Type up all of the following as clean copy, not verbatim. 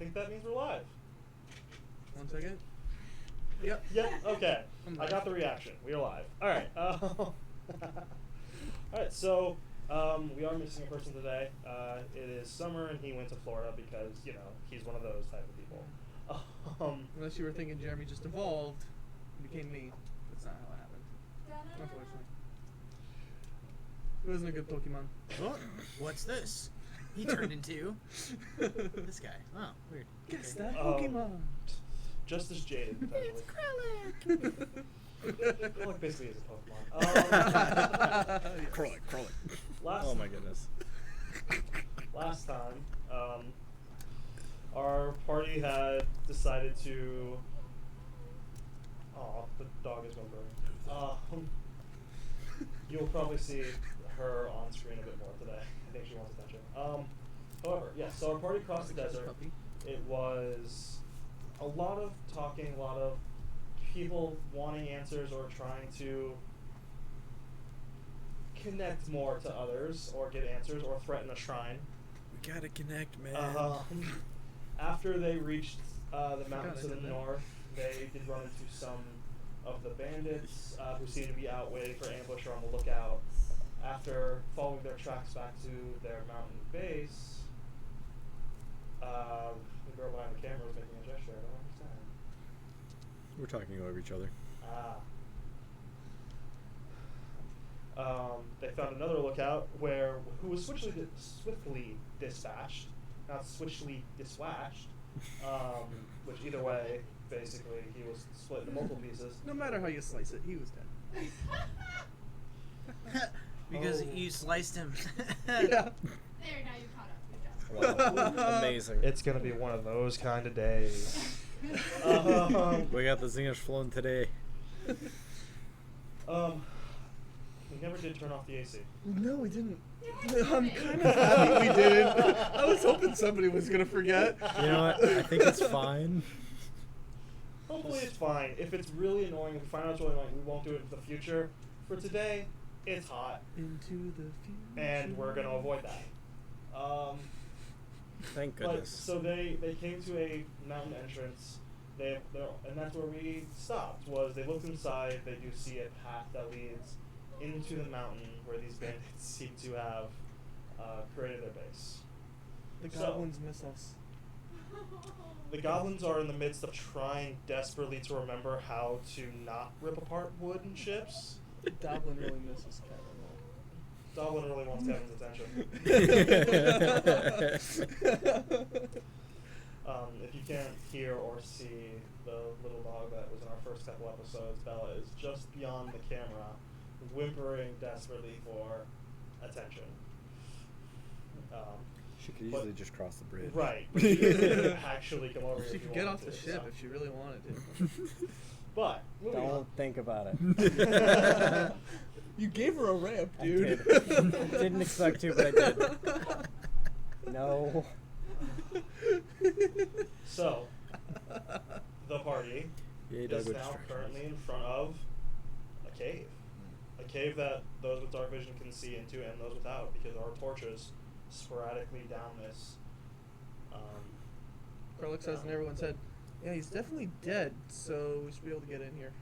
think that means we're live. 1 second. Yep. Yep. Okay. I got the reaction. We are live. All right. All right. So we are missing a person today. It is summer, and he went to Florida because he's one of those type of people. Unless you were thinking Jeremy just evolved, and became me. That's not how it happened. Unfortunately. It wasn't a good Pokemon. Oh, what's this? He turned into this guy. Oh, weird. Guess that Pokemon. Just as jaded, potentially. It's Krillin. Krillin basically is a Pokemon. Krillin. Oh my goodness. Last time, our party had decided to. Oh, the dog is whimpering. You'll probably see her on screen a bit more today. I think she wants attention. However, yes. So our party crossed the desert. It was a lot of talking, a lot of people wanting answers or trying to connect more to others or get answers or threaten a shrine. We gotta connect, man. After they reached the mountain to the north, they did run into some of the bandits who seemed to be out waiting for ambush or on the lookout. After following their tracks back to their mountain base, the girl behind the camera was making a gesture. I don't understand. We're talking over each other. They found another lookout who was swiftly dispatched, not switchly dispatched, which either way, basically, he was split into multiple pieces. No matter how you slice it, he was dead. Because you sliced him. Yeah. There, now you caught up. Good job. Wow. Amazing. It's gonna be one of those kind of days. We got the zingers flowing today. We never did turn off the AC. No, we didn't. I'm kind of happy we didn't. I was hoping somebody was going to forget. You know what? I think it's fine. Hopefully it's fine. If it's really annoying, if we find out it's really annoying, we won't do it in the future. For today, it's hot. Into the future. And we're going to avoid that. Thank But, goodness. so they came to a mountain entrance. And that's where we stopped. Was they looked inside. They do see a path that leads into the mountain where these bandits seem to have created their base. The goblins miss us. The goblins are in the midst of trying desperately to remember how to not rip apart wooden ships. Goblin really misses Kevin. Goblin really wants Kevin's attention. If you can't hear or see the little dog that was in our first couple episodes, Bella is just beyond the camera, whimpering desperately for attention. She could easily just cross the bridge. Right. She could actually come over here. She if could you get wanted off the to, ship so. if she really wanted to. But, moving on. Don't think about it. You gave her a ramp, I dude. did. Didn't expect to, but I did. No. So, the party is now currently in front of a cave. A cave that those with dark vision can see into and those without, because there are torches sporadically down this. Carlix says, and everyone said, yeah, he's definitely dead, so we should be able to get in here.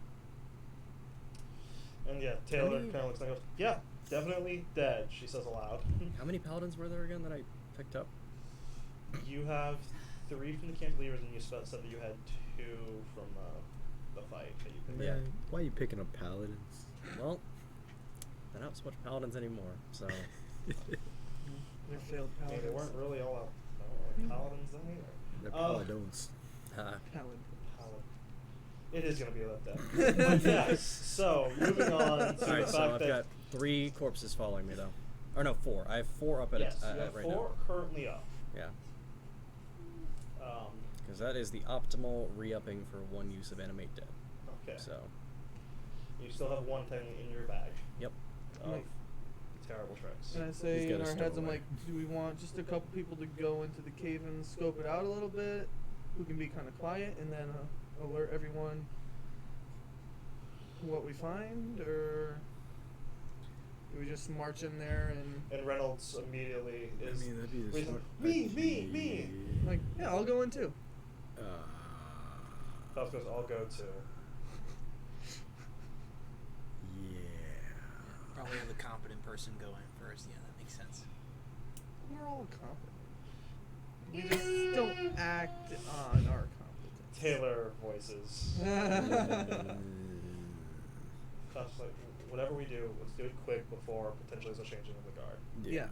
And yeah, Taylor kind of looks like, yeah, definitely dead, she says aloud. How many paladins were there again that I picked up? You have 3 from the cantilevers, and you said that you had 2 from the fight that you picked Yeah. up. Why are you picking up paladins? Well, they're not so much paladins anymore, so. They're failed I mean, paladins. they weren't really all paladins then either. They're paladons. Paladin. Paladin. It is going to be a letdown. But yes, so moving on to the Alright, fact so I've that... got 3 corpses following me, though. Or no, 4. I have 4 up at Yes, you have right 4 now. currently up. Yeah. Because that is the optimal re-upping for 1 use of Animate Dead. Okay. So. You still have 1 thing in your bag. Yep. Of Like- terrible tricks. And I He's say got in a our heads, I'm stowaway. like, do we want just a couple people to go into the cave and scope it out a little bit, who can be kind of quiet, and then alert everyone what we find, or do we just march in there and... And Reynolds immediately is... I mean, that'd be the reason- smart- me! like, yeah, I'll go in too. Faust goes, I'll go too. Yeah. Probably have the competent person go in first. Yeah, that makes sense. We're all competent. We just don't act on our competence. Taylor voices. Faust's like, whatever we do, let's do it quick before potentially there's a changing of the guard. Yeah.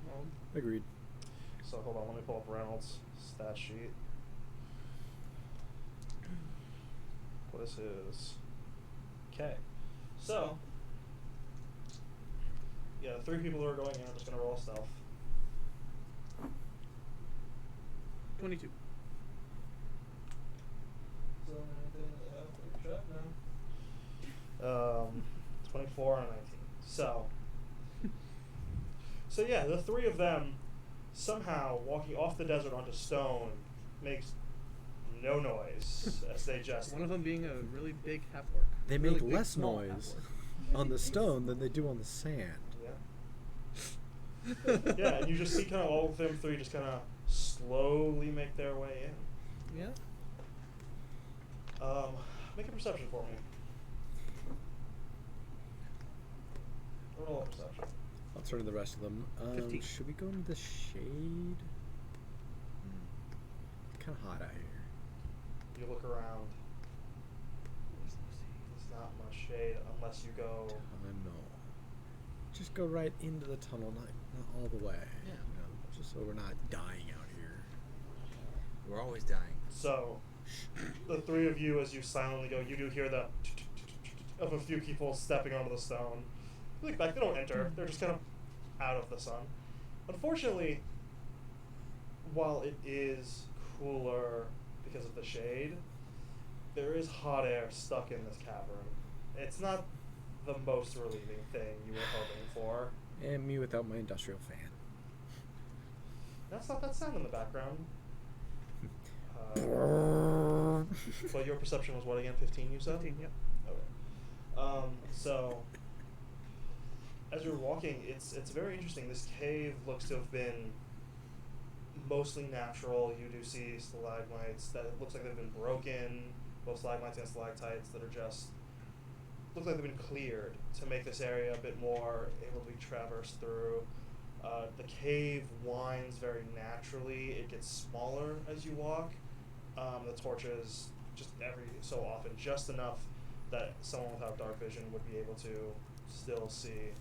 Well, Agreed. So hold on, let me pull up Reynolds' stat sheet. What is his? Okay. So, yeah, the 3 people who are going in are just going to roll stealth. 22. So, 24 and 19. So yeah, the 3 of them somehow walking off the desert onto stone makes no noise as they just. One of them being a really big half-orc. They Really make big, less small noise half-orc. on the stone than they do on the sand. Yeah. Yeah, and you just see kind of all of them 3 just kind of slowly make their way in. Yeah. Make a perception for me. Roll a perception. I'll turn to the rest of them. 15. Should we go into the shade? It's kind of hot out here. You look around. There's not much shade unless you go. No. Just go right into the tunnel, not all the way. Yeah. You know, just so we're not dying out here. We're always dying. So, the 3 of you, as you silently go, you do hear the of a few people stepping onto the stone. You look back, they don't enter. They're just kind of out of the sun. Unfortunately, while it is cooler because of the shade, there is hot air stuck in this cavern. It's not the most relieving thing you were hoping for. And me without my industrial fan. That's not that sound in the background. But your perception was what again? 15, you said? 15, yep. Okay. So, as you're walking, it's very interesting. This cave looks to have been mostly natural. You do see stalagmites that looks like they've been broken, both stalagmites and stalactites that are just look like they've been cleared to make this area a bit more able to be traversed through. The cave winds very naturally. It gets smaller as you walk. The torches just every so often, just enough that someone without dark vision would be able to still see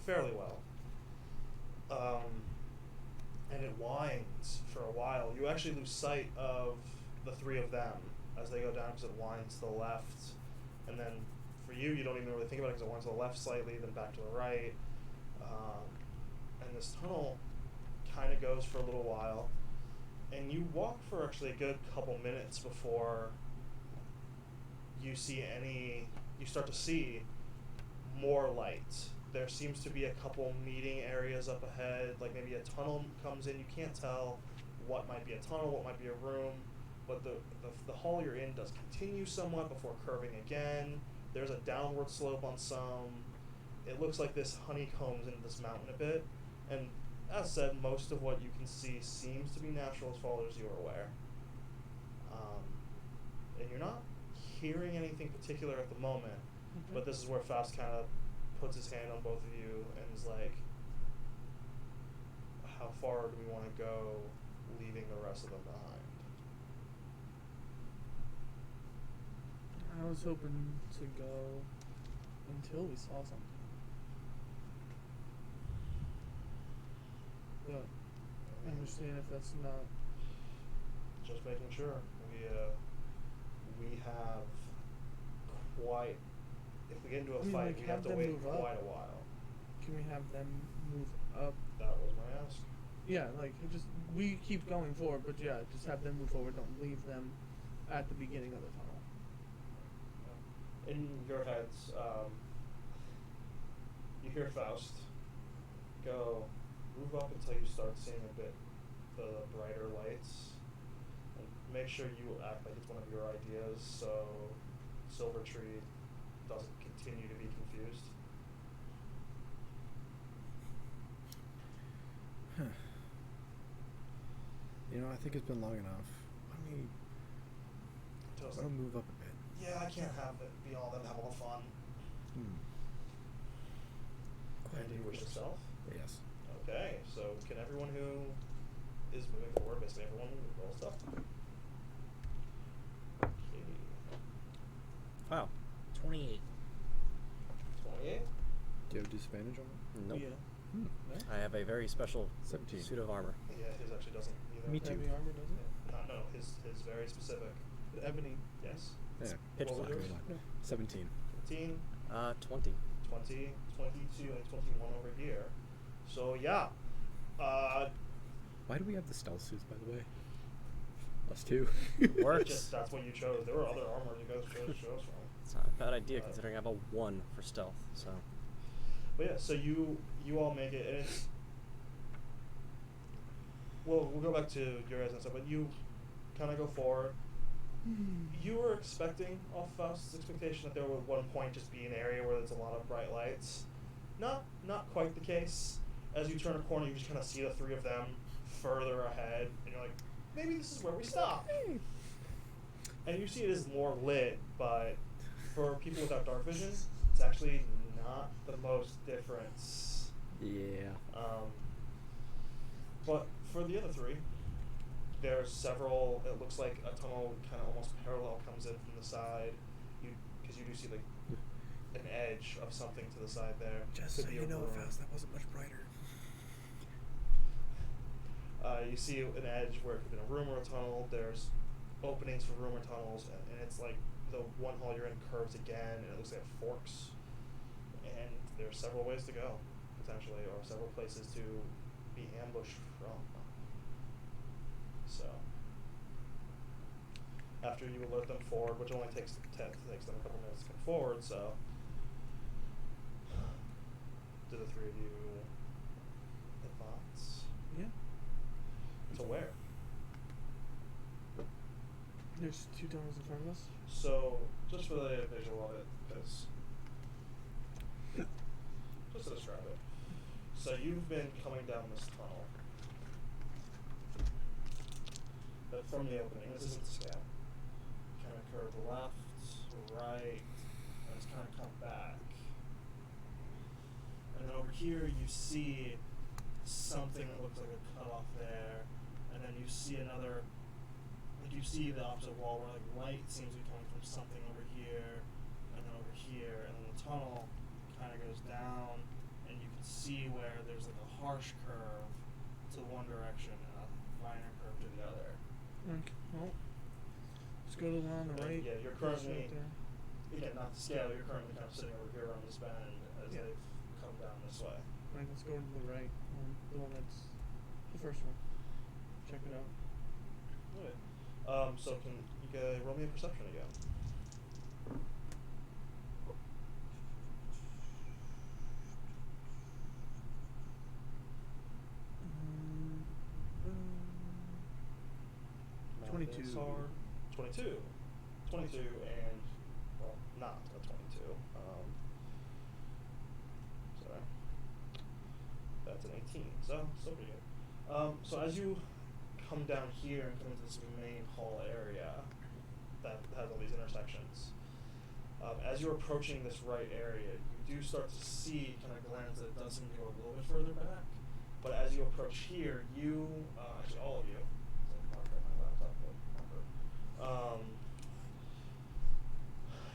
fairly well. And it winds for a while. You actually lose sight of the 3 of them as they go down because it winds to the left. And then for you, you don't even really think about it because it winds to the left slightly, then back to the right. And this tunnel kind of goes for a little while. And you walk for actually a good couple minutes before you start to see more light. There seems to be a couple meeting areas up ahead, like maybe a tunnel comes in. You can't tell what might be a tunnel, what might be a room, but the hall you're in does continue somewhat before curving again. There's a downward slope on some. It looks like this honeycombs into this mountain a bit, and as said, most of what you can see seems to be natural as far as you're aware. And you're not hearing anything particular at the moment, but this is where Faust kind of puts his hand on both of you and is like, how far do we want to go leaving the rest of them behind? I was hoping to go until we saw something. But I understand if that's not. Just making sure. We have quite. If we get into a fight, we have to wait quite a while. Can we have them move up? That was my ask. Yeah, like we keep going forward, but yeah, just have them move forward. Don't leave them at the beginning of the tunnel. In your heads, you hear Faust go, move up until you start seeing a bit the brighter lights, and make sure you act like it's one of your ideas, so Silvertree doesn't continue to be confused. You know, I think it's been long enough. Let me move up a bit. Yeah, I can't have it be all them have all the fun. And do you wish to stealth? Yes. Okay, so can everyone who is moving forward, basically everyone roll stuff? Okay. Wow. 28. 28? Do you have disadvantage on it? Nope. Yeah. I have a very special 17. suit of armor. Yeah, his actually doesn't either. Me too. Heavy armor, does it? No, his very specific. The ebony. Yes. Yeah. Pitch What was black. yours? 17. 15, 20. 20, 22, and 21 over here. So yeah. Why do we have the stealth suits, by the way? Us too. Works. That's what you chose. There were other armor you guys chose from. It's not a bad idea considering I have a 1 for stealth. So. But yeah, so you all make it, and it's. Well, we'll go back to your guys and stuff, but you kind of go forward. You were expecting, off Faust's expectation, that there would at one point just be an area where there's a lot of bright lights. Not quite the case. As you turn a corner, you just kind of see the 3 of them further ahead, and you're like, maybe this is where we stop. And you see it is more lit, but for people without dark vision, it's actually not the most difference. Yeah. But for the other 3, there's several. It looks like a tunnel kind of almost parallel comes in from the side. Because you do see like an edge of something to the side there. Just Could so be you a know, room. Faust, that wasn't much brighter. You see an edge where it could be a room or a tunnel. There's openings for room or tunnels, and it's like the one hall you're in curves again, and it looks like it forks. And there's several ways to go, potentially, or several places to be ambushed from. So, after you alert them forward, which only takes them a couple minutes to come forward, so do the 3 of you advance? Yeah. To where? There's 2 tunnels in front of us. So, just for the visual of it, because just to describe it. So you've been coming down this tunnel. But from the opening, this isn't the scale. Kind of curve left, right, and it's kind of come back. And then over here you see something that looks like a cutoff there, and then you see another, like you see the opposite wall where like light seems to be coming from something over here, and then over here, and then the tunnel kind of goes down, and you can see where there's like a harsh curve to one direction and a minor curve to the other. Okay. Well, let's go to the one on the And right. yeah, you're Let's currently, go there. again, not to scale, you're currently kind of sitting over here on this bend as Yeah. they've come down this way. Right, let's go to the right. The one that's the first one. Check it out. Okay. So can you guys roll me a perception again? Math 22. is hard. 22. 22 and, well, not a 22. Sorry. That's an 18, so still pretty good. So as you come down here and come into this main hall area that has all these intersections, as you're approaching this right area, you do start to see kind of glands that it does seem to go a little bit further back. But as you approach here, you, actually all of you,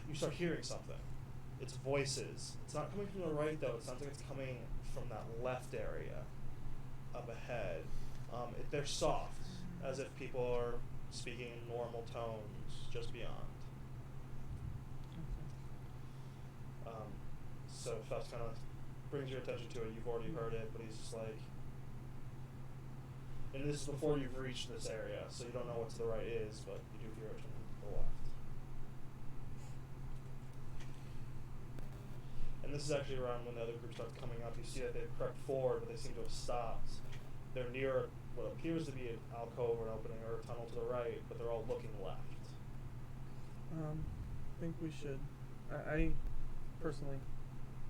you start hearing something. It's voices. It's not coming from the right though. It sounds like it's coming from that left area up ahead. They're soft, as if people are speaking in normal tones just beyond. So if that kind of brings your attention to it, you've already heard it, but he's just like, and this is before you've reached this area, so you don't know what to the right is, but you do hear it from the left. And this is actually around when the other group starts coming up. You see that they've crept forward, but they seem to have stopped. They're near what appears to be an alcove or an opening or a tunnel to the right, but they're all looking left. I think we should. I personally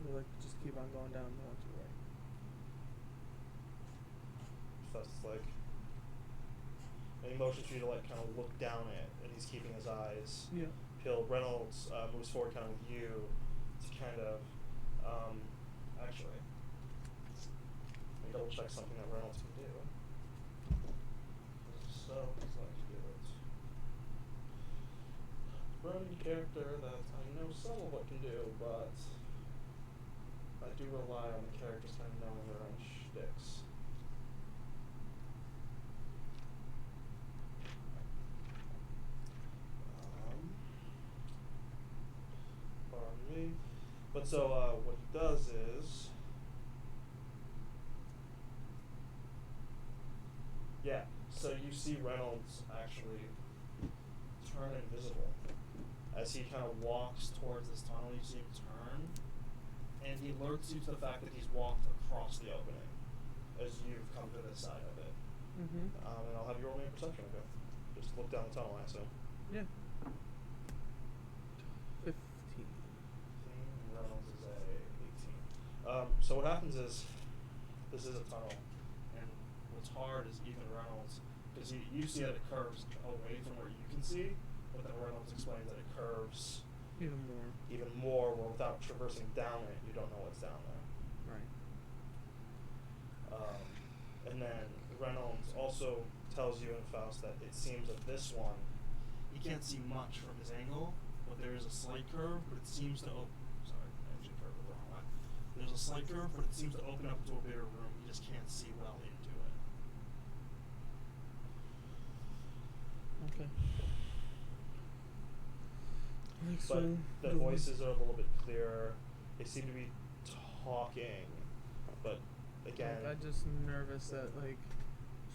would like to just keep on going down the one to the right. So that's like, And he motions for you to like kind of look down it, and he's keeping his eyes Yeah. peeled. Reynolds moves forward kind of with you to kind of actually let me double check something that Reynolds can do. So he's like to do it. Running character that I know some of what can do, but I do rely on the characters kind of knowing their own shticks. Pardon me. But so what he does is, yeah. So you see Reynolds actually turn invisible as he kind of walks towards this tunnel. You see him turn, and he alerts you to the fact that he's walked across the opening as you've come to this side of it. Mm-hmm. And I'll have you roll me a perception, okay? Just look down the tunnel, I assume. Yeah. 15. Reynolds is a 18. So what happens is, this is a tunnel, and what's hard is even Reynolds, because you see that it curves away from where you can see, but then Reynolds explains that it curves Even more more. where without traversing down it, you don't know what's down there. Right. And then Reynolds also tells you in Faust that it seems that this one, he can't see much from his angle, but there is a slight curve, but it seems to sorry, I actually curved it the wrong way. There's a slight curve, but it seems to open up into a bigger room. You just can't see well into it. Okay. But the voices are a little bit clearer. They seem to be talking, but again, I'm just nervous that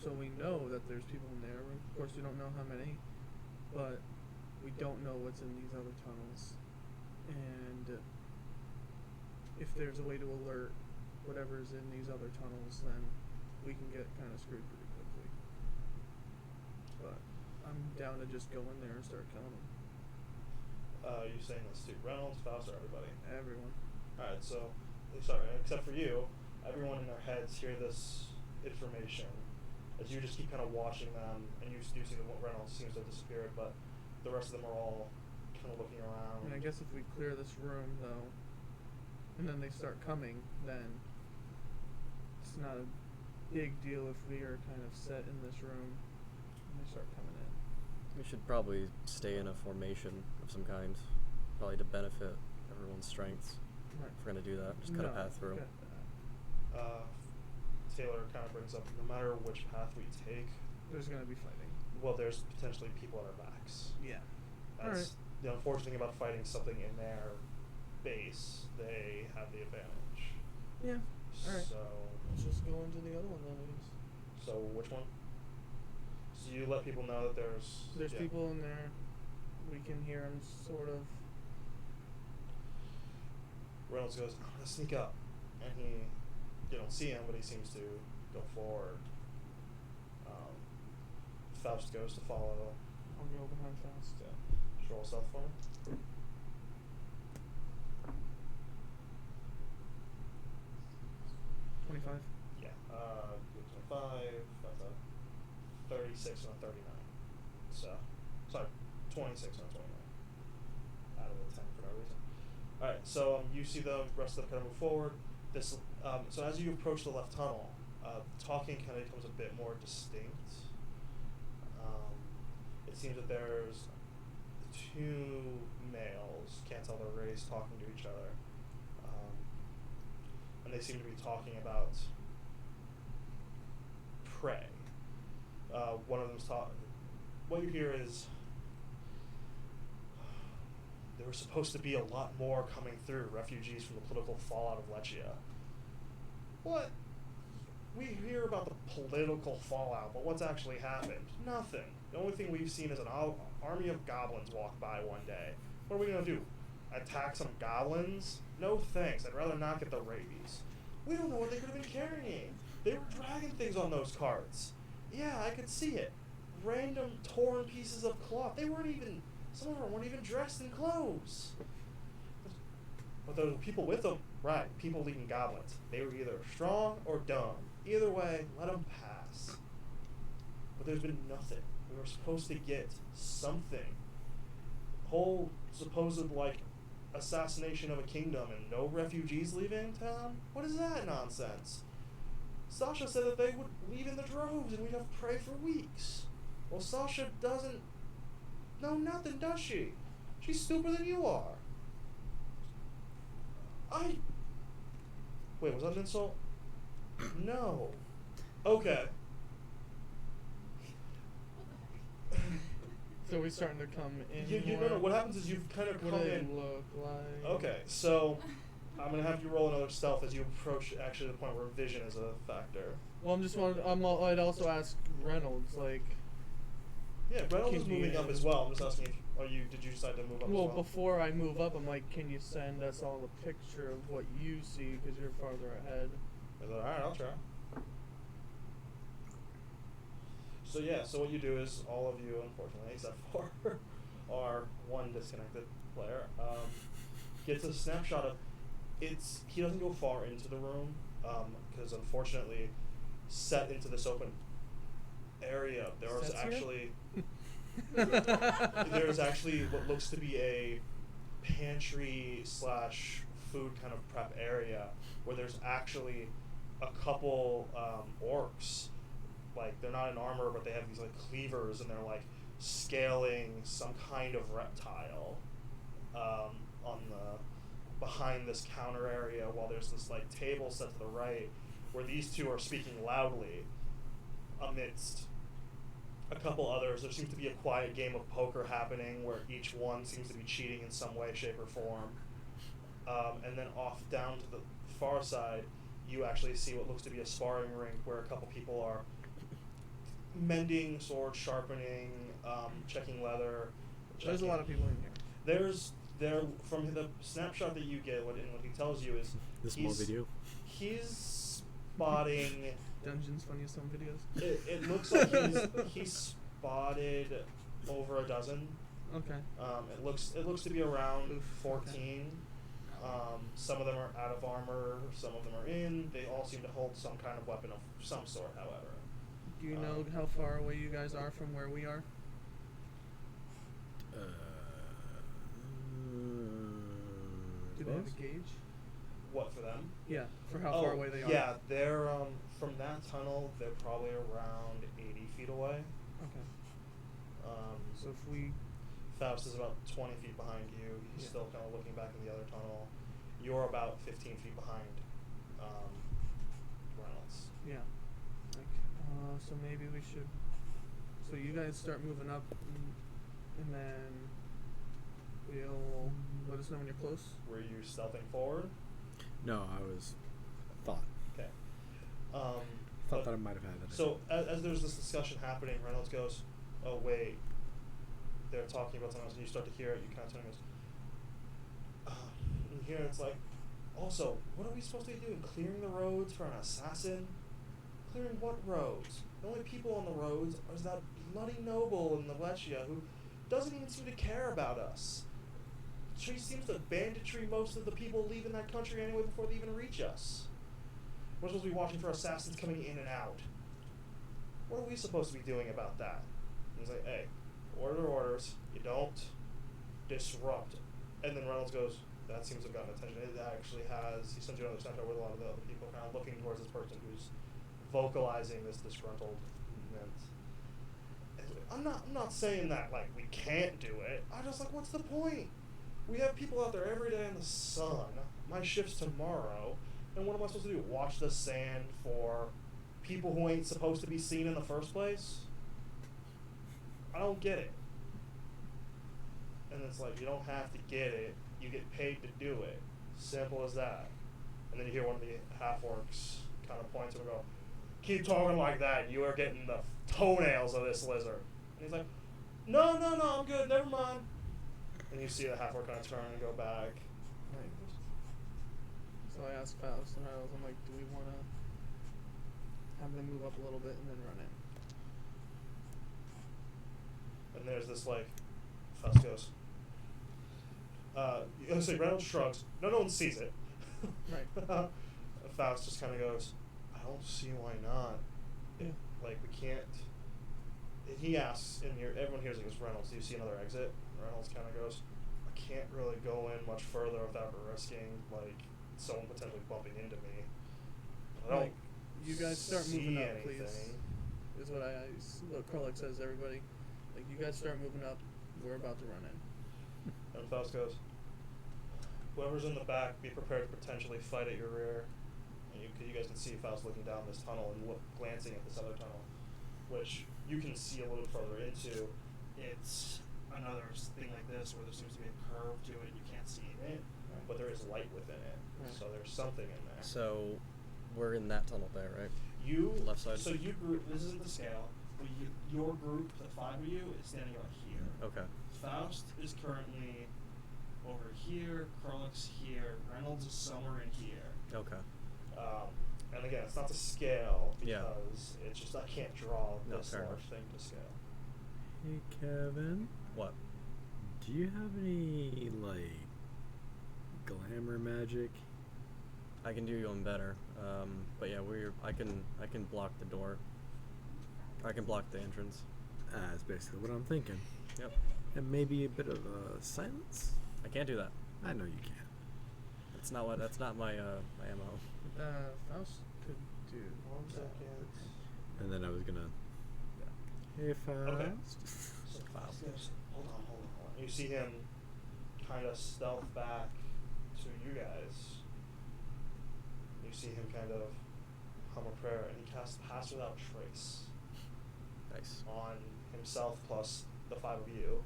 so we know that there's people in there. Of course, we don't know how many, but we don't know what's in these other tunnels. And if there's a way to alert whatever's in these other tunnels, then we can get kind of screwed pretty quickly. But I'm down to just go in there and start killing them. you saying this to Reynolds, Faust, or everybody? Everyone. Alright, so, sorry, except for you, everyone in their heads hear this information as you just keep kind of watching them, and you see that Reynolds seems to have disappeared, but the rest of them are all kind of looking around. And I guess if we clear this room, though, and then they start coming, then it's not a big deal if we are kind of set in this room and they start coming in. We should probably stay in a formation of some kind, probably to benefit everyone's strengths. Right. If we're gonna do that, just cut a path through. Taylor kind of brings up, no matter which path we take, There's gonna be fighting. well, there's potentially people at our backs. Yeah. That's the unfortunate thing about fighting something in their base. They have the advantage. Yeah. Alright. So, Let's just go into the other one then, I guess. so which one? So you let people know that there's There's yeah. people in there. We can hear them sort of. Reynolds goes, I'm gonna sneak up, and you don't see him, but he seems to go forward. Faust goes to follow. I'll go behind Faust. Yeah. Just roll stealth for me. 25. Yeah. 25. That's a 36 and a 39. So, sorry, 26 and a 29. Out of the 10 for no reason. All right. So you see the rest of them kind of move forward. This. So as you approach the left tunnel, talking kind of becomes a bit more distinct. It seems that there's two males, can't tell their race, talking to each other. And they seem to be talking about prey. One of them's talking. What you hear is, there was supposed to be a lot more coming through, refugees from the political fallout of Lechia. What? We hear about the political fallout, but what's actually happened? Nothing. The only thing we've seen is an army of goblins walk by one day. What are we gonna do? Attack some goblins? No thanks, I'd rather not get the rabies. We don't know what they could have been carrying. They were dragging things on those carts. Yeah, I could see it. Random torn pieces of cloth. Some of them weren't even dressed in clothes. But there were people with them. Right, people leading goblins. They were either strong or dumb. Either way, let them pass. But there's been nothing. We were supposed to get something. Whole supposed, like, assassination of a kingdom and no refugees leaving town? What is that nonsense? Sasha said that they would leave in the droves and we'd have prey for weeks. Well, Sasha doesn't know nothing, does she? She's stupider than you are. Wait, was that an insult? No. Okay. So we're starting to come in. You know, what happens is you've kind of come what do they in. look like? Okay, so I'm gonna have you roll another stealth as you approach actually the point where vision is a factor. Well, I'd also ask Reynolds, like. Yeah, Reynolds is Can moving you- up as well. I'm just asking if did you decide to move up Well, as well? before I move up, I'm like, can you send us all a picture of what you see because you're farther ahead? I was like, alright, I'll try. So yeah, so what you do is all of you, unfortunately, except for our one disconnected player, gets a snapshot of he doesn't go far into the room, because unfortunately, set into this open area, there is Sets here? actually there is actually what looks to be a pantry / food kind of prep area where there's actually a couple orcs. Like, they're not in armor, but they have these like cleavers and they're like scaling some kind of reptile on the behind this counter area, while there's this like table set to the right where these two are speaking loudly amidst a couple others. There seems to be a quiet game of poker happening where each one seems to be cheating in some way, shape, or form. And then off down to the far side, you actually see what looks to be a sparring rink where a couple people are mending swords, sharpening, checking leather. There's a lot of people in here. From the snapshot that you get, what he tells you is This small video. he's spotting. Dungeons Funniest Home Videos. It looks like he's spotted over a dozen. Okay. It looks to be around Oof, 14. Some of them are out of armor, some of them are in. They all seem to hold some kind of weapon of some sort, however. Do you know how far away you guys are from where we are? Do they have a gauge? What, for them? Yeah, for how far away they are. Yeah, they're from that tunnel. They're probably around 80 feet away. Okay. So if we. Faust is about 20 feet behind you. He's still kind of looking back in the other tunnel. You're about 15 feet behind Reynolds. Yeah. So maybe we should. So you guys start moving up, and then we'll let us know when you're close. Were you stealthing forward? No, I was. Thought. Okay. Thought that I might have had that. So as there's this discussion happening, Reynolds goes, "Oh wait, they're talking about something else," and you start to hear it. You kind of turn and goes, and here it's like, also, what are we supposed to be doing? Clearing the roads for an assassin? Clearing what roads? The only people on the roads is that bloody noble in the Lechia who doesn't even seem to care about us. She seems to banditry most of the people leaving that country anyway before they even reach us. We're supposed to be watching for assassins coming in and out. What are we supposed to be doing about that? And he's like, hey, orders. You don't disrupt. And then Reynolds goes, that seems to have gotten attention. It actually has. He sent you another snapshot with a lot of the other people kind of looking towards this person who's vocalizing this disgruntled movement. I'm not saying that like we can't do it. I'm just like, what's the point? We have people out there every day in the sun. My shift's tomorrow, and what am I supposed to do? Watch the sand for people who ain't supposed to be seen in the first place? I don't get it. And it's like, you don't have to get it. You get paid to do it. Simple as that. And then you hear one of the half-orcs kind of point to him and go, keep talking like that. You are getting the toenails of this lizard. And he's like, no, I'm good. Never mind. And you see the half-orc kind of turn and go back. Right. So I asked Faust and Reynolds, I'm like, do we want to have them move up a little bit and then run in? And there's this like, Faust goes, Reynolds shrugs. No one sees it. Right. Faust just kind of goes, I don't see why not. Yeah. Like, we can't. he asks, and everyone hears, he goes, Reynolds, do you see another exit? Reynolds kind of goes, I can't really go in much further without risking, like, someone potentially bumping into me. I don't you guys start see moving up, anything. please. Is what Krolek says to everybody. Like, you guys start moving up. We're about to run in. And Faust goes, whoever's in the back, be prepared to potentially fight at your rear. And you guys can see Faust looking down this tunnel and glancing at this other tunnel, which you can see a little further into. It's another thing like this where there seems to be a curve to it. You can't see it, but there is light within it. Right. So there's something in there. So, we're in that tunnel there, right? You Left side. So you group. This isn't the scale. But your group, the 5 of you, is standing right here. Okay. Faust is currently over here. Krolek's here. Reynolds is somewhere in here. Okay. And again, it's not to scale because Yeah. it's just I can't draw No, this fair large enough. thing to scale. Hey, Kevin. What? Do you have any, like, glamour magic? I can do you one better. But yeah, I can block the door. I can block the entrance. That's basically what I'm thinking. Yep. And maybe a bit of silence? I can't do that. I know you can. That's not my my MO. Faust could do. 1 second. And then I was gonna. Hey, Faust. Okay. So Faust goes, hold on. You see him kind of stealth back to you guys. You see him kind of hum a prayer, and he casts Pass Without Trace Nice. on himself plus the 5 of you,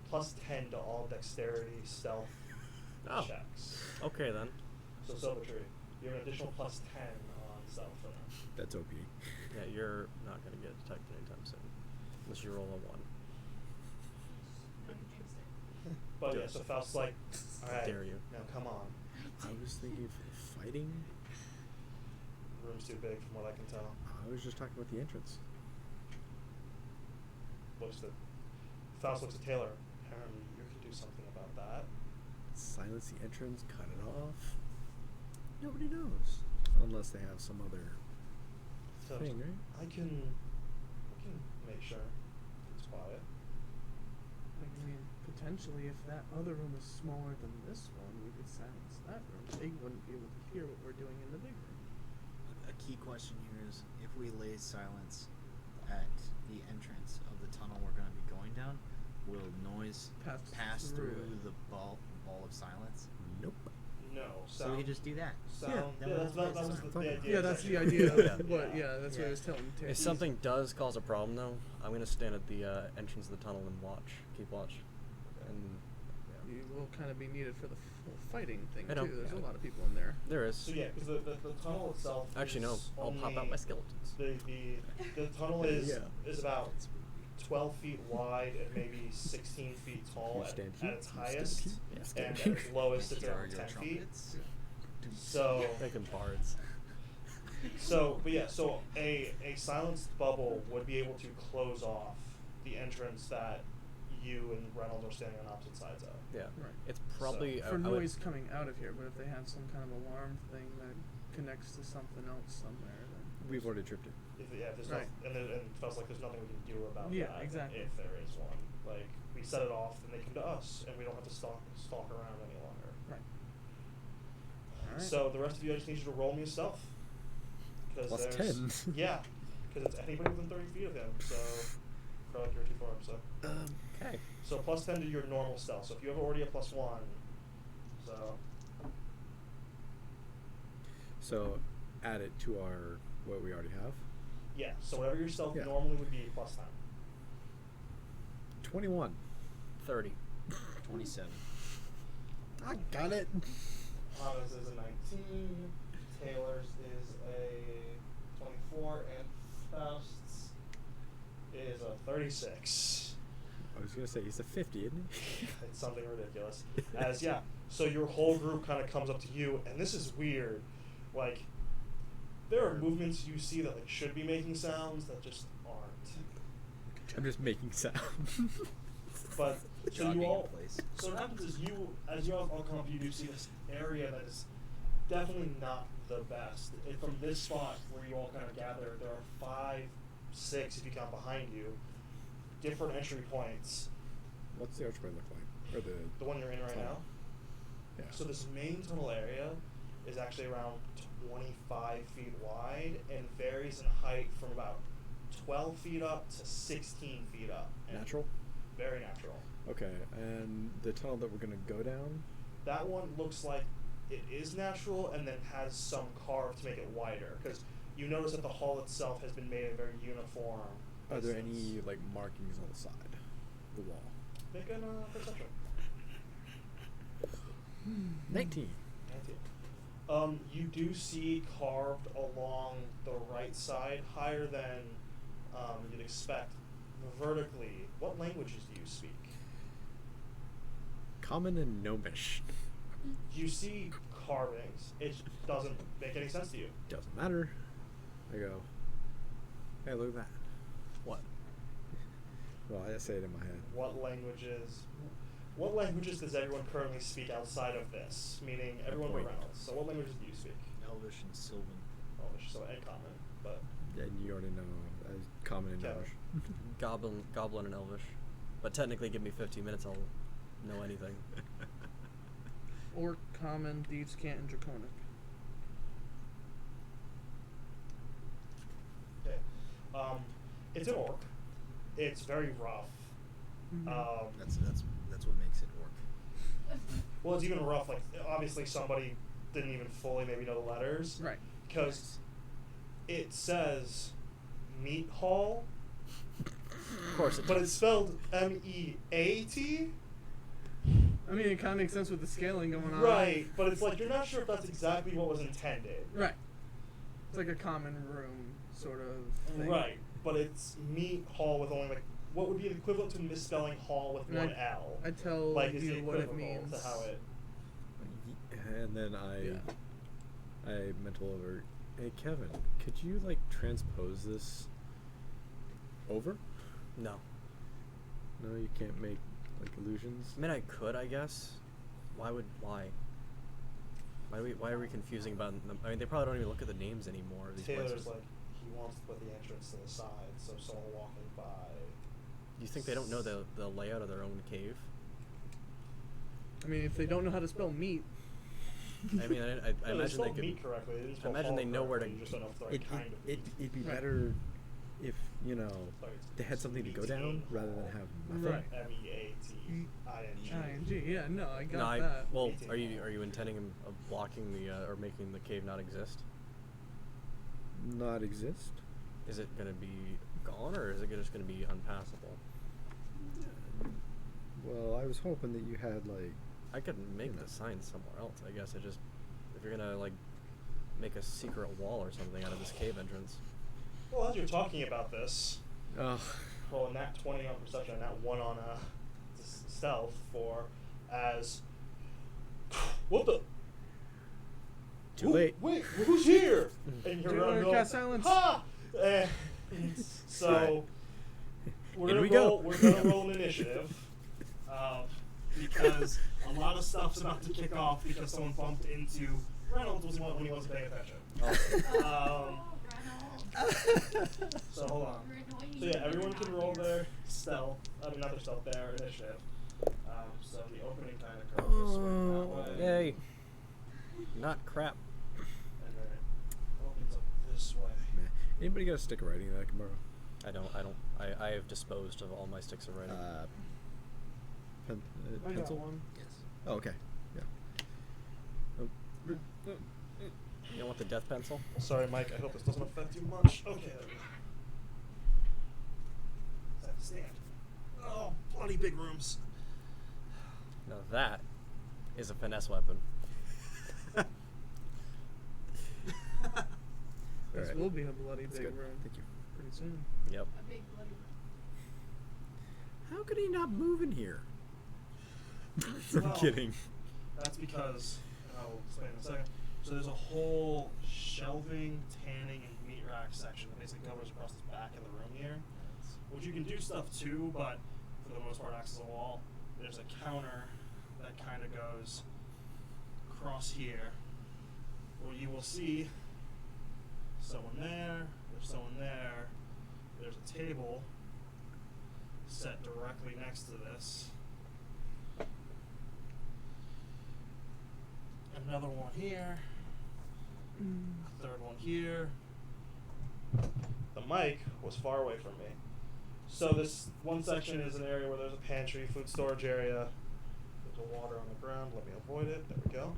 plus 10 to all dexterity stealth Oh. checks. Okay then. So Silvertree, you have an additional plus 10 on stealth for them. That's OP. Yeah, you're not gonna get detected anytime soon, unless you roll a 1. But yeah, so Faust's like, alright, Dare you. now come on. I was thinking for fighting. Room's too big from what I can tell. I was just talking about the entrance. Faust looks at Taylor. Apparently you can do something about that. Silence the entrance, cut it off. Nobody knows. Unless they have some other So thing, right? I can make sure it's quiet. Like, I mean, potentially, if that other room is smaller than this one, we could silence that room. They wouldn't be able to hear what we're doing in the big room. A key question here is, if we lay silence at the entrance of the tunnel we're going to be going down, will noise pass through the ball of silence? Nope. No. So we could just do that. Sound. Yeah, Yeah, that that was was the the idea. Yeah, that's the exactly. idea. Yeah. That's what I was telling Taylor. If something does cause a problem, though, I'm gonna stand at the entrance of the tunnel and keep watch, and You will kind of be needed for the fighting thing, I know. too. There's a lot of people in there. there is. So yeah, because the tunnel itself. Actually, no. is I'll pop out only- my skeletons. The tunnel is Yeah. is about 12 feet wide and maybe 16 feet tall You at stand here, its you stand highest, here, you and stand at here. its lowest it's Your around 10 feet. trumpets. So Making bards. but yeah, so a silenced bubble would be able to close off the entrance that you and Reynolds are standing on opposite sides of. Yeah. Right. It's probably For I would- noise coming out of here, but if they have some kind of alarm thing that connects to something else somewhere, then We've already tripped it. If there's Right. and it feels like there's nothing we can do about Yeah, that. exactly. If there is one, like we set it off, and they come to us, and we don't have to stalk around any longer. right. All right. So the rest of you, I just need you to roll me a stealth. Because Plus there's 10. yeah, because it's anybody within 30 feet of him. So probably you're too far up. So Okay. so plus 10 to your normal stealth. So if you have already a plus 1, so So add it to our what we already have. yeah. So whatever your stealth Yeah. normally would be, plus 10. 21. 30. 27. I got it. Anna's is a 19. Taylor's is a 24, and Faust's is a 36. I was gonna say he's a 50, isn't he? It's something ridiculous. So your whole group kind of comes up to you, and this is weird. Like, there are movements you see that like should be making sounds that just aren't. I'm just making sound. But so Jogging you in all. place. So what happens is as you all come up, you do see this area that is definitely not the best. From this spot where you all kind of gather, there are 5, 6 if you count behind you. different entry points. What's the archway look like? Or The one you're in right tunnel? now. Yeah. So this main tunnel area is actually around 25 feet wide and varies in height from about 12 feet up to 16 feet up. And Natural? Very natural. Okay, and the tunnel that we're gonna go down? That one looks like it is natural and then has some carved to make it wider. Because you notice that the hall itself has been made in very uniform. Are there distance. any like markings on the side, the wall? Make a perception. 19. 19. You do see carved along the right side, higher than you'd expect, vertically. What languages do you speak? Common and Gnomish. You see carvings. It doesn't make any sense to you. Doesn't matter. I go, hey, look at that. What? Well, I say it in my head. What languages does everyone currently speak outside of this? Meaning everyone but Point. Reynolds. So what languages do you speak? Elvish and Sylvan. Elvish, so and common, but And you already know common and Kevin. Gnomish. Goblin and Elvish. But technically, give me 15 minutes, I'll know anything. Orc, Common, Thieves' Cant, and Draconic. okay. It's an orc. It's very rough. Mhm. That's what makes it work. Well, it's even rough. Like obviously somebody didn't even fully maybe know the letters, Right. because it says meat hall, Of course it but does. it's spelled MEAT. I mean, it kind of makes sense with the scaling going on. Right, but it's like you're not sure if that's exactly what was intended. Right. It's like a common room sort of thing. Right, but it's meat hall with only like what would be the equivalent to misspelling hall with And one I L. I tell like is the you what it equivocal means. to how it. And then Yeah. I mental over, hey Kevin, could you like transpose this over? No. No, you can't make like illusions. I mean, I could, I guess. Why? Why are we confusing about them? I mean, they probably don't even look at the names anymore of these Taylor's places. like he wants to put the entrance to the side, so someone walking by. Do you think they don't know the layout of their own cave? I mean, if they don't know how to spell meat, I mean, I No, they imagine they spelled could. meat correctly. They didn't I spell imagine hall they know where to. correctly, You just don't know if the right kind of meat. It'd be Right. better if, you know, Sorry, they had something to go down rather than have nothing. Right. MEATING. ing. Yeah, no, I got No, that. well, 18 are you intending of blocking the or making the cave not exist? Not exist? Is it gonna be gone, or is it just gonna be unpassable? Well, I was hoping that you had like I could make You know. the sign somewhere else. I guess if you're gonna like make a secret wall or something out of this cave entrance. Well, as you're talking about this, oh roll a nat 20 on perception, nat 1 on stealth for as. What the? too late. Wait, who's here? And you're Do you gonna wanna go, cast silence? Ha! And so we're In gonna we roll. go. We're gonna roll an initiative because a lot of stuff's about to kick off because someone bumped into Reynolds when he wasn't paying attention. Oh. So hold on. So yeah, everyone can roll their stealth. I mean, not their stealth, their initiative. So the opening kind of goes this way, that way. Yay! Not crap. And then it opens up this way. Man. Anybody got a stick of writing that I can borrow? I have disposed of all my sticks of writing. I got Pencil? one. Yes. Oh, okay. Yeah. Oh, You don't want the death pencil? Sorry, Mike. I hope this doesn't affect you much. Okay. There we go. Have to stand. Oh, bloody big rooms. Now that is a finesse weapon. This Alright. will be a bloody That's big good. room Thank you. pretty soon. Yep. A big bloody How could he not move in here? I'm Well, kidding. That's because, and I will explain in a second. So there's a whole shelving, tanning, and meat rack section that basically covers across the back of the room here. Which you can do stuff too, but for the most part acts as a wall. There's a counter that kind of goes across here, where you will see someone there, there's someone there, there's a table, set directly next to this. Another one here. A third one here. The mic was far away from me. So this one section is an area where there's a pantry, food storage area. There's a water on the ground. Let me avoid it. There we go.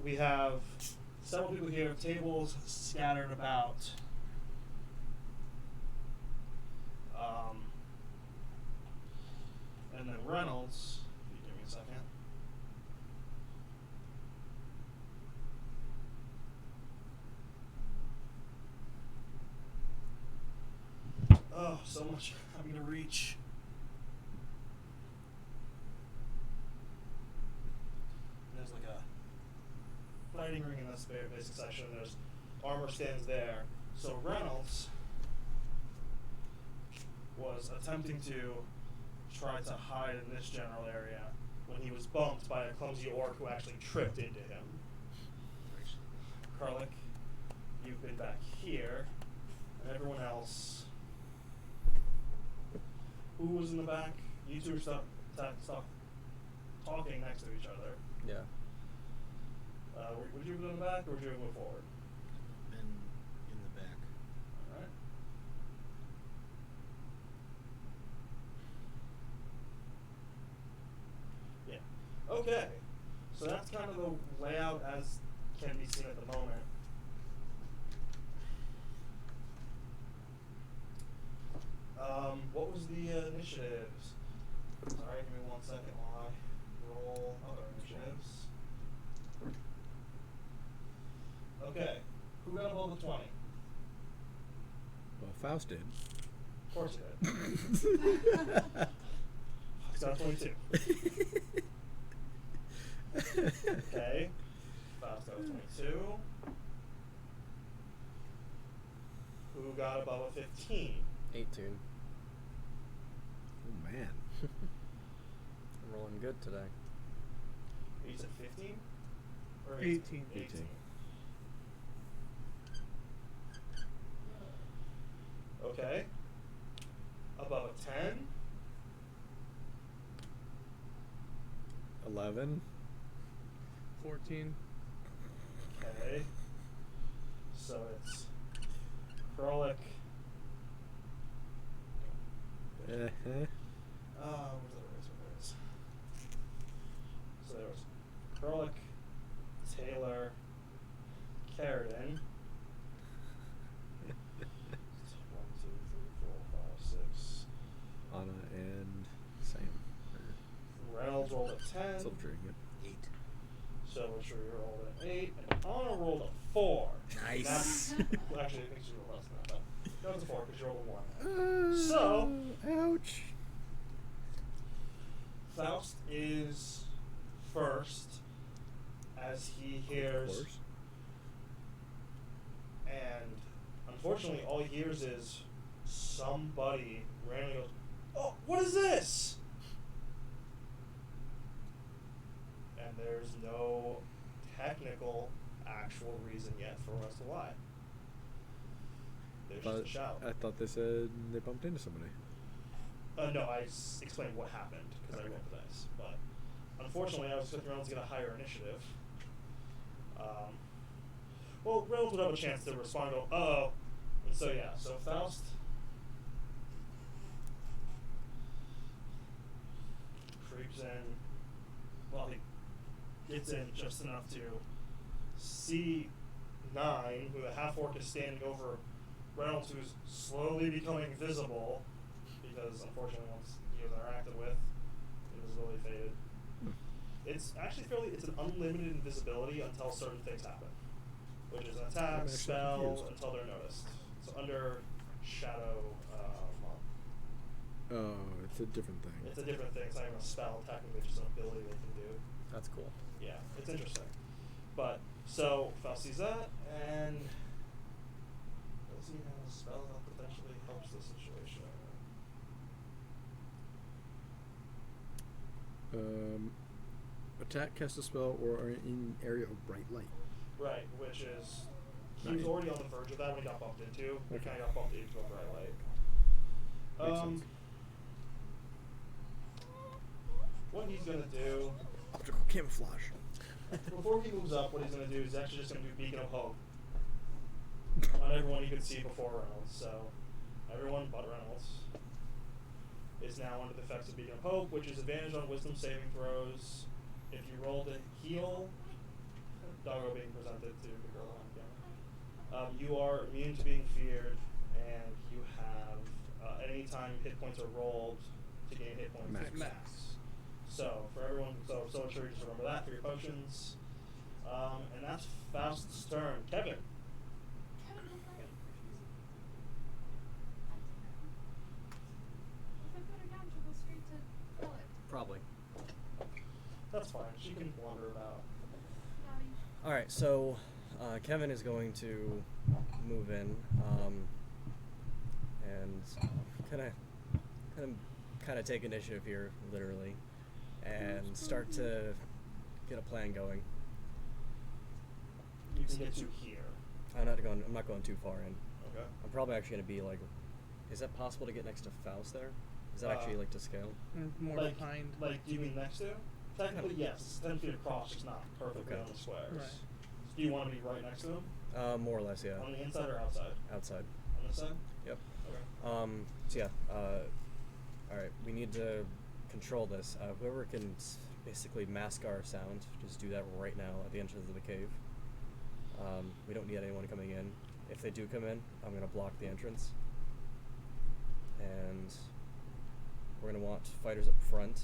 We have several people here, tables scattered about. And then Reynolds, if you give me a second. Oh, so much having to reach. There's like a fighting ring in this basic section. There's armor stands there. So Reynolds was attempting to try to hide in this general area when he was bumped by a clumsy orc who actually tripped into him. Karlik, you've been back here, and everyone else. Who was in the back? You two were stuck talking next to each other. Yeah. Would you have been in the back, or would you have moved forward? Been in the back. Alright. Yeah. Okay. So that's kind of the layout as can be seen at the moment. What was the initiatives? Sorry, give me 1 second while I roll other initiatives. Okay. Who got above the 20? Well, Faust did. Of course he did. He's got 22. Okay. Faust got a 22. Who got above a 15? 18. Oh man. I'm rolling good today. You said 15? Or 18. 18. Okay. Above a 10? 11. 14. Okay. So it's Kralik. Uh-huh. Where's the eraser? There it is. So there was Kralik, Taylor, Carradine. 1, 2, 3, 4, 5, 6. Anna and Sam. Reynolds rolled a 10. Silvertree, yep. 8. Silvertree rolled an 8. And Anna rolled a 4. Nice. Well, actually, I think she rolled less than that. But that was a 4 because she rolled a 1. So, ouch. Faust is first as he hears. Of course. And unfortunately, all he hears is somebody randomly goes, "Oh, what is this?" And there's no technical, actual reason yet for us to lie. There's just a shout. I thought they said they bumped into somebody. No, I explained what happened because I rolled the dice. But unfortunately, I was expecting Reynolds to get a higher initiative. Well, Reynolds would have a chance to respond and go, "Uh-oh." And so, yeah, so Faust creeps in. Well, he gets in just enough to see 9, who the half-orc is standing over Reynolds, who's slowly becoming visible, because unfortunately once he was interacted with, invisibility faded. It's actually it's an unlimited invisibility until certain things happen, which is an attack, spell, until they're noticed. So under Shadow Monk. Oh, it's a different thing. It's a different thing. It's not even a spell, technically, it's just an ability they can do. That's cool. Yeah, it's interesting. But, so, Faust sees that, and does he have a spell that potentially helps the situation? Attack, cast a spell, or are in area of bright light. Right, which is, he was already on the verge of that when he got bumped into. He kind of got bumped into a bright light. sense. What he's gonna do Optical camouflage. before he moves up, what he's gonna do is actually just gonna do Beacon of Hope on everyone he could see before Reynolds. So everyone but Reynolds is now under the effects of Beacon of Hope, which is advantage on Wisdom saving throws. If you roll to heal, doggo being presented to the girl on camera. You are immune to being feared, and you have any time hit points are rolled to gain hit points. Max. So for everyone, so I'm sure you just remember that for your potions. And that's Faust's turn. Kevin. Kevin, go for it. If I put her down, she'll go straight to Pellet. Probably. That's fine. She can wander about. Naughty. All right, so Kevin is going to move in and kind of take initiative here, literally, and start to get a plan going. You can get to here. I'm not going too far in. Okay. I'm probably actually going to be like, is that possible to get next to Faust there? Is that actually like to scale? More like, behind. Like, do you mean next to? Technically, yes. It's 10 feet across, just not perfectly Okay. on the squares. Right. Do you want to be right next to him? More or less, yeah. On the inside or outside? Outside. On this side? Yep. Okay. So yeah. All right. We need to control this. Whoever can basically mask our sound, just do that right now at the entrance of the cave. We don't need anyone coming in. If they do come in, I'm gonna block the entrance, and we're gonna want fighters up front,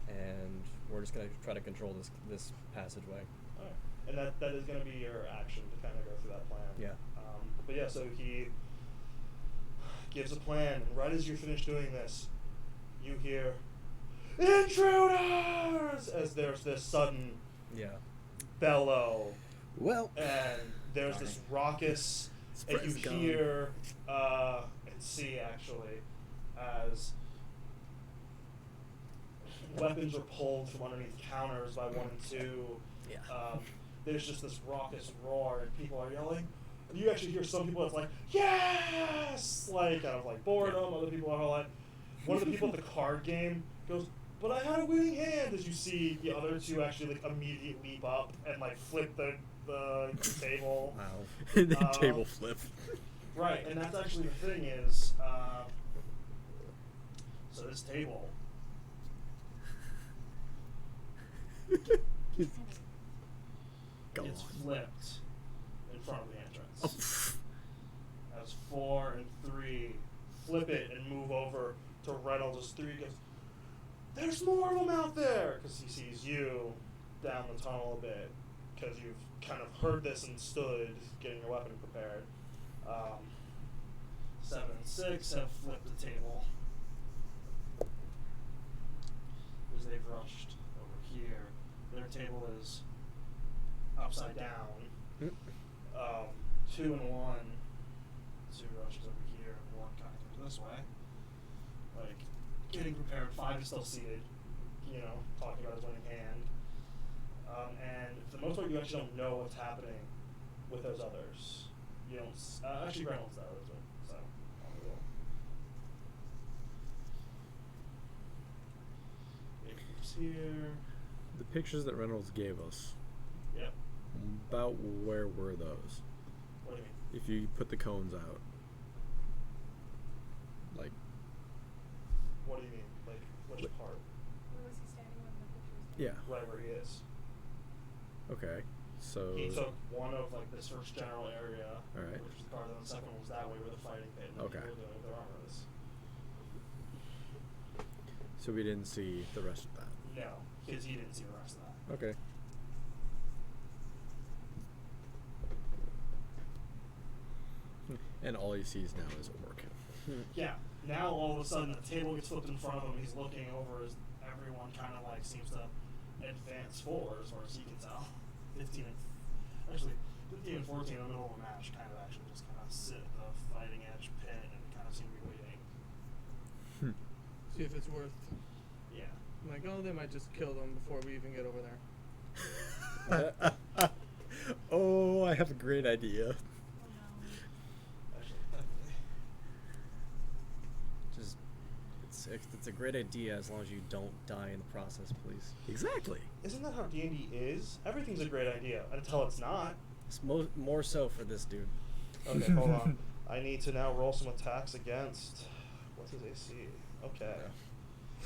and we're just gonna try to control this passageway. Alright. And that is going to be your action to kind of go through that plan. Yeah. But yeah, so he gives a plan, and right as you finish doing this, you hear "Intruders!" as there's this sudden Yeah. bellow, Well, and there's this raucous, and you Spread's gone. hear and see actually as weapons are pulled from underneath counters by 1 and 2. Yeah. There's just this raucous roar, and people are yelling. And you actually hear some people that's like, "Yes!" Like, kind of like boredom. Other people are like, one of the people at the card game goes, "But I had a winning hand," as you see the other two actually like immediately leap up and like flip the table. Wow. Table flip. Right, and that's actually the thing is, so this table. Go It's on. flipped in front of the entrance. Oh, pff. As 4 and 3 flip it and move over to Reynolds as 3 goes, "There's more of them out there!" Because he sees you down the tunnel a bit, because you've kind of heard this and stood getting your weapon prepared. 7 and 6 have flipped the table as they've rushed over here. Their table is upside down. 2 and 1. 2 rushes over here, and 1 kind of comes this way. Like, getting prepared. 5 is still seated, talking about his winning hand. And for the most part, you actually don't know what's happening with those others. You don't. Actually, Reynolds does, so I'll roll. It moves here. The pictures that Reynolds gave us, Yep. about where were those? What do you mean? If you put the cones out. Like, What do you mean? Like, which part? Where was he standing when the pictures? yeah. Right where he is. Okay. So. He took one of like this first general area, Alright. which was the card, and the second one was that way where the fighting pit and the Okay. people were doing with their armor is. So we didn't see the rest of that. No, because he didn't see the rest of that. Okay. And all he sees now is orc. Yeah. Now all of a sudden the table gets flipped in front of him. He's looking over as everyone kind of like seems to advance forward as far as he can tell. 15 and 14 in the middle of a match kind of actually just kind of sit at the fighting edge pit and kind of seem to be waiting. See if it's worth. Yeah. I'm like, oh, they might just kill them before we even get over there. Oh, I have a great idea. Oh no. Actually, definitely. Just it's a great idea as long as you don't die in the process, please. Exactly. Isn't that how D&D is? Everything's a great idea until it's not. It's more so for this dude. Okay, hold on. I need to now roll some attacks against. What's his AC? Okay.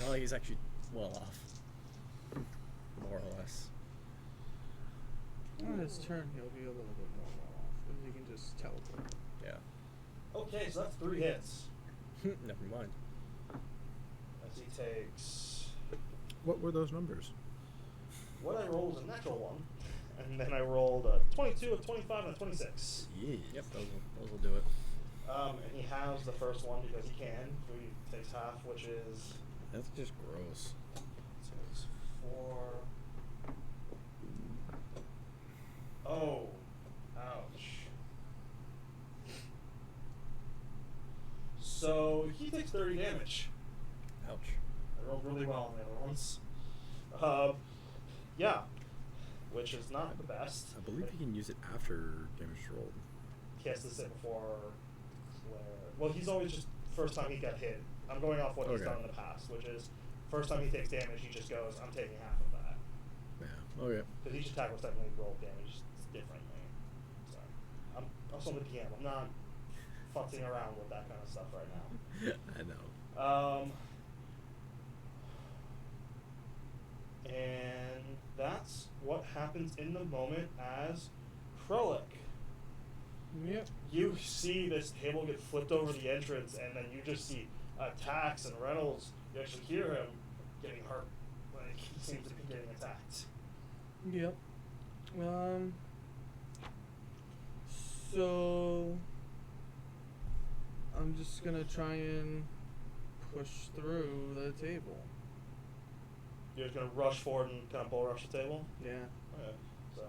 Well, he's actually well off. More or less. On his turn, he'll be a little bit more well off because he can just teleport. Yeah. Okay, so that's 3 hits. Never mind. As he takes. What were those numbers? What I rolled was a natural 1, and then I rolled a 22, a 25, and a 26. Yeah. Yep, those will do it. And he has the first one because he can. He takes half, which is. That's just gross. So it's 4. Oh, ouch. So he takes 30 damage. Ouch. I rolled really well on the other ones. Yeah, which is not the best. I believe you can use it after damage is rolled. He has to say before Claire. Well, he's always just first time he got hit. I'm going off what he's done in the past, which is first time he takes damage, he just goes, I'm taking half of that. Yeah. Okay. Because each attack was technically rolled damage differently. So I'm also the DM. I'm not futzing around with that kind of stuff right now. I know. And that's what happens in the moment as Krullik. Yep. You see this table get flipped over the entrance, and then you just see attacks and Reynolds. You actually hear him getting hurt. Like, he seems to be getting attacked. Yep. So I'm just gonna try and push through the table. You're just going to rush forward and kind of bull rush the table? Yeah. Okay. So,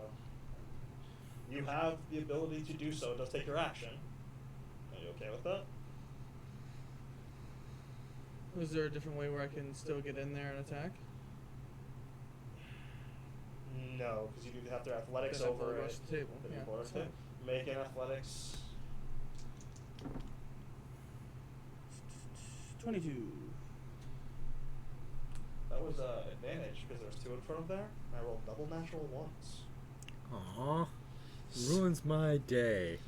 you have the ability to do so. It does take your action. Are you okay with that? Is there a different way where I can still get in there and attack? No, because you do have to athletics Then I over bull it. rush the table. Then you Yeah, bull rush that's the table. Make an athletics. 22. That was advantage because there's 2 in front of there. I rolled double natural ones. Aw. Ruins my day.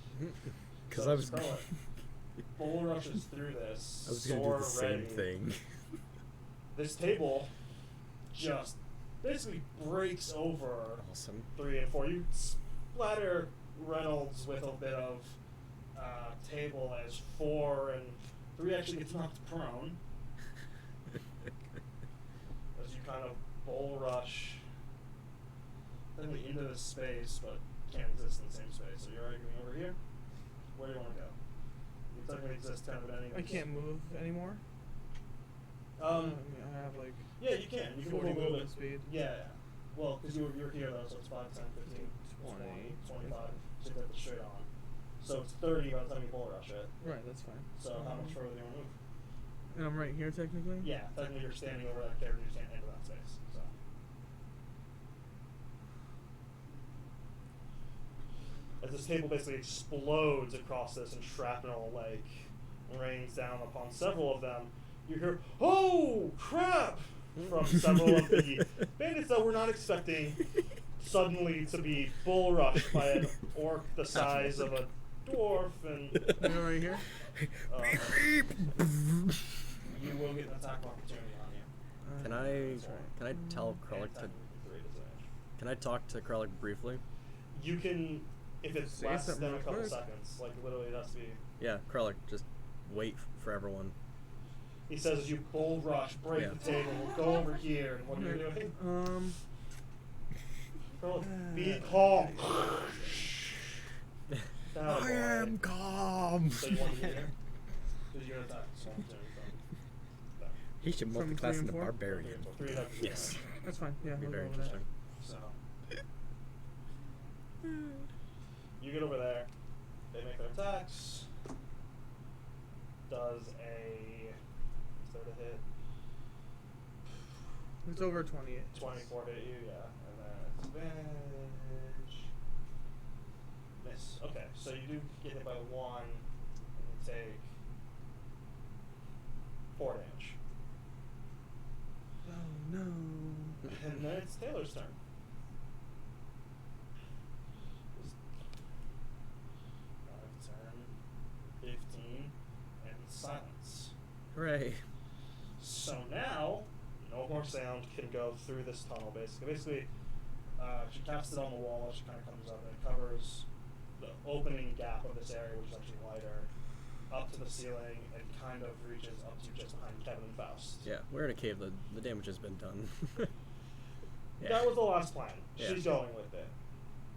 Because I was. spell it. Bull rushes through this. I was going to do the sword same ready. thing. This table just basically breaks over Awesome. 3 and 4. You splatter Reynolds with a bit of table as 4 and 3 actually gets knocked prone. As you kind of bull rush technically into this space, but can't exist in the same space. So you're arguing over here? Where do you want to go? You technically exist kind of at any. I can't move anymore. I have like. Yeah, you can. You can move a 40 little movement bit. speed. Yeah. Well, because you were here though, so it's 5, 10, 15, 20, 25. So you put it straight on. So it's 30 by the time you bull rush it. Right, that's fine. So how much further do you want to move? And I'm right here technically? Yeah, technically you're standing over that character, you can't enter that space. So. As this table basically explodes across this and shrapnel like rains down upon several of them, you hear, "Oh crap!" from several of the bandits that were not expecting suddenly to be bull rushed by an orc the size of a dwarf, and You're right here? you will get an attack of opportunity on you. Can I That's right. can I tell Krullik to can I talk to Krullik briefly? You can, if it's Say less something than a real couple quick. seconds, like literally it has to be. Yeah, Krullik, just wait for everyone. He says as you bull rush, break Yeah. the table, we'll go over here, and what are you doing? Girl, be calm. I am calm. So you want to be here? Because you're attack. So He should From multi-class 3 and into 4? barbarian. 3 attacks. Yes. That's fine. Yeah, Be we'll very go over that. interesting. So you get over there. They make their attacks. Does a start a hit? It's over 28. 24 hit you, yeah. And then it's advantage. Miss. Okay, so you do get hit by 1, and you take 4 damage. it's Taylor's turn. Turn 15 and silence. Hooray. So now, no more sound can go through this tunnel, basically. She casts it on the wall, she kind of comes up and it covers the opening gap of this area, which is actually wider, up to the ceiling, and kind of reaches up to just behind Kevin and Faust. Yeah, we're in a cave. The damage has been done. Yeah. That was the last plan. Yeah. She's going with it.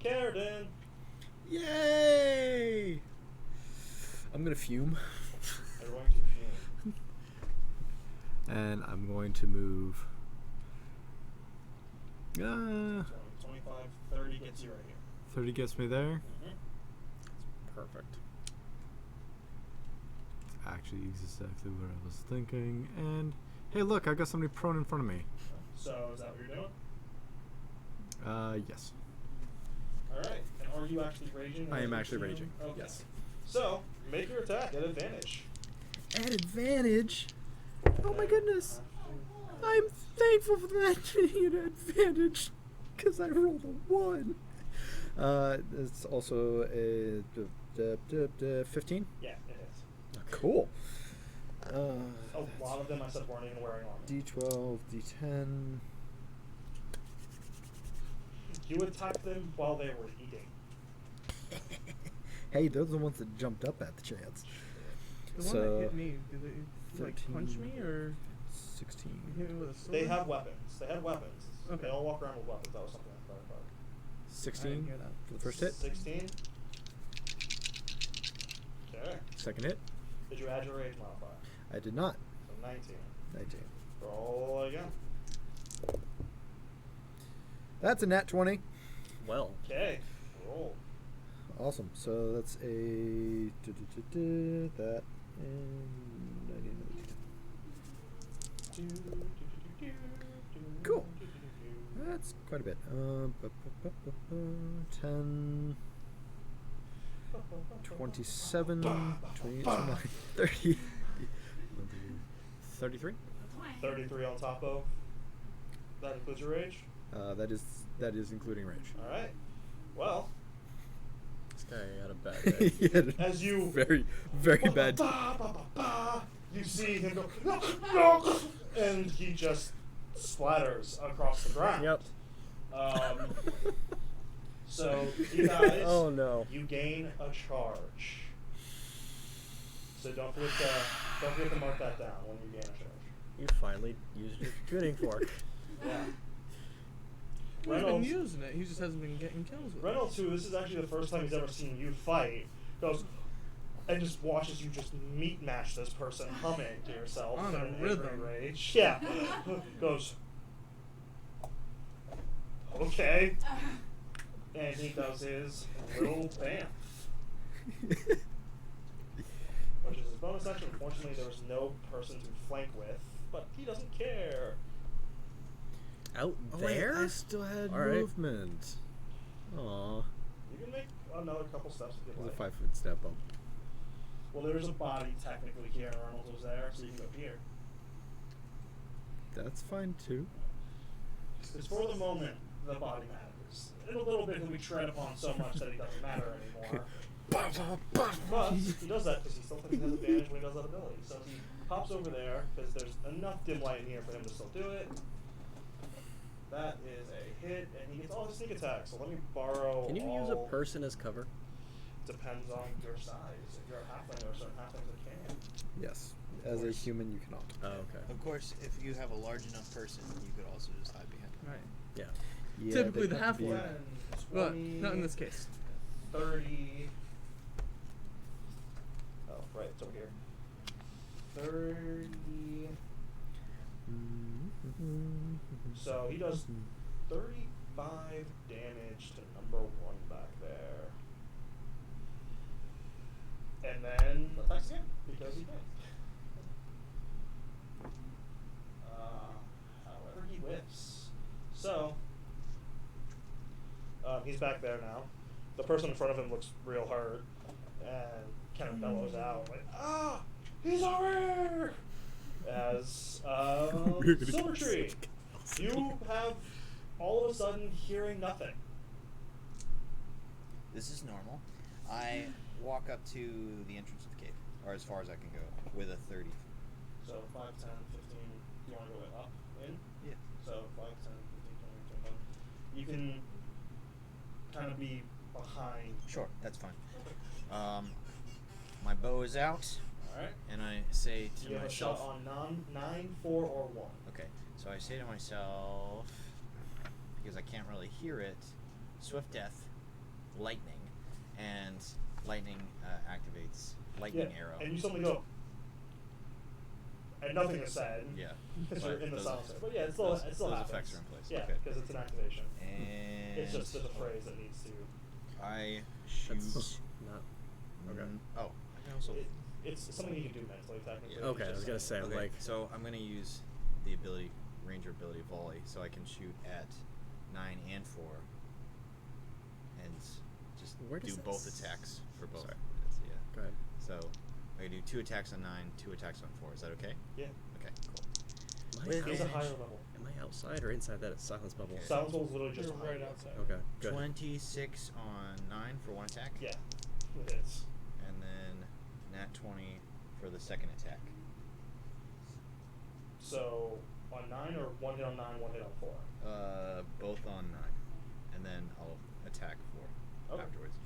Carradine! Yay! I'm gonna fume. You're going to fume. And I'm going to move. 25, 30 gets you right here. 30 gets me there. Perfect. Actually, exactly what I was thinking. And hey, look, I got somebody prone in front of me. So, is that what you're doing? Yes. Alright. And are you actually raging? I am as actually you raging. fume? Okay. Yes. So, make your attack at advantage. At advantage. Oh my goodness. I'm thankful for that being an advantage, because I rolled a 1. It's also a 15. Yeah, it is. Cool. A lot of them I said weren't even wearing armor. D12, D10. You attacked them while they were eating. Hey, those are the ones that jumped up at the chance. The one that hit me, did they like 13, punch me or 16. hit me with a sword? They have weapons. They had weapons. Okay. They all walk around with weapons. That was something I clarified. I 16 didn't hear that. for the first hit. 16. Okay. Second hit. Did you add your rage modifier? I did not. So 19. 19. Roll again. That's a nat 20. Well. Okay. Roll. Awesome. So that's a that and cool. That's quite a bit. 10, 27, 28, 29, 30, 33? 33 on top of. That includes your rage? that is including rage. Alright. Well, This guy had a bad day. He had a as you. very, very bad. You see him go. No! And he just splatters across the ground. Yep. So, you guys. Oh no. You gain a charge. So don't forget to mark that down when you gain a charge. You finally used your tuning fork. Yeah. He's been Reynolds, using it. He just hasn't been getting kills with Reynolds, who this is actually the first time he's ever seen you fight, goes and just watches you just meat mash this person, humming to yourself On in a an rhythm. angry rage. Yeah. Goes. Okay. And he does his little bam. Which is his bonus action. Unfortunately, there was no person to flank with, but he doesn't care. Out Oh, wait, there? I still had All right. movement. Aw. You can make another couple steps if It you was a like. 5-foot step up. Well, there's a body technically here, and Reynolds was there, so you can go here. That's fine too. Because for the moment, the body matters. In a little bit, he'll be tread upon so much that he doesn't matter anymore. But he does that because he still thinks he has advantage when he does that ability. So he pops over there because there's enough dim light in here for him to still do it. That is a hit, and he gets all his sneak attacks. So let me borrow. Can you use a person as cover? Depends on your size. If you're a halfling, there are certain halflings that can. Yes. As a human, you cannot. Oh, okay. Of course, if you have a large enough person, you could also just hide behind them. Right. Yeah. Yeah, Typically they the have to be- half-life. But not in this case. 30. Oh, right, it's over here. 30. So he does 35 damage to number 1 back there. And then attacks again, because he can. However, he whiffs. So, he's back there now. The person in front of him looks real hurt, and kind of bellows out, like, ah! He's over here! As, Silvertree, you have all of a sudden hearing nothing. This is normal. I walk up to the entrance of the cave, or as far as I can go, with a 30. So 5, 10, 15. You want to go up, in? Yeah. So 5, 10, 15, 20, 25. You can kind of be behind. Sure, that's fine. My bow is out, Alright. and I say to You have a myself. shot on 9, 4, or 1. Okay, so I say to myself, because I can't really hear it, swift death, lightning, and lightning activates lightning arrow. And you suddenly go. And nothing is said. Yeah. Because but you're in the those- silencer. But yeah, it still those happens. effects are in place. Yeah, Okay. because it's an activation. And It's just there's a phrase that needs to. I shoot. That's not. Okay. Oh, I can also. It's something you can do mentally, technically. Yeah. Okay, I was gonna say, Okay, like, so I'm gonna use the ability, ranger ability volley, so I can shoot at 9 and 4, and just Where does do that both attacks for both. Sorry. Yeah. go ahead. So I can do 2 attacks on 9, 2 attacks on 4. Is that okay? Yeah. Okay, cool. Am I With It's a outside? higher level. Am I outside or inside that silence bubble? Okay. Silence Bubble is literally just You're behind right you. outside. Okay, good. 26 on 9 for 1 attack. Yeah, it hits. And then nat 20 for the second attack. So on 9 or 1 hit on 9, 1 hit on 4. Both on 9, and then I'll attack 4 Okay. afterwards.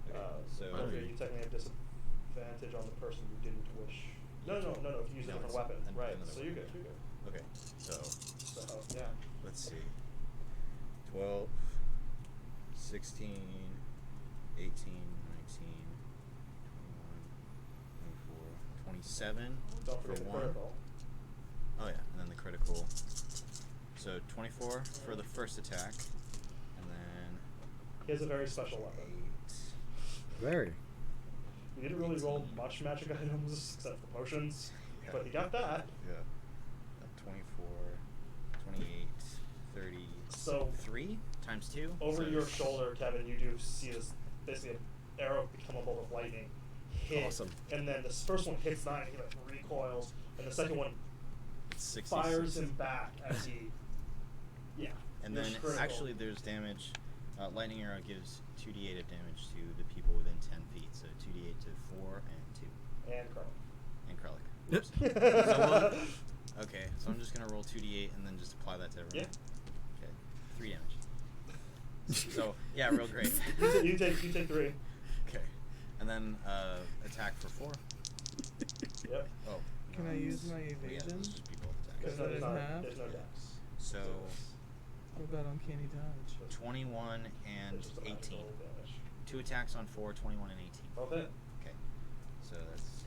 Okay, so okay, you technically have disadvantage on the person you didn't wish. No, if you use a No, different it's weapon. Right. another So you're good. weapon. You're good. Okay, so So yeah. let's see. 12, 16, 18, 19, 21, 24, 27 Don't for forget the 1. critical. Oh yeah, and then the critical. So 24 for the first attack, and then He has a very special weapon. 8. Very. He didn't really roll much magic items except for potions, Yeah. but he got that. Yeah. 24, 28, 30. So 3 times 2. over so your shoulder, Kevin, you do see this basically an arrow become a bolt of lightning, hit, Awesome. and then this first one hits 9, and he like recoils, and the second one 60, fires him back as he, yeah. And you're then critical. actually there's damage. Lightning arrow gives 2d8 of damage to the people within 10 feet. So 2d8 to 4 and 2. And Carl. And Kralik. Whoops. So okay, so I'm just gonna roll 2d8 and then just apply that to everyone. Yeah. Okay. 3 damage. So yeah, real great. you take 3. Okay. And then attack for 4. Yep. Oh. Can no, I use it's- my yeah, evasion? let's just be both There's attacks. Cut no, that in half? there's no dex. So What about uncanny dodge? 21 and It's just a 18. magical damage. 2 attacks on 4, 21 and 18. Both hit. Okay. So that's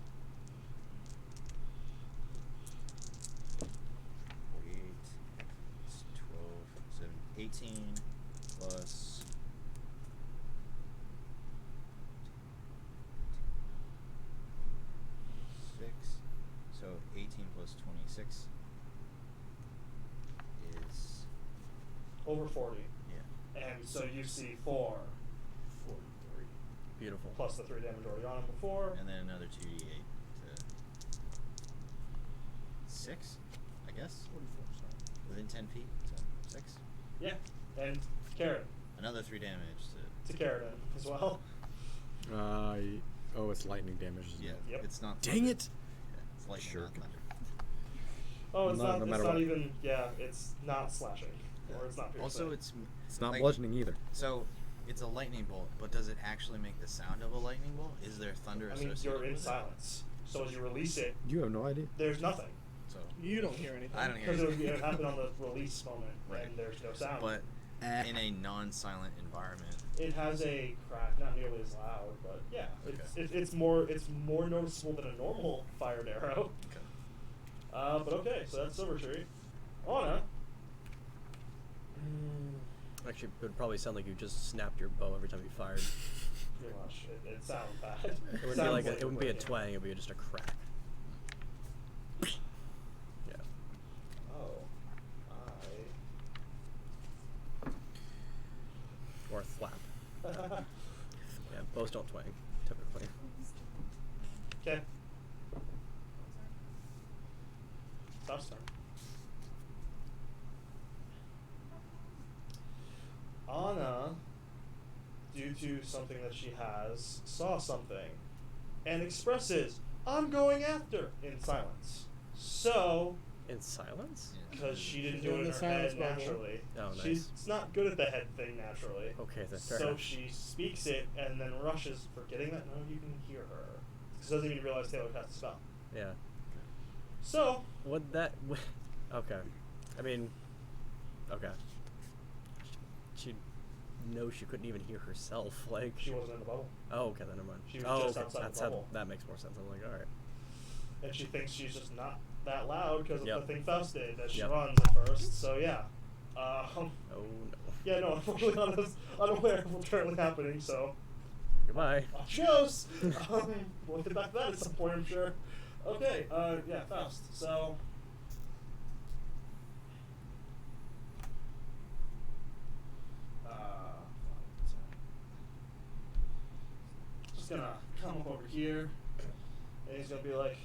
48, 12, 7, 18 plus 6. So 18 plus 26 is Over 40. yeah. And so you see 4 43. Beautiful. plus the 3 damage already on him before. And then another 2d8 to 6, I guess. 44, sorry. Within 10 feet, so 6. Yeah. And Karen. Another 3 damage To Karen as well. Oh, it's lightning damage. Isn't yeah. it? Yep. It's not. Dang thunder. it! Yeah, it's lightning, Sure. not thunder. Oh, it's No- not. no It's matter not what. even. Yeah, it's not slashing, or it's not piercing. Also, it's It's not like, bludgeoning either. So it's a lightning bolt, but does it actually make the sound of a lightning bolt? Is there thunder I mean, associated you're in with silence. So as you release it, You have no idea. there's nothing it? So, You don't hear anything. I don't hear because anything. it happened on the release moment, Right. and there's no sound. But in a non-silent environment, it has a crack, not nearly as loud, but yeah, it's more noticeable than a normal fired arrow. okay. But okay, so that's Silvertree. Anna. Actually, it would probably sound like you just snapped your bow every time you fired. Pretty much. It sounds bad. It wouldn't be Sounds like you're it wouldn't be a breaking. twang. It would be just a crack. Yeah. Oh, Or a flap. I. Yeah, bows don't twang typically. Okay. Stop turn. Anna, due to something that she has, saw something and expresses, "I'm going after," in silence. So, In silence? because she didn't She's do it in in the her silence head bubble. naturally. Oh, nice. She's not good at the head thing naturally. Okay, then fair So enough. she speaks it and then rushes, forgetting that none of you can hear her. Because doesn't even realize Taylor cast a spell. Yeah. So, Would that... Okay. I mean... Okay. She... No, she couldn't even hear herself, like... she wasn't in the bubble. Oh, okay, then never mind. She was oh, just okay. outside the That's bubble. that makes more sense. I'm like, alright. And she thinks she's just not that loud because of Yep. the thing Faust did that she Yep. runs at first. So, yeah. Oh, no. Yeah, no, unfortunately unaware of what's currently happening, so... Goodbye. Adios! We'll get back to that at some point, I'm sure. Okay, yeah, Faust. So... just gonna come up over here, and he's gonna be like,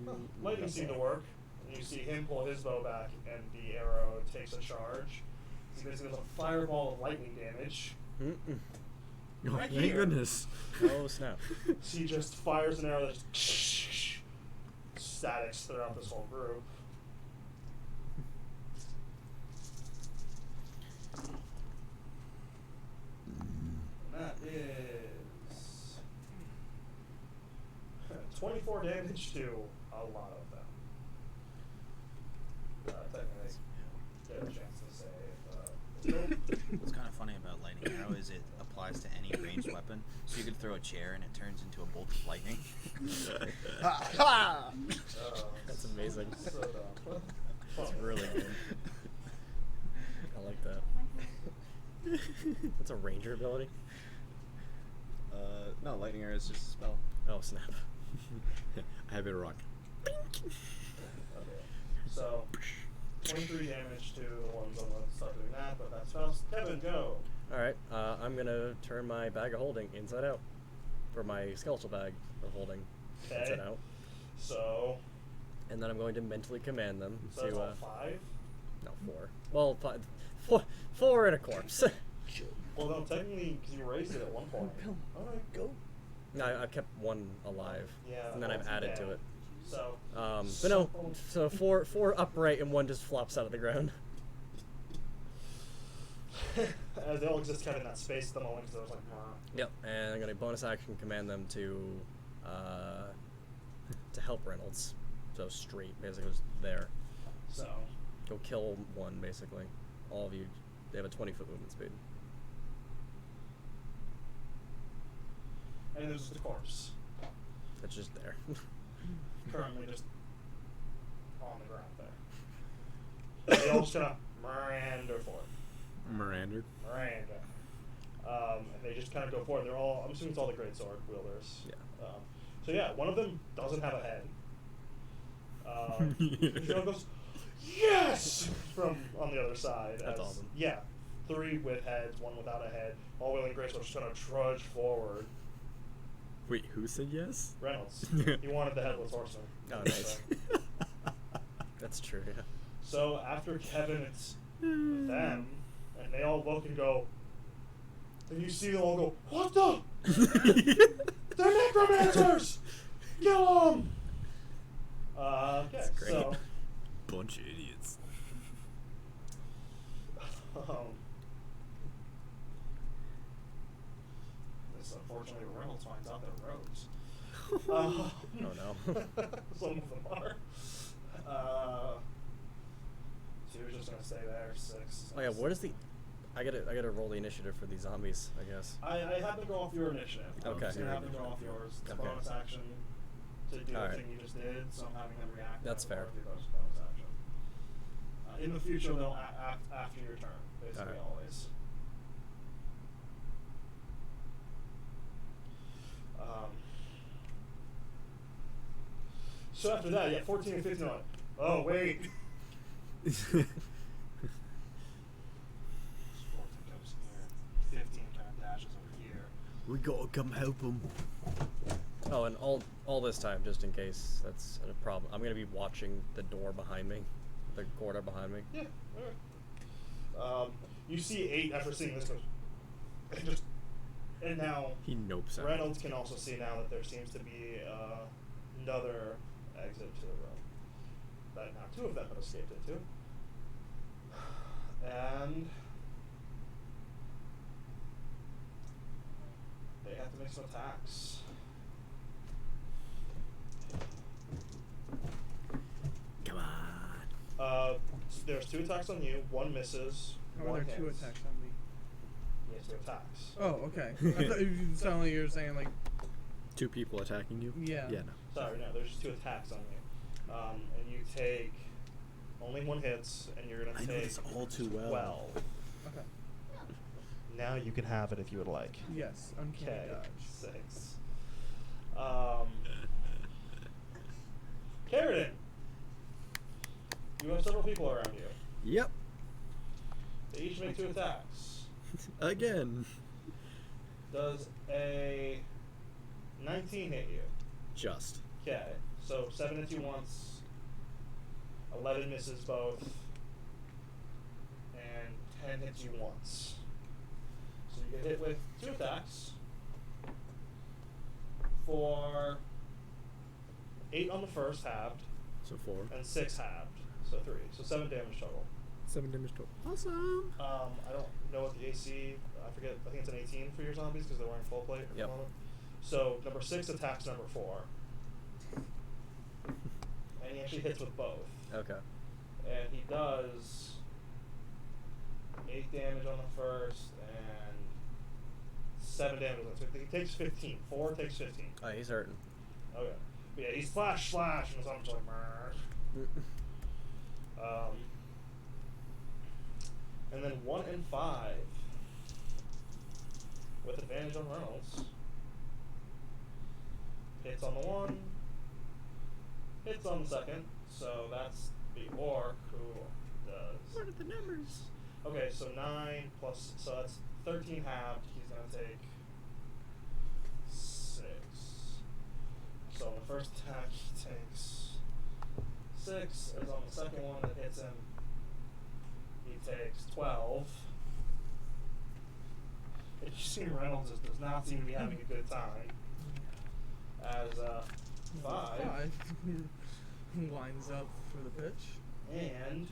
huh, lightning seemed to work. And you see him pull his bow back, and the arrow takes a charge. So basically there's a fireball of lightning damage. Mm-mm. Oh, Right thank here. goodness. Oh, snap. So he just fires an arrow that just statics throughout this whole group. And that is 24 damage to a lot of them. Technically, they have a chance to save. What's kind of funny about lightning arrow is it applies to any ranged weapon. So you could throw a chair and it turns into a bolt of lightning. That's amazing. So dumb. That's really good. I like that. That's a ranger ability? No, lightning arrow is just a spell. Oh, snap. I have a rock. Okay. So, 23 damage to the ones on the start doing that, but that's Faust. Kevin, go! Alright, I'm gonna turn my bag of holding inside out. For my skeletal bag of holding Okay. inside out. So, And then I'm going to mentally command them so to, that's all 5? no, 4. Well, four and a corpse. Well, no, technically, because you raised it at one point. Alright, go. No, I kept one alive. Yeah, And then I've that's added bad. to it. So, But no, so four upright and one just flops out of the ground. as they all just kind of in that space at the moment, because I was like, Yep, and I'm gonna bonus action command them to help Reynolds. So straight, basically just there. so, Go kill one, basically. All of you, they have a 20-foot movement speed. and there's just a corpse. It's just there. Currently just on the ground there. They all just kind of Miranda for it. Miranda. Miranda. And they just kind of go for it. They're all, I'm assuming it's all the great sword wielders. Yeah. So yeah, one of them doesn't have a head. And Joe goes, yes! From on the other side. That's awesome. Yeah. 3 with heads, 1 without a head. All wielding great swords just kind of trudge forward. Wait, who said yes? Reynolds. He wanted the headless horseman. Oh, nice. That's true, yeah. So after Kevin, it's them, and they all look and go, and you see them all go, what the? They're necromancers! Kill them! Okay, That's great. so Bunch of idiots. this unfortunately Reynolds finds out they're rogues. Oh no. Some of them are. So he was just gonna stay there. 6. Oh yeah, what is the... I gotta roll the initiative for these zombies, I guess. I have to go off your initiative. Okay. So you have to go off yours. It's a Okay. bonus action to do All the right. thing you just did, so I'm having them react. That's fair. To the bonus action. In the future, they'll act after your turn, basically, All right. always. So after that, yeah, 14 and 15 are like, oh, wait. 14 comes here. 15 kind of dashes over here. We gotta come help them. Oh, and all this time, just in case that's a problem, I'm gonna be watching the door behind me, the corridor behind me. Yeah, You see 8 after seeing this goes, and now He nopes out. Reynolds can also see now that there seems to be another exit to the room that now 2 of them have escaped into, and they have to make some attacks. Come on. So there's 2 attacks on you. 1 misses. How are 1 there 2 hits. attacks on me? He has 2 attacks. Oh, okay. I thought you sounded like you were saying like 2 people attacking you? Yeah. Yeah, no. Sorry, no. There's just 2 attacks on you, and you take only 1 hits, and you're gonna I know take this all too well. 12. okay. Now you can have it if you would like. Yes, uncanny Okay, dodge. 6. Carradine, you have several people around you. Yep. They each make 2 attacks. Again. Does a 19 hit you? Just. Okay, so 7 hits you once, 11 misses both, and 10 hits you once. So you get hit with 2 attacks for 8 on the first halved, So 4. and 6 halved, so 3. So 7 damage total. 7 damage total. Awesome. I don't know what the AC, I forget, I think it's an 18 for your zombies because they're wearing full plate at the Yep. moment. So number 6 attacks number 4. And he actually hits with both. Okay. And he does 8 damage on the first and 7 damage on the second. He takes 15. 4 takes 15. Oh, he's hurting. Okay. But yeah, he's slash, and his arms are like, and then 1 and 5 with advantage on Reynolds. Hits on the 1, hits on the second, so that's the orc who does. What are the numbers? Okay, so 9 plus, so that's 13 halved. He's gonna take 6. So on the first attack, he takes 6. As on the second one that hits him, he takes 12. And you see Reynolds does not seem to be having a good time. As 5 lines up for the pitch. and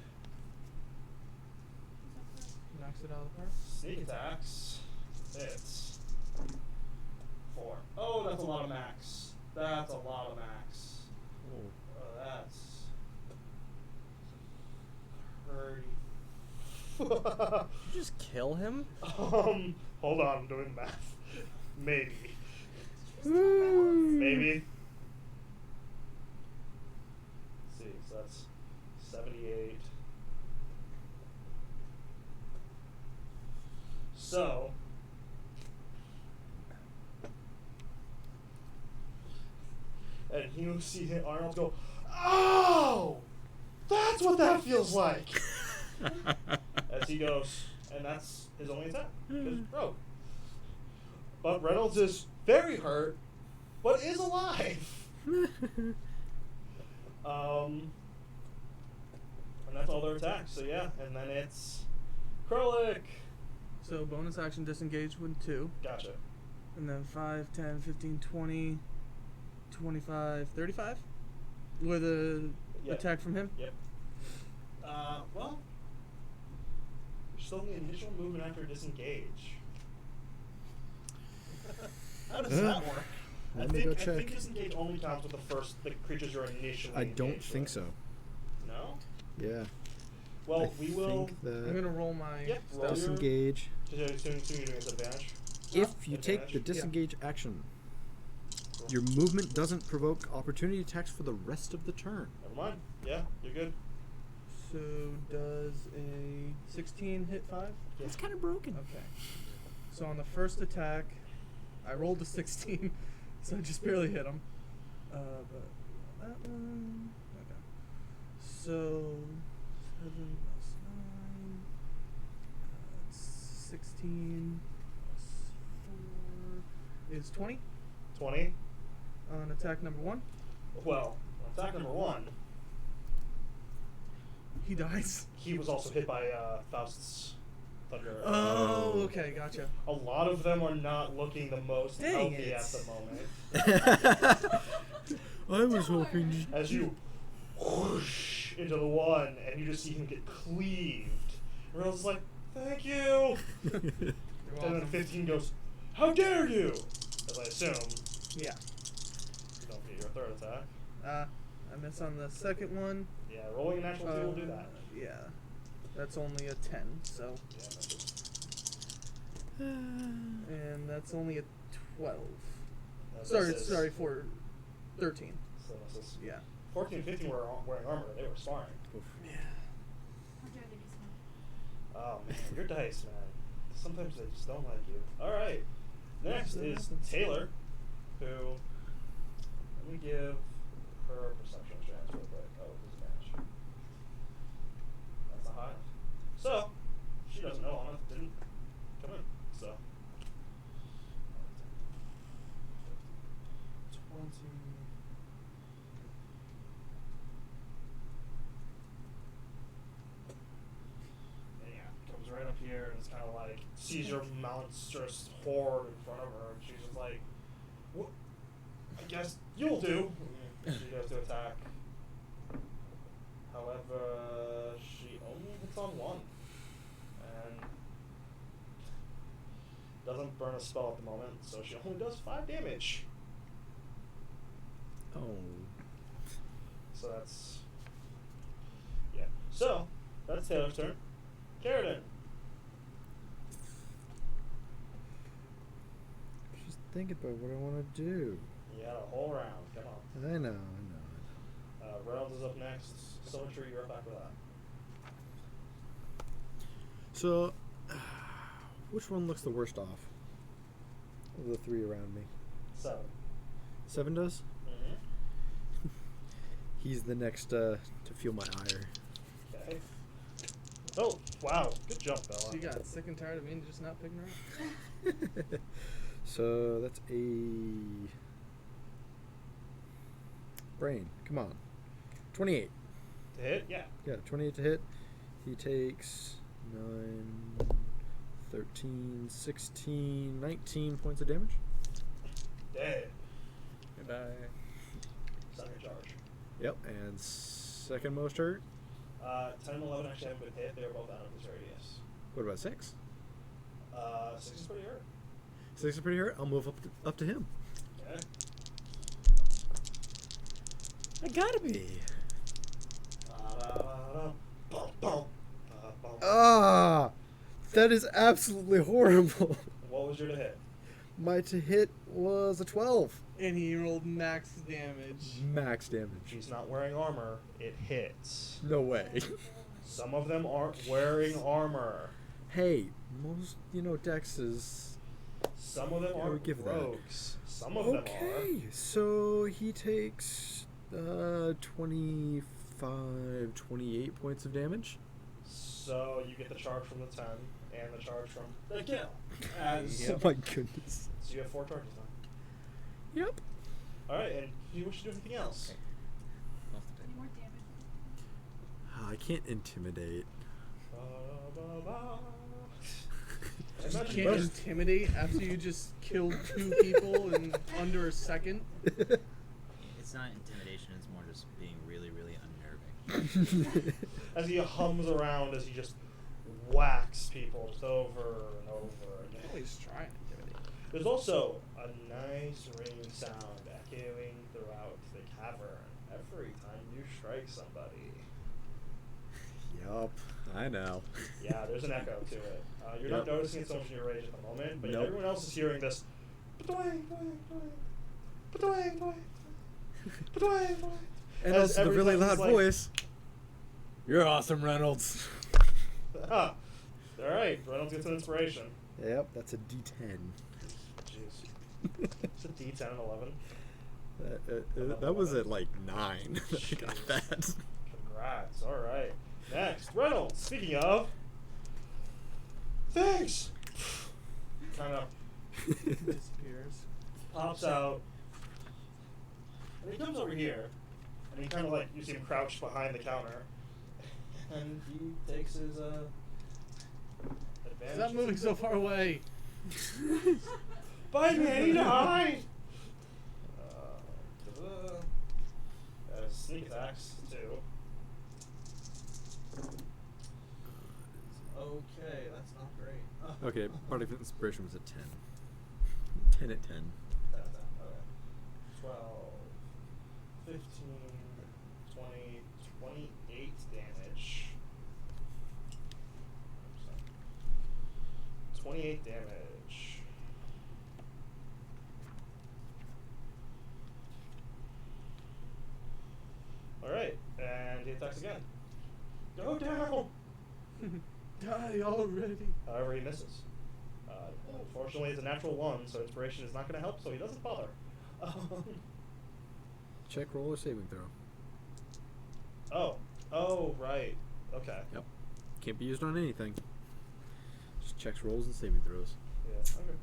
Knocks it out of the park. sneak attacks. It's 4. Oh, that's a lot of max. That's a lot of max. That's 30. Did you just kill him? Hold on, I'm doing math. Maybe. Woo. Maybe. Let's see, so that's 78. So, and you see Arnold go, "Oh, that's what that feels like." As he goes, and that's his only attack. Because broke. But Reynolds is very hurt, but is alive. And that's all their attacks. So yeah, and then it's Kralik. So bonus action disengage with 2. Gotcha. And then 5, 10, 15, 20, 25, 35? With a Yep. attack from him? Yep. Well, you're still in the initial movement after disengage. How does that work? Let me go I think check. disengage only counts with the creatures you're initially I don't engaged think with. so. No? Yeah. Well, I we will think I'm that gonna roll my Yep, roll stealth. your- disengage. Assuming you're doing disadvantage. If you take the Advantage? disengage action, Cool. your movement doesn't provoke opportunity attacks for the rest of the turn. Never mind. Yeah, you're good. So does a 16 hit 5? It's kind of broken. Okay. So on the first attack, I rolled a 16, so I just barely hit him. But that one. Okay. So 7 plus 9. 16 plus 4 is 20 20. on attack number 1. Well, attack number 1. He dies. He was also hit by Faust's thunder. Oh, okay, gotcha. A lot of them are not looking the most Dang healthy it. at the moment. I was hoping. As you whoosh into the one, and you just see him get cleaved. Reynolds is like, "Thank you." And then 15 goes, "How dare you?" As I assume. Yeah. Don't forget your third attack. I miss on the second one. Yeah, rolling a natural 2 will do that. Yeah. That's only a 10, so. Yeah, that's just, And that's only a 12. this is- Sorry, for 13. So this is Yeah. 14 and 15 were wearing armor. They were sparring. Yeah. How dare they be smart? Oh man, your dice, man. Sometimes they just don't like you. All right. Next That is happens. Taylor, who. Let me give her a perception chance real quick. Oh, disadvantage. That's not high enough. So she doesn't know Anna didn't come in. So. 20. Yeah, comes right up here and it's kind of like sees your monstrous horde in front of her, and she's just like, "Well, I guess you'll do." She goes to attack. However, she only hits on one, and doesn't burn a spell at the moment, so she only does 5 damage. Oh. So that's So that's Taylor's turn. Carradine. Just thinking about what I want to do. You got a whole round. Come on. I know. Reynolds is up next. Silvertree, you're up after that. So, which one looks the worst off of the 3 around me? 7. 7 does? Mm-hmm. He's the next to feel my ire. Okay. Oh, wow. Good jump, Bella. She got sick and tired of me just not picking her up. So that's a brain. Come on. 28. To hit? Yeah. Yeah, 28 to hit. He takes 9, 13, 16, 19 points of damage. Dead. Goodbye. Second charge. Yep, and second most hurt. 10 and 11 actually haven't been hit. They're both out of his radius. What about 6? 6 is pretty hurt. 6 is pretty hurt. I'll move up to him. Okay. I gotta be. Boom. Ah, that is absolutely horrible. What was your to hit? My to hit was a 12. And he rolled max damage. Max damage. She's not wearing armor. It hits. No way. Some of them aren't wearing armor. Hey, most, dexes. Some of them Yeah, are we give that. rogues. Some of them are. Okay, so he takes 25, 28 points of damage. So you get the charge from the 10 and the charge from the kill. As Oh my goodness. So you have 4 charges now. Yep. Alright, and do you wish to do anything else? Any more damage? I can't intimidate. I'm You not can't intimidate after you just killed 2 people in under a second. It's not intimidation, it's more just being really, really unnerving. As he hums around, as he just whacks people just over and over again. Always try and intimidate. There's also a nice ringing sound echoing throughout the cavern every time you strike somebody. Yup, I know. Yeah, there's an echo to it. You're not Yep. noticing it so much in your rage at the moment, but Nope. everyone else is hearing this. Ba-doing, ba-doing, ba-doing, ba-doing, ba-doing. And As also the every really time loud he's like- voice. You're awesome, Reynolds. Ah, all right, Reynolds gets an inspiration. Yep, that's a D10. Jeez. It's a D10 and 11. That was at like 9. I got Jeez. that. Congrats. All right. Next, Reynolds. Speaking of, thanks. Kind of Disappears. pops out, and he comes over here, and he kind of like you see him crouched behind the counter, and he takes his advantage. Stop moving so far away. Bite me, I need to hide. Sneak attacks too. Okay, that's not great. Okay, part of inspiration was a 10. 10 at 10. 10, okay. 12, 15, 20, 28 damage. 28 damage. Alright, and he attacks again. Go down! Die already. However, he misses. Unfortunately, it's a natural 1, so inspiration is not going to help, so he doesn't bother. Check, roll, or saving throw. Oh, right. Okay. Yep. Can't be used on anything. Just checks, rolls, and saving throws. Yeah, okay.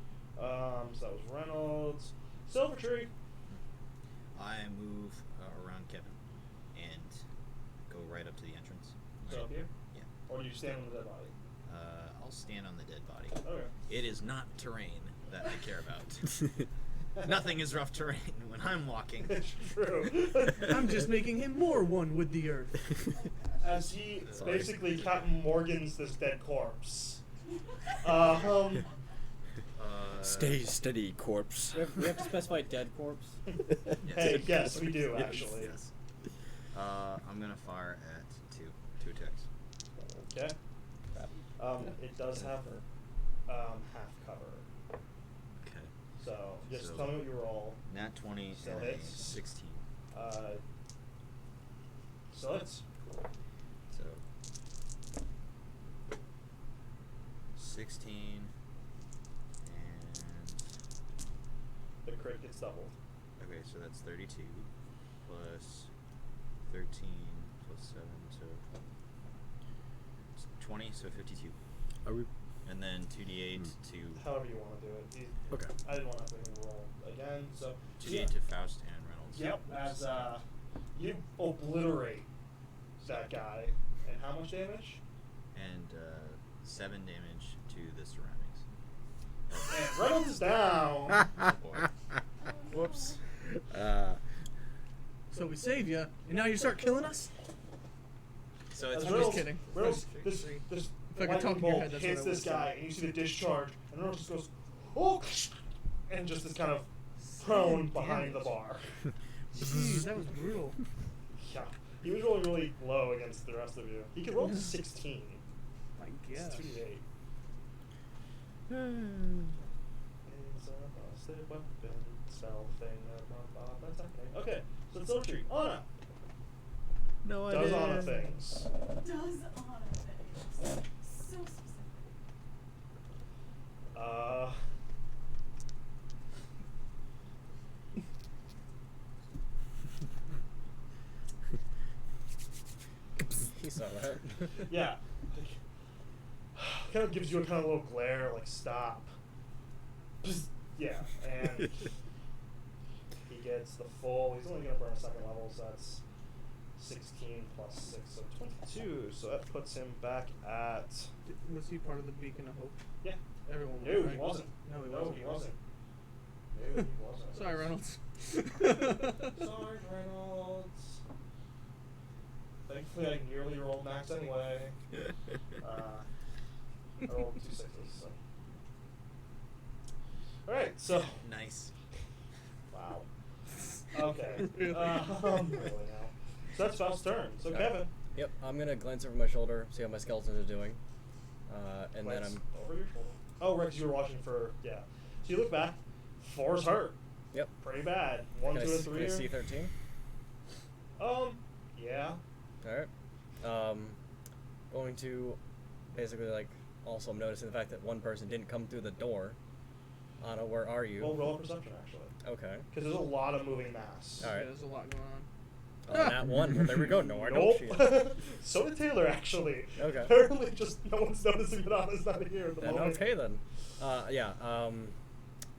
So that was Reynolds. Silvertree. I move around Kevin and go right up to the entrance. So up here? Yeah. Or do you stand on the dead body? I'll stand on the dead body. Okay. It is not terrain that I care about. Nothing is rough terrain when I'm walking. It's true. I'm just making him more one with the earth. As he Sorry. basically Captain Morgan's this dead corpse. Stay steady, corpse. We have to specify dead corpse. Hey, yes, we do, actually. Yes. I'm gonna fire at two attacks. Okay. It does have half cover. Okay. So just So- tell me what you roll. Nat 20 Still and hits. a 16. So it's So 16 and the crit gets doubled. okay, so that's 32 plus 13 plus 7, so 20, so 52. Are we? And then 2d8 to However you want to do it. Okay. I didn't want to have to roll again, so 2d8 to Faust and Reynolds. Yep. As you obliterate that guy, and how much damage? And 7 damage to the surroundings. And Reynolds is down. Boy. Whoops. So we save you, and now you start killing us? So As it's I'm Reynolds, just kidding. Reynolds, I'm this If I could talk lightning in your bolt head, that's what hits I would this say. guy, and you see the discharge, and Reynolds just goes, oh, and just is kind of prone behind the bar. Jeez, that was brutal. Yeah, he was rolling really low against the rest of you. He could roll to 16. My It's gosh. 2d8. Is a busted weapon, spell thing, that's okay. Okay, so it's Silvertree. Anna No does idea. Anna things. Does honor things. So specific. He saw that. Yeah. Kind of gives you a kind of little glare, like stop. Yeah, and he gets the full. He's only gonna burn a second level, so that's 16 plus 6, so 22. So that puts him back at. Was he part of the Beacon of Hope? Yeah. Everyone was, No, right? he wasn't. No, he No, wasn't. he wasn't. No, he wasn't. Sorry, Reynolds. Sorry, Reynolds. Thankfully, I nearly rolled max anyway. I rolled 2 6s. So. All right, so. nice. Wow. Okay. Really? Really now. So that's Faust's turn. So Alright. Kevin. Yep, I'm gonna glance over my shoulder, see how my skeletons are doing, and then glance I'm. over your shoulder. Oh, right, 'cause you were watching for So you look back. 4's hurt. Yep. Pretty bad. 1, Can 2, I, and can 3. I see 13? Yeah. Alright. Going to basically also I'm noticing the fact that one person didn't come through the door. Anna, where are you? Well, roll a perception actually, Okay. because there's a lot of moving mass. All right. Yeah, there's a lot going on. Oh, that one. Well, there we go. No, I don't Nope. see it. So did Taylor actually. Okay. Apparently, just no one's noticing that Anna's not here at the moment. Okay then. Yeah.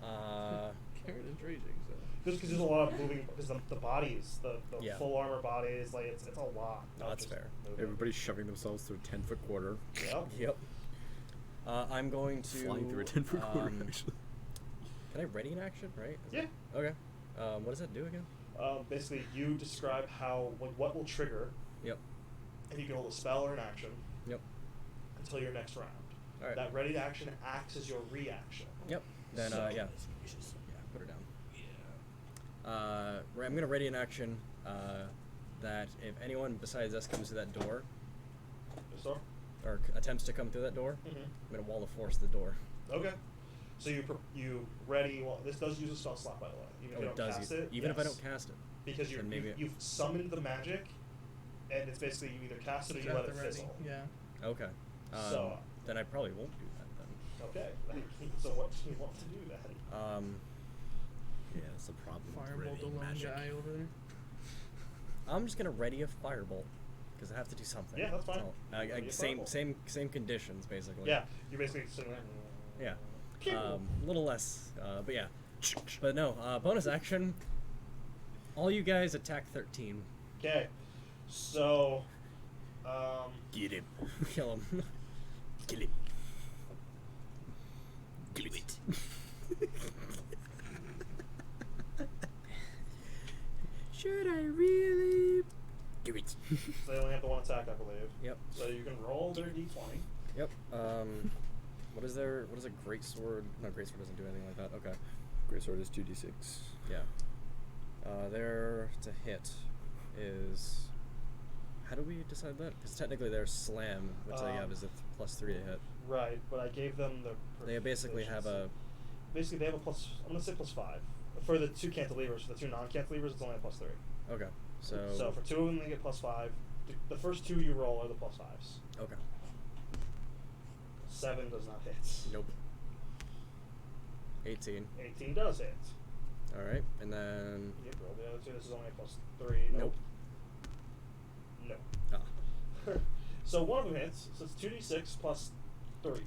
Karen is raging, so. because there's a lot of moving, because the bodies, the Yeah. full armor bodies, like it's a lot. No, not that's just fair. moving. Everybody's shoving themselves through a 10-foot quarter. Yep. Yep. I'm going to Flying through a 10-foot quarter, actually. Can I ready an action? Right? Yeah. Okay. What does that do again? Basically, you describe how what will trigger, Yep. and you can hold a spell or an action Yep. until your next round. All right. That ready to action acts as your reaction. Yep. Then So- yeah. Put her down. I'm gonna ready an action that if anyone besides us comes through that door So, or attempts to come through that door, mm-hmm. I'm gonna wall of force the door. Okay. So you ready? Well, this does use a spell slot, by the way. Even if you it don't does. cast it. Even if I yes. don't cast it. Because then maybe you've summoned the magic, and it's basically you either cast it or you At let the it ready, fizzle. Yeah. Okay. So- then I probably won't do that then. Okay. So what do you want to do then? Yeah, that's the problem. with Firebolt the readying lone magic. guy over there. I'm just gonna ready a firebolt because I have to do something. Yeah, that's fine. all. Ready a Same firebolt. same conditions basically. Yeah, you're basically sitting there. Yeah. Pew! A little less, but yeah. But no, bonus action. All you guys attack 13. Okay. So, Get him. Kill him. Kill him. Do it. Should I really do it? so they only have the one attack, I believe. Yep. So you can roll their d20. Yep. What is a great sword? No, great sword doesn't do anything like that. Okay. Great sword is 2d6. Yeah. Their to hit is. How do we decide that? Because technically their slam, which they have, is a +3 to hit. Right, but I gave them the. They basically have a. Basically, they have a plus. I'm gonna say +5 for the 2 cantilevers. For the 2 non-cantilevers, it's only a +3. Okay. So. So for 2 of them, they get +5. The first 2 you roll are the +5s. Okay. 7 does not hit. Nope. 18. 18 does hit. All right, and then. You roll the other 2. This is only a +3. Nope. No. Ah. So one of them hits. So it's 2d6 plus 3.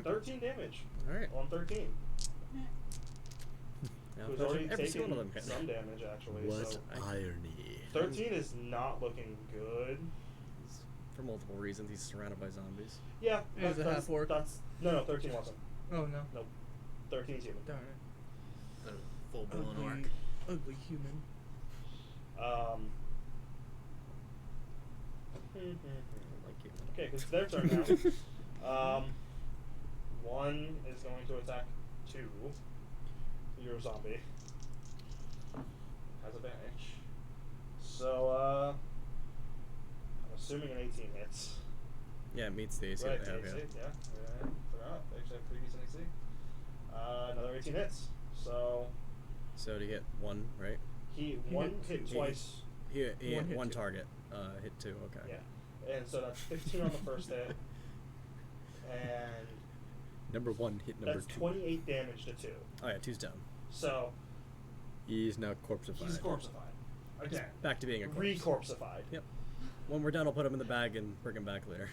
13 damage. All right. On 13. Now, Who's already every single taken one of them hit. some damage, actually. What So irony. 13 is not looking good. For multiple reasons, he's surrounded by zombies. Yeah. It was a half orc. No, 13 wasn't. Oh no. Nope. 13 is human. Darn it. Full blown orc. Ugly human. Like you. Okay, because it's their turn now. One is going to attack 2. You're a zombie. Has advantage. So, I'm assuming an 18 hits. Yeah, it meets the AC Right, they have, AC, yeah. yeah. Forgot. They actually have pretty decent AC. Another 18 hits. So, So to hit 1, right? he He one hit hit two. twice. He One hit hit 1 two. target. Hit 2, okay. Yeah. And so that's 15 on the first hit. And Number 1 hit number that's 2. 28 damage to 2. Oh yeah, 2's down. So, He's now corpseified. he's corpseified. Again. Back to being a corpse. Re-corpseified. Yep. When we're done, I'll put him in the bag and bring him back later.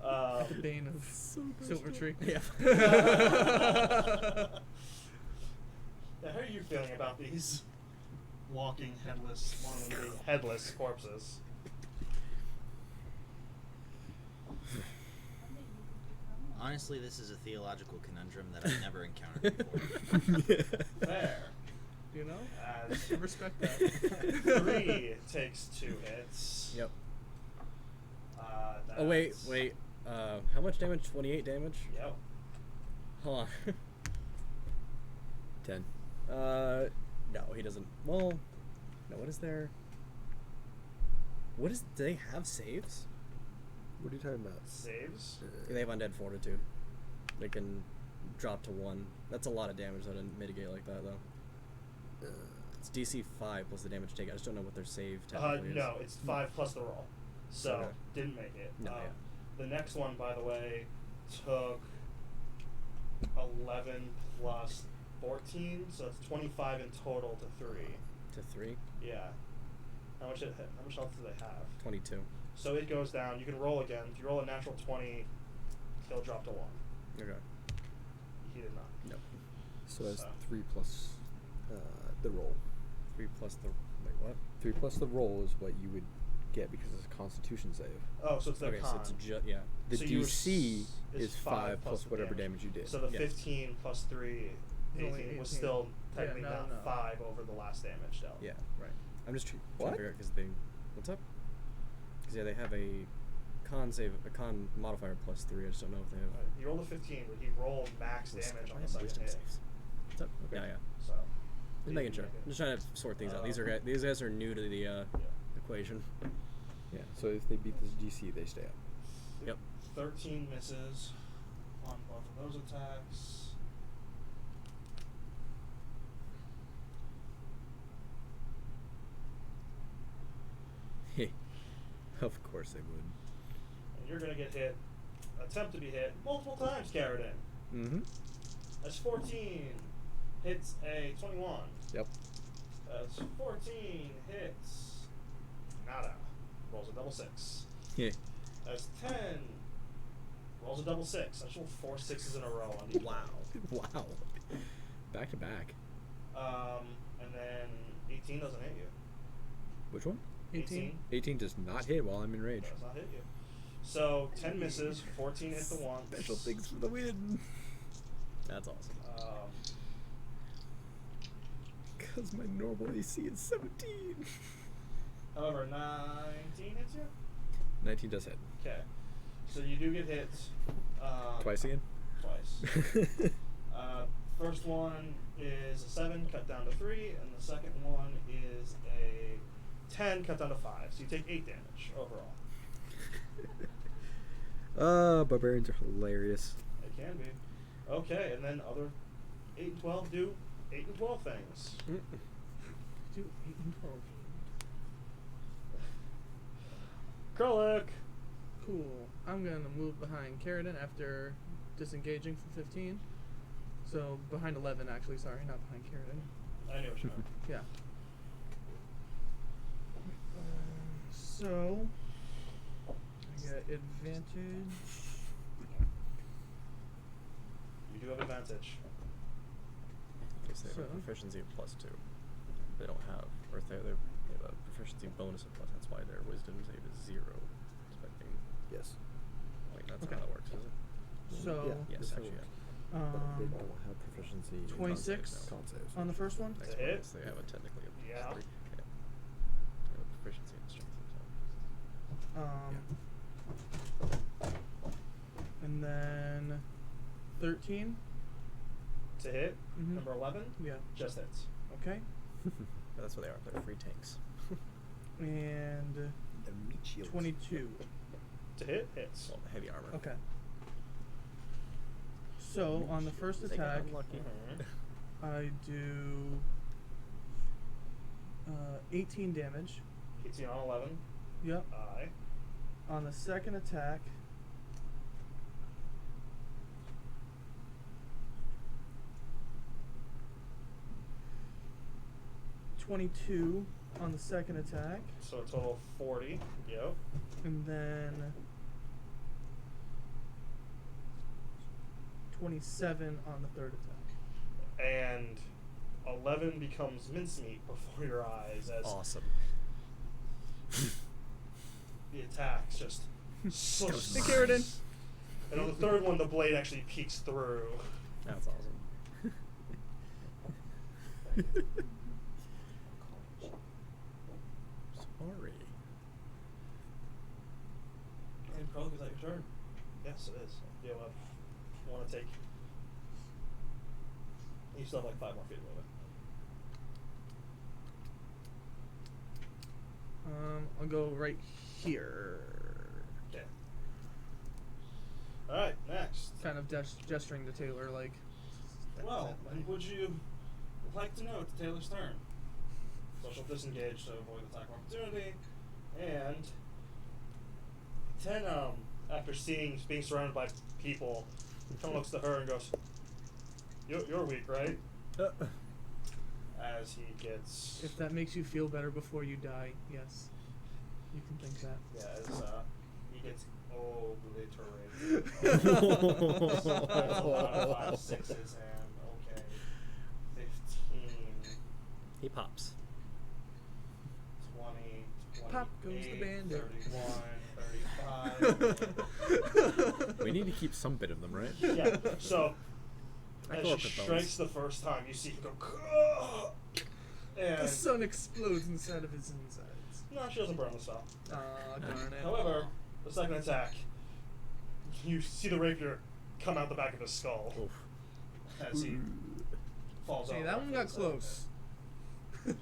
The bane of Silvertree. Yeah. Now, how are you feeling about these walking headless, one of them being headless corpses? Honestly, this is a theological conundrum that I've never encountered before. Fair. You know? As I respect that. 3 takes 2 hits. Yep. That's, Oh wait. How much damage? 28 damage? Yep. Hold on. 10. No, he doesn't. Well, no. What is there? Do they have saves? What are you talking about? Saves. They have undead fortitude. They can drop to 1. That's a lot of damage though to mitigate like that though. It's DC 5 plus the damage taken. I just don't know what their save technically is. No, it's 5 plus the roll. So, Okay. didn't make it. No, yeah. The next one, by the way, took 11 plus 14, so it's 25 in total to 3. To 3? Yeah. How much health do they have? 22. So it goes down. You can roll again. If you roll a natural 20, he'll drop to 1. Okay. he did not. No. So that's So. 3 plus the roll. 3 plus the wait what? 3 plus the roll is what you would get because it's a Constitution save. Oh, so it's their Okay, con. so it's yeah. The So you DC is is 5 plus the whatever damage you did. So the Yeah. 15 plus 3, It's only 18 was 18. still Yeah, technically no, not no. 5 over the last damage dealt. Yeah. Right. I'm just trying What? to figure out because they. What's up? Because yeah, they have a con modifier plus 3. I just don't know if they have. He rolled a 15, but he rolled max damage on the second wisdom hit. saves. What's up? Okay. Yeah. So. Just making sure. I'm just trying to sort things out. These guys are new to the Yeah. equation. Yeah. So if they beat this DC, they stay up. Yep. 13 misses on both of those attacks. Of course they would. And you're going to get hit, attempt to be hit, multiple times, Carradine. Mm-hmm. That's 14. Hits a 21. Yep. That's 14. Hits. Nada. Rolls a double 6. Yeah. That's 10. Rolls a double 6. I rolled 4 6s in a row on each. Wow. Wow. Back to back. And then 18 doesn't hit you. Which one? 18. 18 does not hit while I'm in rage. Does not hit you. So 10 misses, 14 hit the one. Special things for the win. That's awesome. Because my normal AC is 17. However, 19 hits you? 19 does hit. Okay. So you do get hit. Twice again? Twice. First one is a 7, cut down to 3, and the second one is a 10, cut down to 5. So you take 8 damage overall. Barbarians are hilarious. They can be. Okay, and then other 8 and 12 do 8 and 12 things. Do 8 and 12. Kralik! Cool. I'm gonna move behind Carradine after disengaging for 15. So behind 11, actually. Sorry, not behind Carradine. I knew what you meant. Yeah. So I get advantage. You do have advantage. Because they have a So- proficiency of +2. They don't have, or they have a proficiency bonus of plus. That's why their wisdom save is 0. Expecting. Yes. Wait, that's Okay. not how that works, is it? So Yeah. Yes, that's how actually, it yeah. works. But they don't have proficiency in 26 con saves. on the first one. Next To one hit? is they have a technically a +3. Yeah. Okay. They have a proficiency in strength. And then 13. To hit, Mhm. number 11, Yeah. just hits. Okay. But that's what they are. They're free tanks. And The meat shields. 22. To hit, hits. Well, heavy armor. Okay. So on the first They got attack, unlucky. Mhm. I do 18 damage. Hits you on 11. Yep. Aye. On the second attack, $22 on the second attack, So a total of 40. Yep. and then 27 on the third attack. And 11 becomes mincemeat before your eyes as Awesome. the attacks just so Hey, Carradine. And on the third one, the blade actually peeks through. That's awesome. Sorry. And probably is that your turn? Yes, it is. You want to take? You still have like 5 more feet of movement. I'll go right here. Okay. All right. Next. Kind of gesturing to Taylor, like. Well, and would you like to know it's Taylor's turn? Social disengage to avoid attack of opportunity, and 10 after being surrounded by people, kind of looks to her and goes, "You're weak, right?" As he gets If that makes you feel better before you die, yes. You can think that. as he gets Obliterate. That's a lot of 5 6s and okay. 15, He pops. 20, Pop goes the 28, bandit. 31, 35. We need to keep some bit of them, right? Yeah. So I as go she up with those. strikes the first time, you see him go. "Gah!" And The sun explodes inside of his insides. no, she doesn't burn the spell. Aw, darn it. However, the second attack, you see the rapier come out the back of his skull Oof. as he falls Hey, over. that one got close. You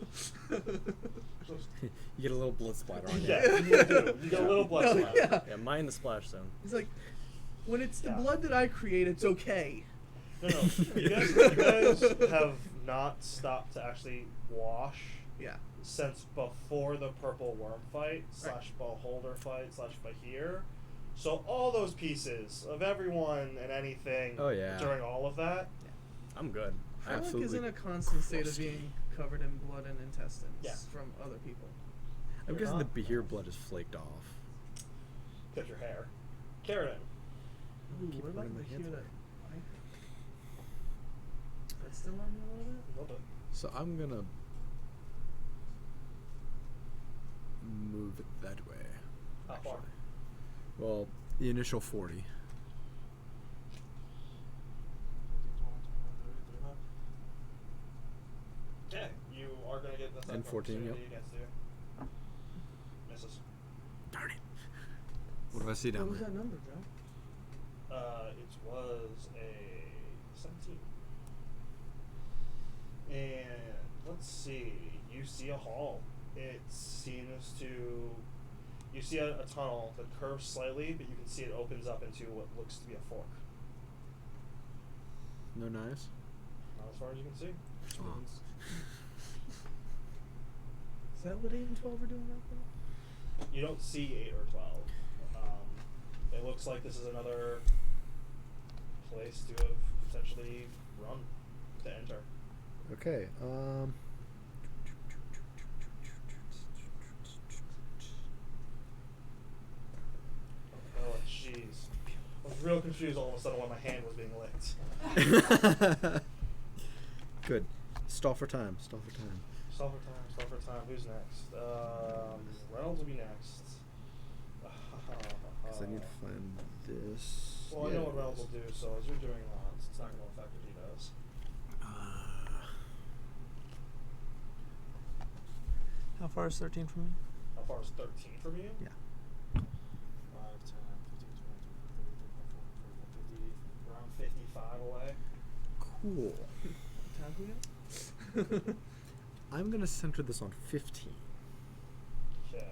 get a little blood splatter on you. Yeah, you do. You get a little blood No, splatter. yeah. Yeah, mine the splash zone. He's like, when it's the Yeah. blood that I create, it's okay. No, you guys have not stopped to actually wash Yeah. since before the purple worm fight / beholder fight / Bahir. So all those pieces of everyone and anything Oh, yeah. during all of that. I'm good. Sherlock is Absolutely in a constant state of being covered in blood and intestines Yeah. from other people. I'm You're guessing the not- Behir blood is flaked off. Cut your hair. Karen. Ooh, Keep what about running the my hands here that away. I have? That's still on me a little bit? A little bit. So I'm gonna move it that way. How far? actually. Well, the initial 40. Okay, you are going to get the And 14, yep. against you. Misses. Darn it. What do I see down What was there? that number, Joe? It was a 17. And let's see. You see a hall. It seems to. You see a tunnel that curves slightly, but you can see it opens up into what looks to be a fork. No knives? Not as far as you can see. Oh. Is that what 8 and 12 are doing right now? You don't see 8 or 12. It looks like this is another place to have potentially run to enter. Okay, Oh, jeez. I was real confused all of a sudden when my hand was being licked. Good. Stall for time. Stall for time. Stall for time, stall for time. Who's next? Reynolds will be next. Because I need to find this. Well, I Yeah, know what it Reynolds is. will do, so as you're doing that, it's not going to affect what he does. How far is 13 from me? How far is 13 from you? Yeah. 5, 10, 15, 20, 30, 35, 40, 50, around 55 away. Cool. Time for you? I'm going to center this on 15. Okay.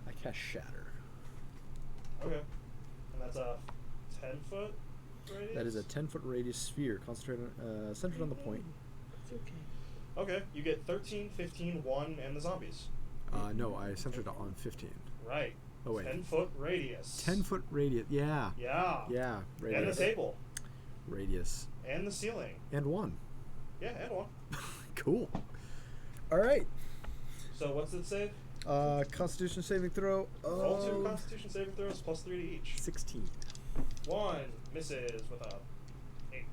I cast Shatter. Okay. And that's a 10-foot radius? That is a 10-foot radius sphere concentrated, centered on the point. It's okay. Okay, you get 13, 15, 1, and the zombies. No, I centered it on 15. Right. Oh, wait. 10-foot radius. 10-foot radius. Yeah. Yeah. Yeah. And the Radius. table. Radius. And the ceiling. And 1. Yeah, and 1. Cool. All right. So what's it save? Constitution saving throw. Roll 2 of Constitution saving throws plus 3 to each. 16. 1 misses with a 8.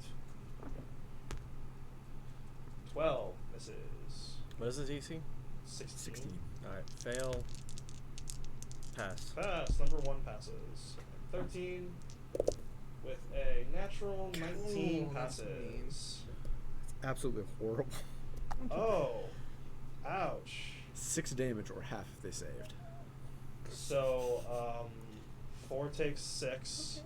12 misses. What is his EC? 16. Alright, fail. Pass. Pass. Number 1 passes. 13 with a natural 19 Ooh, that's mean. passes. Absolutely horrible. Oh. Ouch. 6 damage or half if they saved. So, 4 takes 6,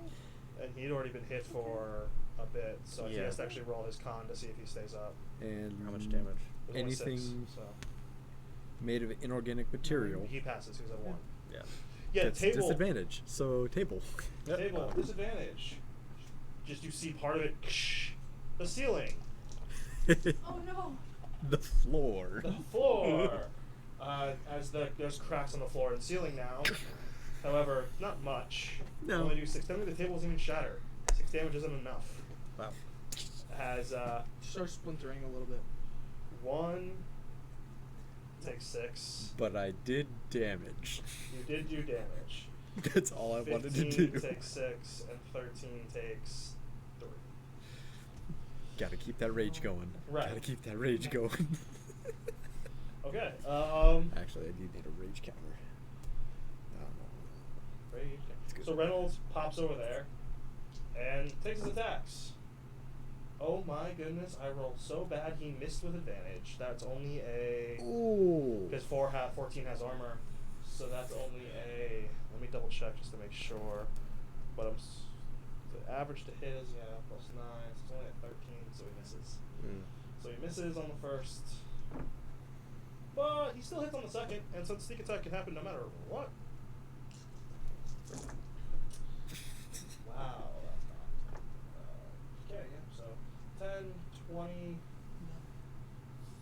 and he'd already been hit for a bit, so he Yeah. has to actually roll his con to see if he stays up. And How much damage? It was only 6, anything so made of inorganic material he passes. He's at 1. Yeah. Yeah, gets table. disadvantage. So table. Table disadvantage. Just you see part of it. The ceiling, Oh no. The floor. the floor. As there's cracks on the floor and ceiling now. However, not much. No. Only do 6 damage. The table doesn't even shatter. 6 damage isn't enough. Wow. Has Start splintering a little bit. 1 takes 6. But I did damage. You did do damage. That's all I wanted to 15 do. takes 6, and 13 takes 3. Gotta keep that rage going. Right. Gotta keep that rage going. Okay. Actually, I do need a rage counter. Rage. It's good. So Reynolds pops over there and takes his attacks. Oh my goodness! I rolled so bad. He missed with advantage. That's only a. Ooh. Because 14 has armor, so that's only a. Let me double check just to make sure. But the average to hit is +9. So it's only at 13, so he misses. So he misses on the first, but he still hits on the second. And so the sneak attack can happen no matter what. Wow, that's not. Okay, yeah. So 10, 20,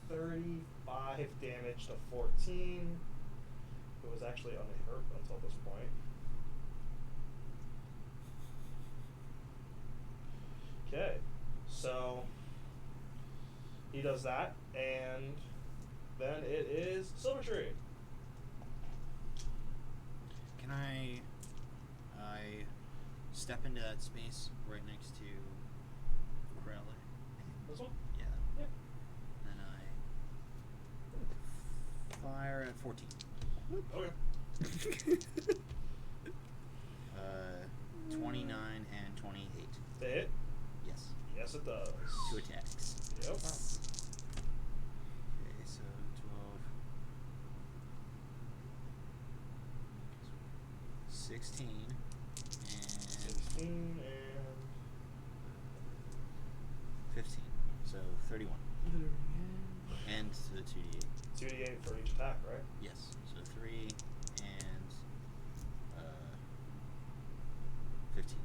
35 damage to 14. Who was actually unhurt until this point. Okay, so he does that, and then it is Silvertree. Can I step into that space right next to Crowley? This one? Yeah. Yeah. And I fire at 14. Okay. 29 and 28. They hit? Yes. Yes, it does. 2 attacks. Yep. Okay, so 12. 16 and 16 and 15. So 31. And the 2d8. 2d8 for each attack, right? Yes. So 3 and 15.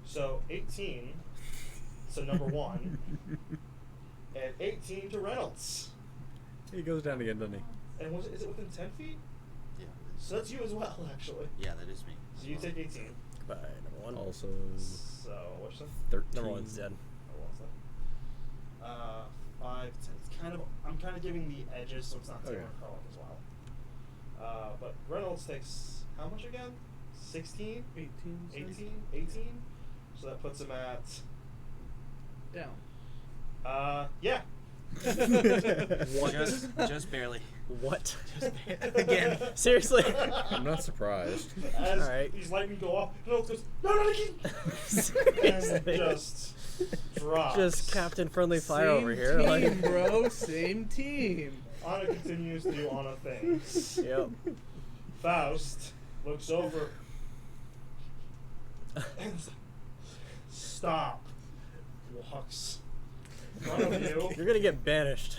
So 18. So number 1. And 18 to Reynolds. He goes down again, doesn't he? And is it within 10 feet? Yeah. So that's you as well, actually. Yeah, that is me. So you take 18. Goodbye, number 1. Also, So what's that? 13. Number 1's dead. Oh, what's that? 5, 10. It's kind of. I'm kind of giving the edges, so it's not taking Okay. Carl as well. But Reynolds takes how much again? 16? 18. 18? 18? So that puts him at. Down. Yeah. What? Just barely. What? Again. Seriously? I'm not surprised. As Alright. these lightning go off, Reynolds goes, no, not again! And Seriously? just drops. Just Captain Friendly Fire Same over here. Team, Like, bro. Same team. Anna continues to do Anna things. yep. Faust looks over and stop. Walks in front of you. You're gonna get banished.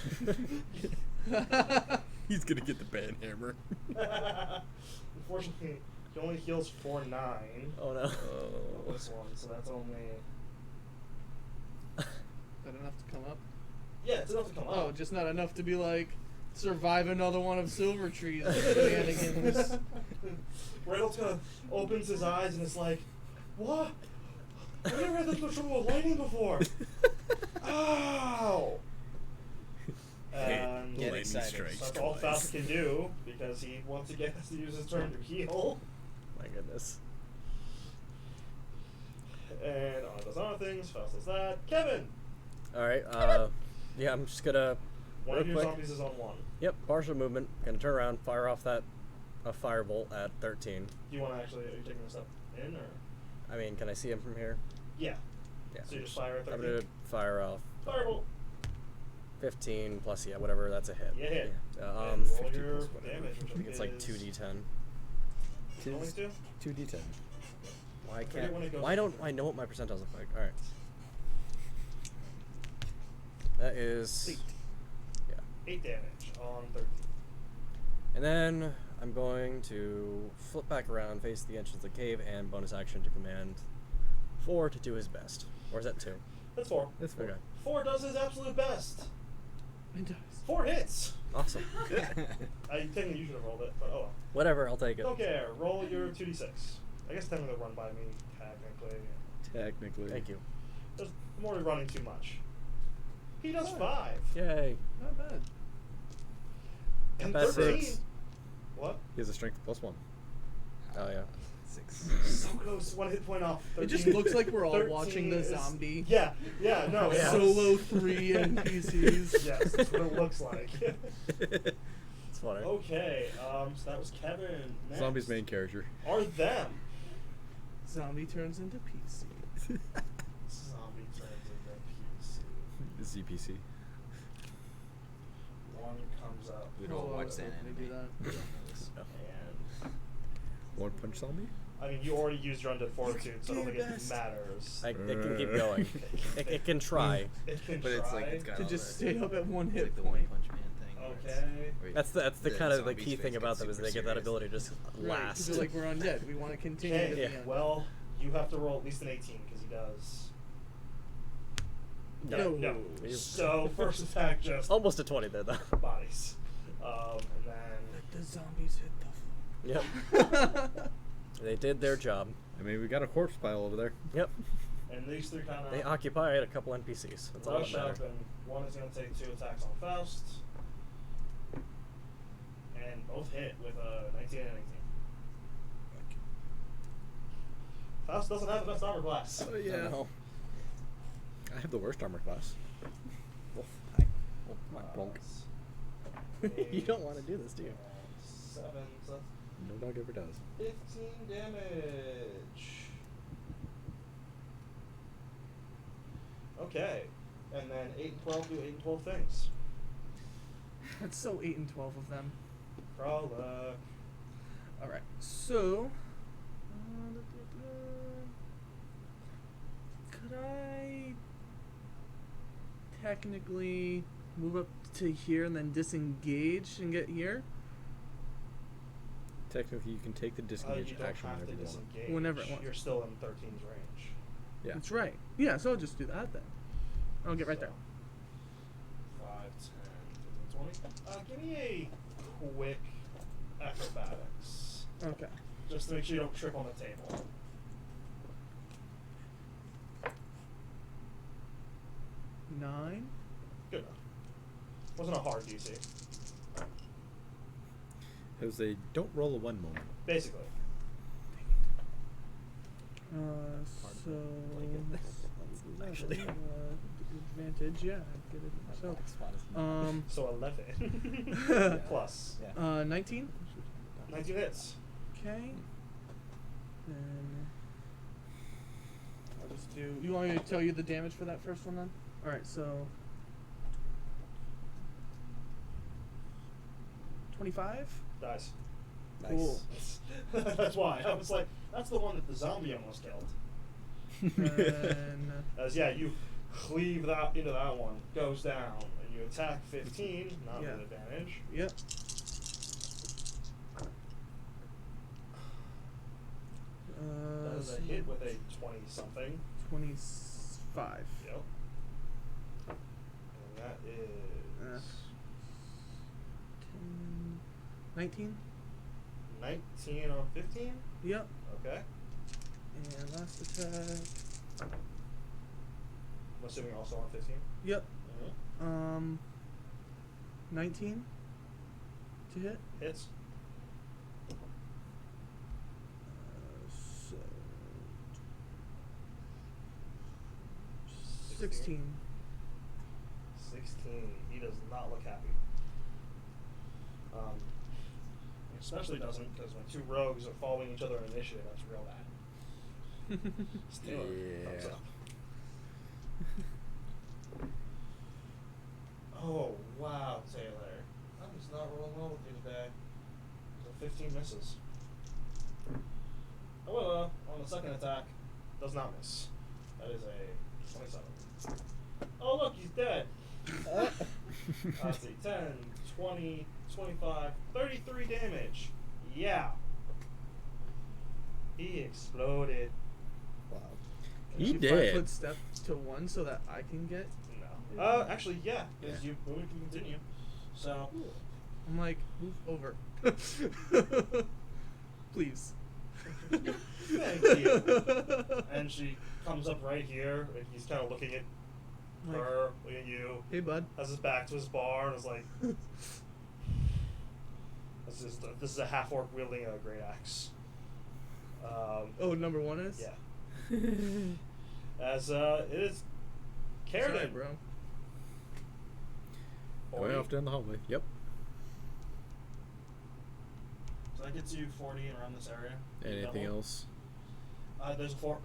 He's gonna get the band hammer. Unfortunately, he only heals for 9. Oh no. Oh. This one, so that's only. Is that enough to come up? Yeah, it's enough to come Oh, up. just not enough to be like, survive another one of Silvertree's shenanigans. Reynolds kind of opens his eyes and it's like, what? I've never had this much trouble with lightning before. Ow! And Get Lightning excited. strikes that's all twice. Faust can do because he once again has to use his turn to heal. My goodness. And Anna does other things. Faust does that. Kevin, Alright, yeah, I'm just gonna. one real of your quick. zombies is on 1. Yep, partial movement. Gonna turn around, fire off a firebolt at 13. Do you want to actually? Are you taking a step in or? I mean, can I see him from here? Yeah. Yeah. So you just fire at I'm 13. gonna fire off Firebolt. 15 plus, yeah, whatever, that's a hit. Yeah, hit. Yeah. And roll 50 your plus whatever. damage, which I think it's like is 2d10. Only 2? 2d10. Why Forget when it goes why don't I know what my percentiles look like? Alright. That is 8. yeah. 8 damage on 13. And then I'm going to flip back around, face the entrance of the cave, and bonus action to command 4 to do his best. Or is that 2? That's 4. That's Okay. 4 does his absolute best. It does. 4 hits. Awesome. I think you should have rolled it, but oh well. Whatever, I'll take it. Don't care. Roll your 2d6. I guess technically run by me, technically. Technically. Thank you. Just more running too much. He does Oh. 5. Yay. Not bad. And Bad 13. six. What? He has a strength +1. Oh yeah. 6. So close, 1 hit point off. It just 13 looks like we're all 13 watching the is- zombie. Yeah, no. Yeah. Solo 3 NPCs. Yes, that's what it looks like. It's funny. Okay, so that was Kevin. Next Zombie's main character. are them. Zombie turns into PC. Zombie turns into PC. ZPC. One comes up. We don't Oh, watch that they anime. do that. We don't know this. And One punch zombie? I mean, you already used your undead fortitude, so I don't think do your it best. matters. It can keep going. It can try. It can But try. it's like it's got To all just that- stay up at 1 it's hit like the point. One Punch Man thing. where it's- Okay. where That's the kind of the zombie's key face thing about gets them is super they get that serious. ability to just Right, 'cause last. they're like, we're undead. We want to continue to Okay, be undead. well, you have to roll at least an 18, because he does. No. No. So, first attack just Almost a 20 there though. bodies. And then... Let the zombies hit Yep. the floor. They did their job. I mean, we got a corpse pile over there. Yep. And these three kind of They occupied a couple NPCs. That's all that rush up, matters. and one is going to take 2 attacks on Faust. And both hit with a 19 and 18. Faust doesn't have the best armor class. Oh, yeah. No. I have the worst armor class. Bonk. You don't want to do this, do you? 7, so that's No dog ever does. 15 damage. Okay. And then 8 and 12 do 8 and 12 things. That's so 8 and 12 of them. Frolic. Alright, so. Could I technically move up to here and then disengage and get here? Technically, you can take the disengage You don't action have to whenever you want. disengage. Whenever it wants. You're still in 13's range. Yeah. That's right. Yeah, so I'll just do that then. I'll get right there. 5, 10, 15, 20. Give me a quick acrobatics. Okay. Just to make sure you don't trip on the table. Nine. Good enough. Wasn't a hard DC. It was a don't roll a 1 moment. Basically. So Actually. advantage, yeah, I get it myself. So 11 plus. 19. 19 hits. Okay. Then I'll just do. You want me to tell you the damage for that first one then? All right, so 25. Dies. Cool. That's why. I was like, that's the one that the zombie almost killed. Then As yeah, you cleave that into that one, goes down, and you attack 15, not Yeah. with advantage. yep. That is a hit with a 20 something. 25. Yep. And that is 19. 19 on 15. Yep. Okay. And last attack. I'm assuming also on 15. Yep. Mm-hmm. 19 to hit. Hits. So 16. 16. He does not look happy. He especially doesn't because when 2 rogues are following each other in initiative, that's real bad. Still, thumbs up. Oh, wow, Taylor. I'm just not rolling well with you today. So 15 misses. However, on the second attack, does not miss. That is a 27. Oh, look, he's dead. Let's see, 10, 20, 25, 33 damage. Yeah. He exploded. Wow. Can He she did. 5-foot step to 1 so that I can get. No. Actually, yeah, because you moving can continue. So, I'm like, move over. Please. thank you. And she comes up right here, and he's kind of looking at Like, her, looking at you, hey, bud. has his back to his bar, and is like, this is a half-orc wielding a great axe. Oh, number 1 is? Yeah. As it is Carradine. Sorry, bro. Going off down the hallway. Yep. So that gets you 40 and around this area. Anything Double. else? There's a fork.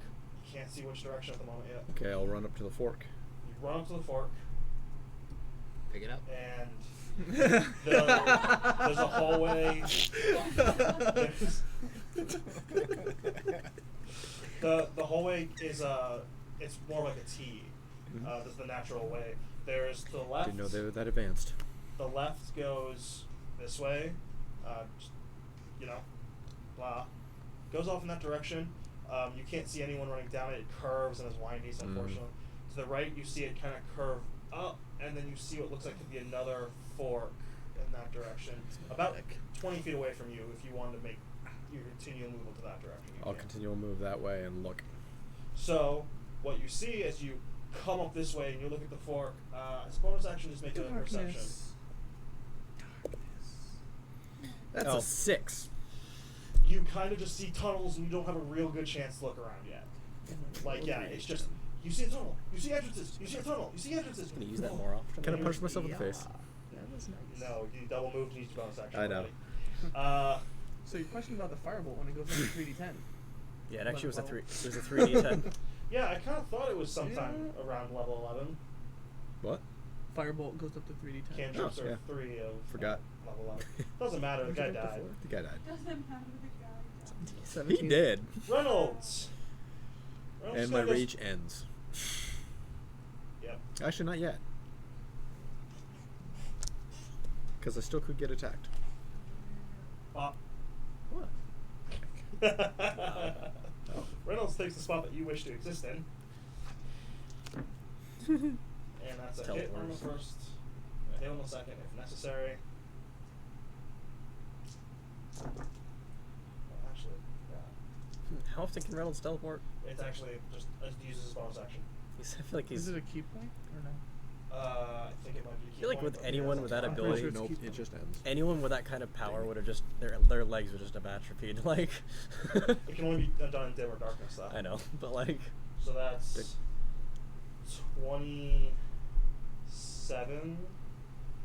You can't see which direction at the moment yet. Okay, I'll run up to the fork. You run up to the fork, Pick it up. and there's a hallway. The hallway is it's more like a T. That's the natural way. There's the left. Didn't know they were that advanced. The left goes this way, just, blah. Goes off in that direction. You can't see anyone running down it. It curves and is windy, unfortunately. To the right, you see it kind of curve up, and then you see what looks like to be another fork in that direction. About 20 feet away from you, if you wanted to make your continual movement to that direction. I'll continue to move that way and look. So, what you see as you come up this way and you look at the fork, as a bonus action, just make a perception. That's a 6. You kind of just see tunnels and you don't have a real good chance to look around yet. It's just, you see a tunnel, you see entrances, you see a tunnel, you see entrances. Can you use that more often? Can I punch myself in the face? That was nice. No, you double move to use your bonus action. I know. So your question about the firebolt when it goes into 3d10. Yeah, it actually was a 3d10. Yeah, I kind of thought it was sometime around level 11. What? Firebolt goes up to 3d10. Cantrips Oh, are yeah. 3 of Forgot. level 11. Doesn't matter, the guy died. The guy died. Doesn't matter the guy. 17. He did. Reynolds And my rage ends. Yep. Actually, not yet. Because I still could get attacked. Pop. What? Reynolds takes the spot that you wish to exist in. And that's a hit on the first, a hit on the second if necessary. Well, actually, yeah. How often can Reynolds teleport? It's actually just uses his bonus action. I feel like Is it a key point or no? I think it might be a key I feel like point, with but anyone yeah, with that that's ability- fine. Nope, it just ends. anyone with that kind of power would have just their legs would just have atrophied. Like, It can only be done in dim or darkness, though. I know, but like, So that's 27.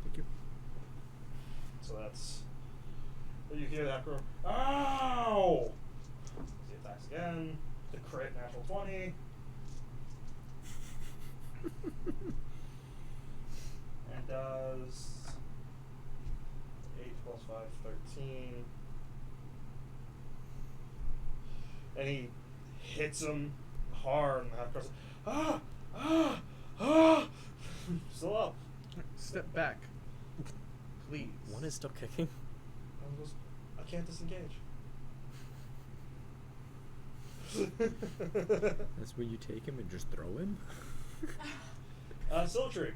Thank you. So that's. You hear that grow. Ow! He attacks again. The crit, natural 20. And does 8 plus 5, 13. And he hits him hard and half crosses. Still up. Step back. Please. one is still kicking. And goes, I can't disengage. That's when you take him and just throw him? Silvertree.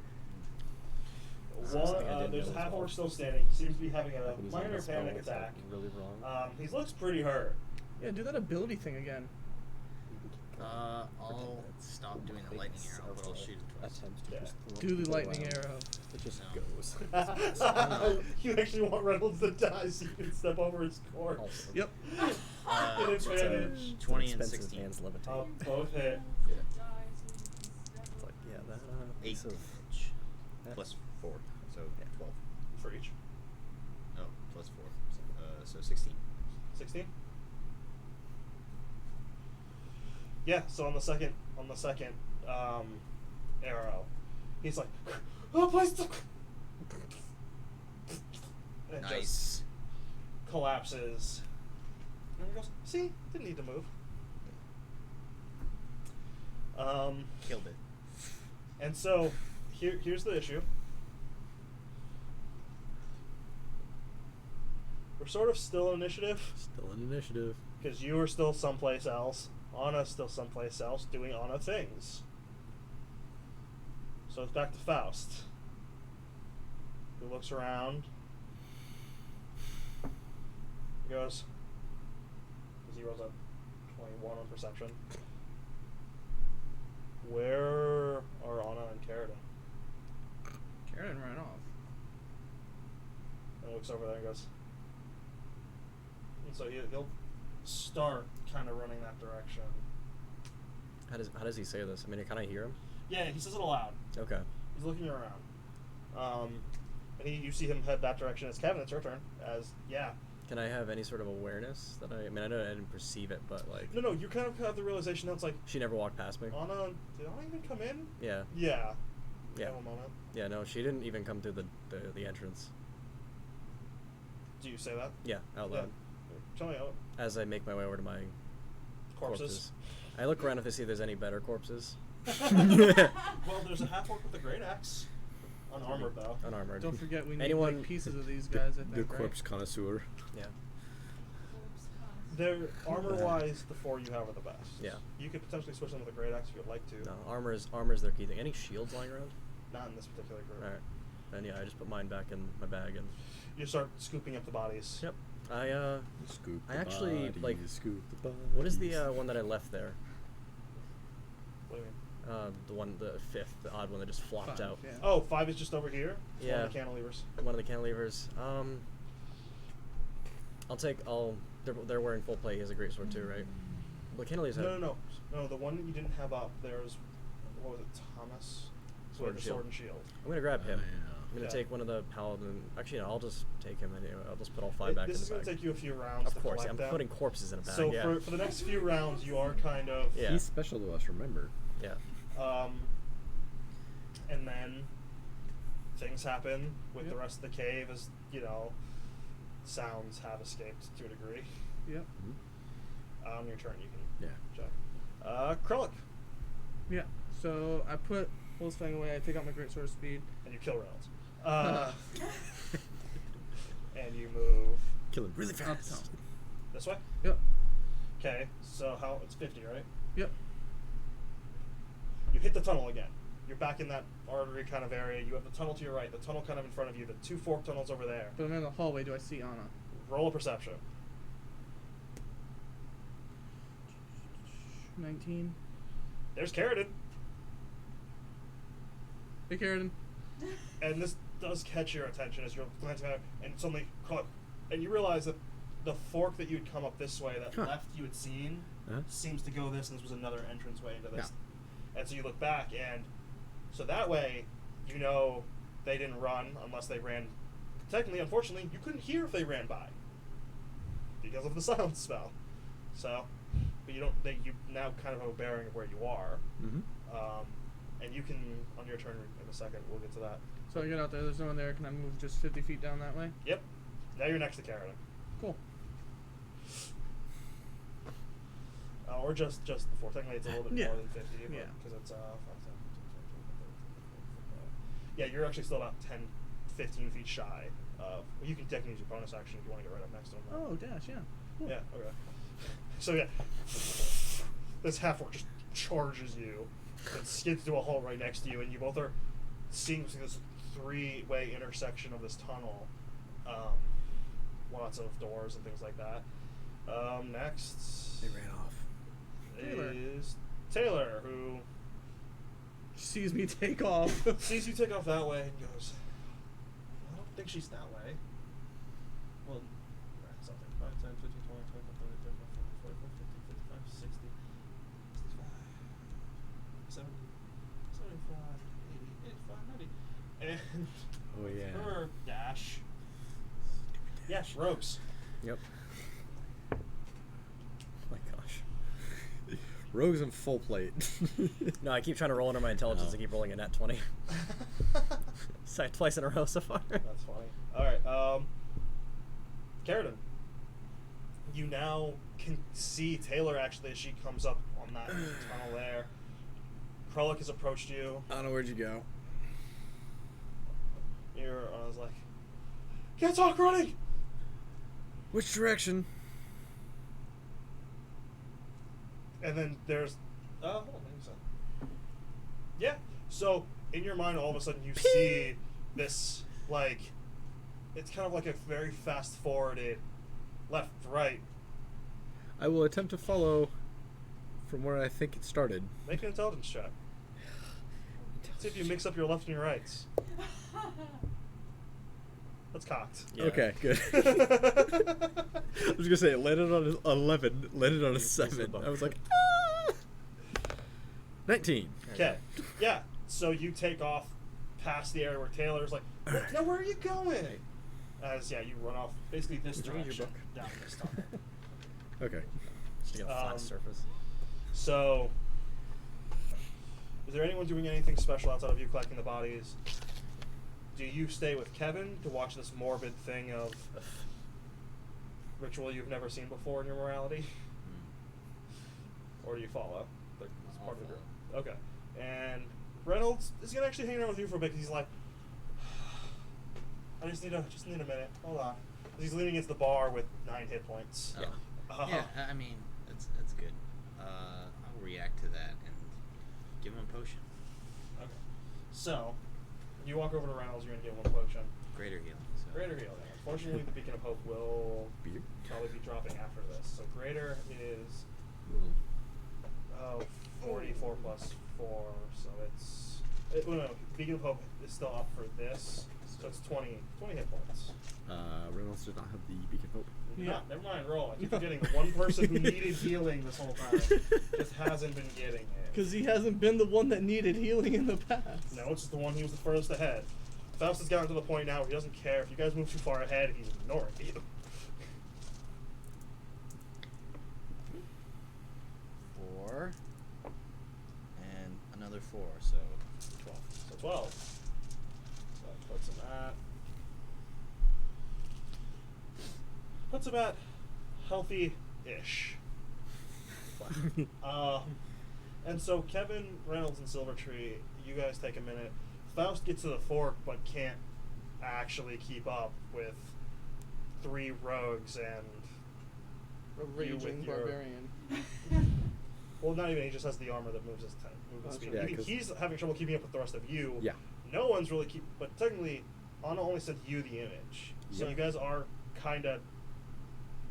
Something I didn't There's know a as half well. orc still standing. He seems to be having a Using minor the spell panic was, like, attack. really wrong. He looks pretty hurt. Yeah, do that ability thing again. I'll stop doing the lightning arrow, but I'll shoot it twice. Attempts to Yeah. just throw Do the people lightning around. arrow. It just No. goes. You actually want Reynolds to die so you can step over his corpse. Also, Yep. An It's advantage. 20 and expensive 16. hands levitate. Both hit. It's like, yeah, that 8 piece of damage. Plus 4, so 12. For each. No, plus 4. So 16. 16. Yeah, so on the second arrow, he's like, oh please don't. And it just Nice. collapses. And he goes, see, didn't need to move. Killed it. And so here's the issue. We're sort of still in initiative Still an initiative. because you are still someplace else. Anna's still someplace else doing Anna things. So it's back to Faust, who looks around. He goes, because he rolls a 21 on perception. Where are Anna and Carradine? Karen ran off. And he looks over there and goes. And so he'll start kind of running that direction. How does he say this? I mean, can I hear him? Yeah, he says it aloud. Okay. He's looking around. And you see him head that direction. It's Kevin, it's your turn. Can I have any sort of awareness that I mean, I know I didn't perceive it, but like... No, you kind of have the realization that it's like... She never walked past me? Anna, did Anna even come in? Yeah. Yeah. Yeah. Have a moment. Yeah, no, she didn't even come through the entrance. Do you say that? Yeah, out loud. Yeah. Tell me out. As I make my way over to my Corpses. I look around to see if there's any better corpses. Well, there's a half-orc with a great axe. Unarmored, though. Unarmored. Don't forget, we need Anyone... like, pieces of these guys, I think, The right? corpse connoisseur. Yeah. They're armor-wise, the 4 you have are the best. Yeah. You could potentially switch them with a great axe if you'd like to. No, armor's their key thing. Any shields lying around? Not in this particular group. Alright. Then yeah, I just put mine back in my bag and... You start scooping up the bodies. Yep. Scoop I the actually, bodies, like... scoop the bodies. What is the one that I left there? What do you mean? The fifth, the odd one that just flopped 5, out. yeah. Oh, 5 is just over here? It's Yeah. one of the cantilevers. One of the cantilevers. They're wearing full plate. He has a great sword too, right? Well, cantilevers have... No, the one that you didn't have up, there's... What was it, Thomas? Sword With and the shield. sword and shield. I'm gonna grab him. yeah. I'm gonna Yeah. take one of the paladin... Actually, no, I'll just take him anyway. I'll just put all 5 back in This the is going bag. to take you a few rounds Of to course, collect I'm them. putting corpses in a bag, So yeah. for the next few rounds, you are kind of... Yeah. He's special to us, remember. Yeah. And then things happen with the Yep. rest of the cave as, sounds have escaped to a degree. Yep. On your turn, you can Yeah. check. Krullik, Yeah. So I put Wolfsfang away. I take out my great sword of speed. and you kill Reynolds. And you move Kill him really Uptown. fast. this way? Yep. Okay, so it's 50, right? Yep. You hit the tunnel again. You're back in that artery kind of area. You have the tunnel to your right, the tunnel kind of in front of you, the 2 fork tunnels over there. But I'm in the hallway. Do I see Anna? Roll a perception. 19. There's Carradine. Hey, Carradine. And this does catch your attention as you're glancing at it, and suddenly, and you realize that the fork that you'd come up this way, that left you had seen, seems to go this, and this was another entranceway into this. Yeah. And so you look back, and so that way, they didn't run unless they ran. Technically, unfortunately, you couldn't hear if they ran by because of the silence spell. So, but you now kind of have a bearing of where you are. Mm-hmm. And you can, on your turn in a second, we'll get to that. So I get out there. There's no one there. Can I move just 50 feet down that way? Yep. Now you're next to Carradine. Cool. Or just before. Technically, it's a little bit Yeah. more than 50. Yeah. Because it's 5, 10, 15, yeah, you're actually still about 10, 15 feet shy of. Well, you can technically use your bonus action if you want to get right up next to him. Right? Oh, dash, yeah. Cool. Yeah, okay. So, yeah. This half-orc just charges you and skids to a hole right next to you, and you both are seeing this 3-way intersection of this tunnel. Lots of doors and things like that. Next. They ran off. Taylor. Is Taylor, who Sees me take off. sees you take off that way and goes, I don't think she's that way. Well, something. 5, 10, 15, 20, 25, 30, 35, 40, 45, 50, 55, 60, 65, 70, 75, 80, 85, 90. And Oh, yeah. her dash. Yes, rogues. Yep. Oh my gosh. Rogues in full plate. No, I keep trying to roll under my intelligence Oh. and keep rolling a nat 20. Twice in a row so far. That's funny. Alright, Carradine. You now can see Taylor actually as she comes up on that tunnel there. Krullik has approached you. I don't know, where'd you go? I was like, can't talk running! Which direction? And then there's, hold on, maybe so. Yeah, so in your mind all of a sudden you see this, like, it's kind of like a very fast forwarded left, right. I will attempt to follow from where I think it started. Make an intelligence check. See if you mix up your left and your rights. That's cocked. Yeah. Okay, good. I was gonna say it landed on an 11, landed on a 7. I was like, ah! 19. Okay. Yeah. So you take off past the area where Taylor's like, now where are you going? As you run off basically this Read your direction book. down this tunnel. Okay. Just to get a flat surface. So, is there anyone doing anything special outside of you collecting the bodies? Do you stay with Kevin to watch this morbid thing of ritual you've never seen before in your morality? Or do you follow? Like, it's part of the group. Okay. And Reynolds is gonna actually hang around with you for a bit because he's like, I just need a minute. Hold on. He's leaning against the bar with 9 hit points. Oh. Yeah. Yeah, I mean, that's good. I'll react to that and give him a potion. Okay. So, you walk over to Reynolds. You're gonna get 1 potion. Greater healing. So. Greater healing. Unfortunately, the Beacon of Hope will Beer? probably be dropping after this. So greater is 44 plus 4. So it's no. Beacon of Hope is still up for this. So it's 20 hit points. Reynolds does not have the Beacon of Hope. No, never mind. Roll. I keep forgetting the one person who needed healing this whole time just hasn't been getting it. Because he hasn't been the one that needed healing in the past. No, it's just the one he was the furthest ahead. Faust has gotten to the point now where he doesn't care. If you guys move too far ahead, he's ignoring you. 4 and another 4, so 12. So 12. So that puts him at... Puts him at healthy-ish. And so Kevin, Reynolds, and Silvertree, you guys take a minute. Faust gets to the fork, but can't actually keep up with 3 rogues and A raging your- barbarian. well, not even. He just has the armor that moves his movement Gotcha. speed. Yeah, He's having trouble keeping up with the rest of you. Yeah. No one's really but technically, Anna only sent you the image, so Yeah. you guys are kind of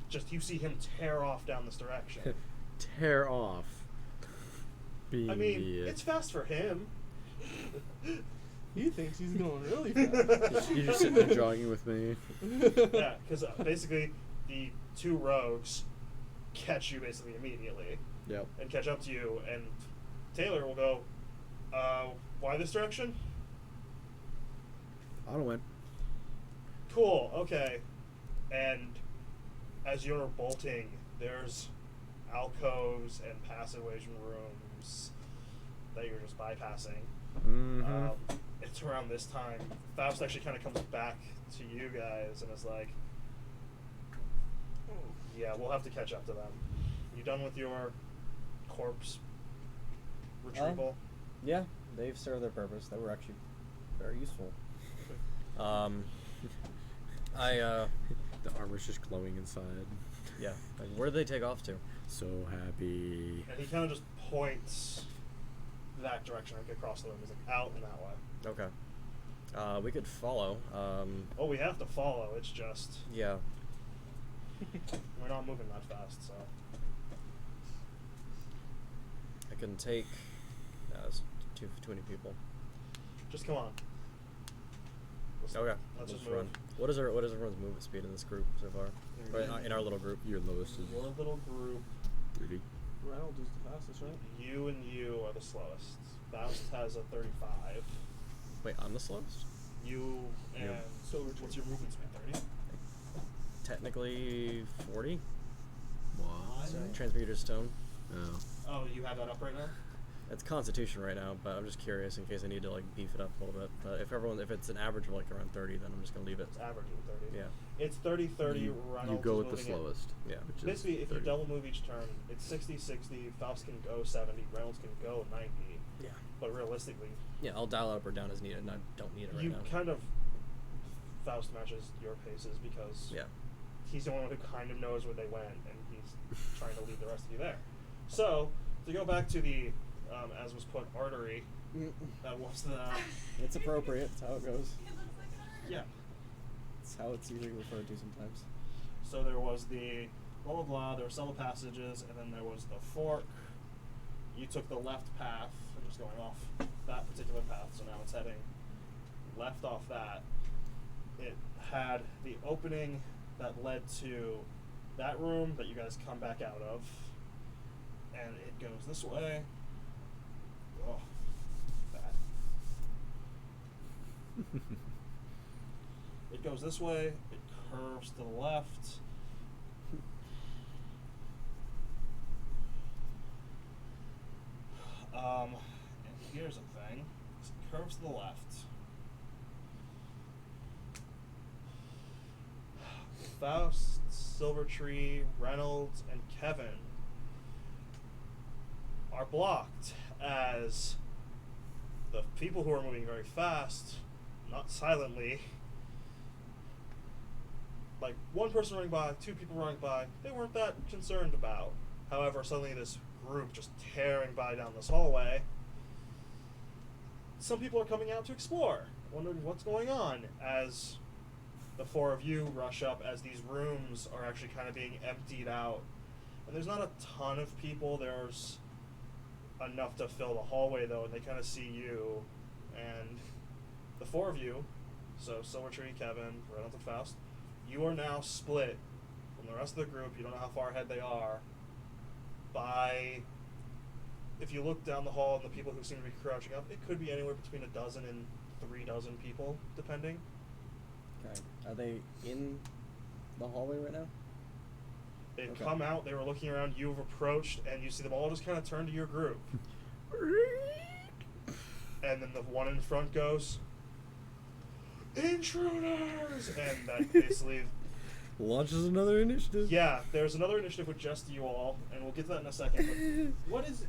just you see him tear off down this direction. Tear off. Being I mean, the, it's fast for him. He thinks he's going really fast. You're just sitting there jogging with me. Yeah, because basically the 2 rogues catch you basically immediately Yep. and catch up to you, and Taylor will go, why this direction? I don't win. Cool, okay. And as you're bolting, there's alcoves and passageways and rooms that you're just bypassing. Mm-hmm. It's around this time. Faust actually kind of comes back to you guys and is like, yeah, we'll have to catch up to them. You done with your corpse retrieval? Yeah, they've served their purpose. They were actually very useful. The armor's just glowing inside. Yeah. Like, where did they take off to? So happy. And he kind of just points that direction, like across the room. He's like, out and that way. Okay. We could follow. Oh, we have to follow. It's just Yeah. we're not moving that fast, so. I can take it's too many people. Just come on. Okay. Let's just run. move. What is everyone's movement speed in this group so far? Or in our little group. Your lowest is Your little group, 30. Reynolds is the fastest, right? you and you are the slowest. Faust has a 35. Wait, I'm the slowest? You and Yep. Silvertree. What's your movement speed? 30. Technically 40. What? Transmuter stone. Oh. Oh, you have that up right now? It's Constitution right now, but I'm just curious in case I need to like beef it up a little bit. But if it's an average of like around 30, then I'm just gonna leave it. It's averaging 30. Yeah. It's 30, 30. You Reynolds go is with the moving it. slowest. Yeah. Which is Basically, if 30. you double move each turn, it's 60, 60. Faust can go 70. Reynolds can go 90. Yeah. But realistically, Yeah, I'll dial it up or down as needed, and I don't need it right you now. kind of Faust matches your paces because Yeah. he's the only one who kind of knows where they went, and he's trying to lead the rest of you there. So, to go back to the, as was put, artery, that was the, It's appropriate. It's how it goes. yeah. It's how it's usually referred to sometimes. So there was the blah blah blah, there were several passages, and then there was the fork. You took the left path, and just going off that particular path, so now it's heading left off that. It had the opening that led to that room that you guys come back out of, and it goes this way. Oh, bad. It goes this way. It curves to the left. And here's a thing. It curves to the left. Faust, Silvertree, Reynolds, and Kevin are blocked as the people who are moving very fast, not silently, like one person running by, two people running by, they weren't that concerned about. However, suddenly this group just tearing by down this hallway, some people are coming out to explore, wondering what's going on, as the four of you rush up as these rooms are actually kind of being emptied out. And there's not a ton of people. There's enough to fill the hallway, though, and they kind of see you. And the four of you, so Silvertree, Kevin, Reynolds, and Faust, you are now split from the rest of the group. You don't know how far ahead they are. By, if you look down the hall and the people who seem to be crouching up, it could be anywhere between 12 and 36 people, depending. Okay. Are they in the hallway right now? They've Okay. come out, they were looking around, you've approached, and you see them all just kind of turn to your group. And then the one in front goes, "Intruders!" And that basically... Launches another initiative. Yeah, there's another initiative with just you all, and we'll get to that in a second. But what is...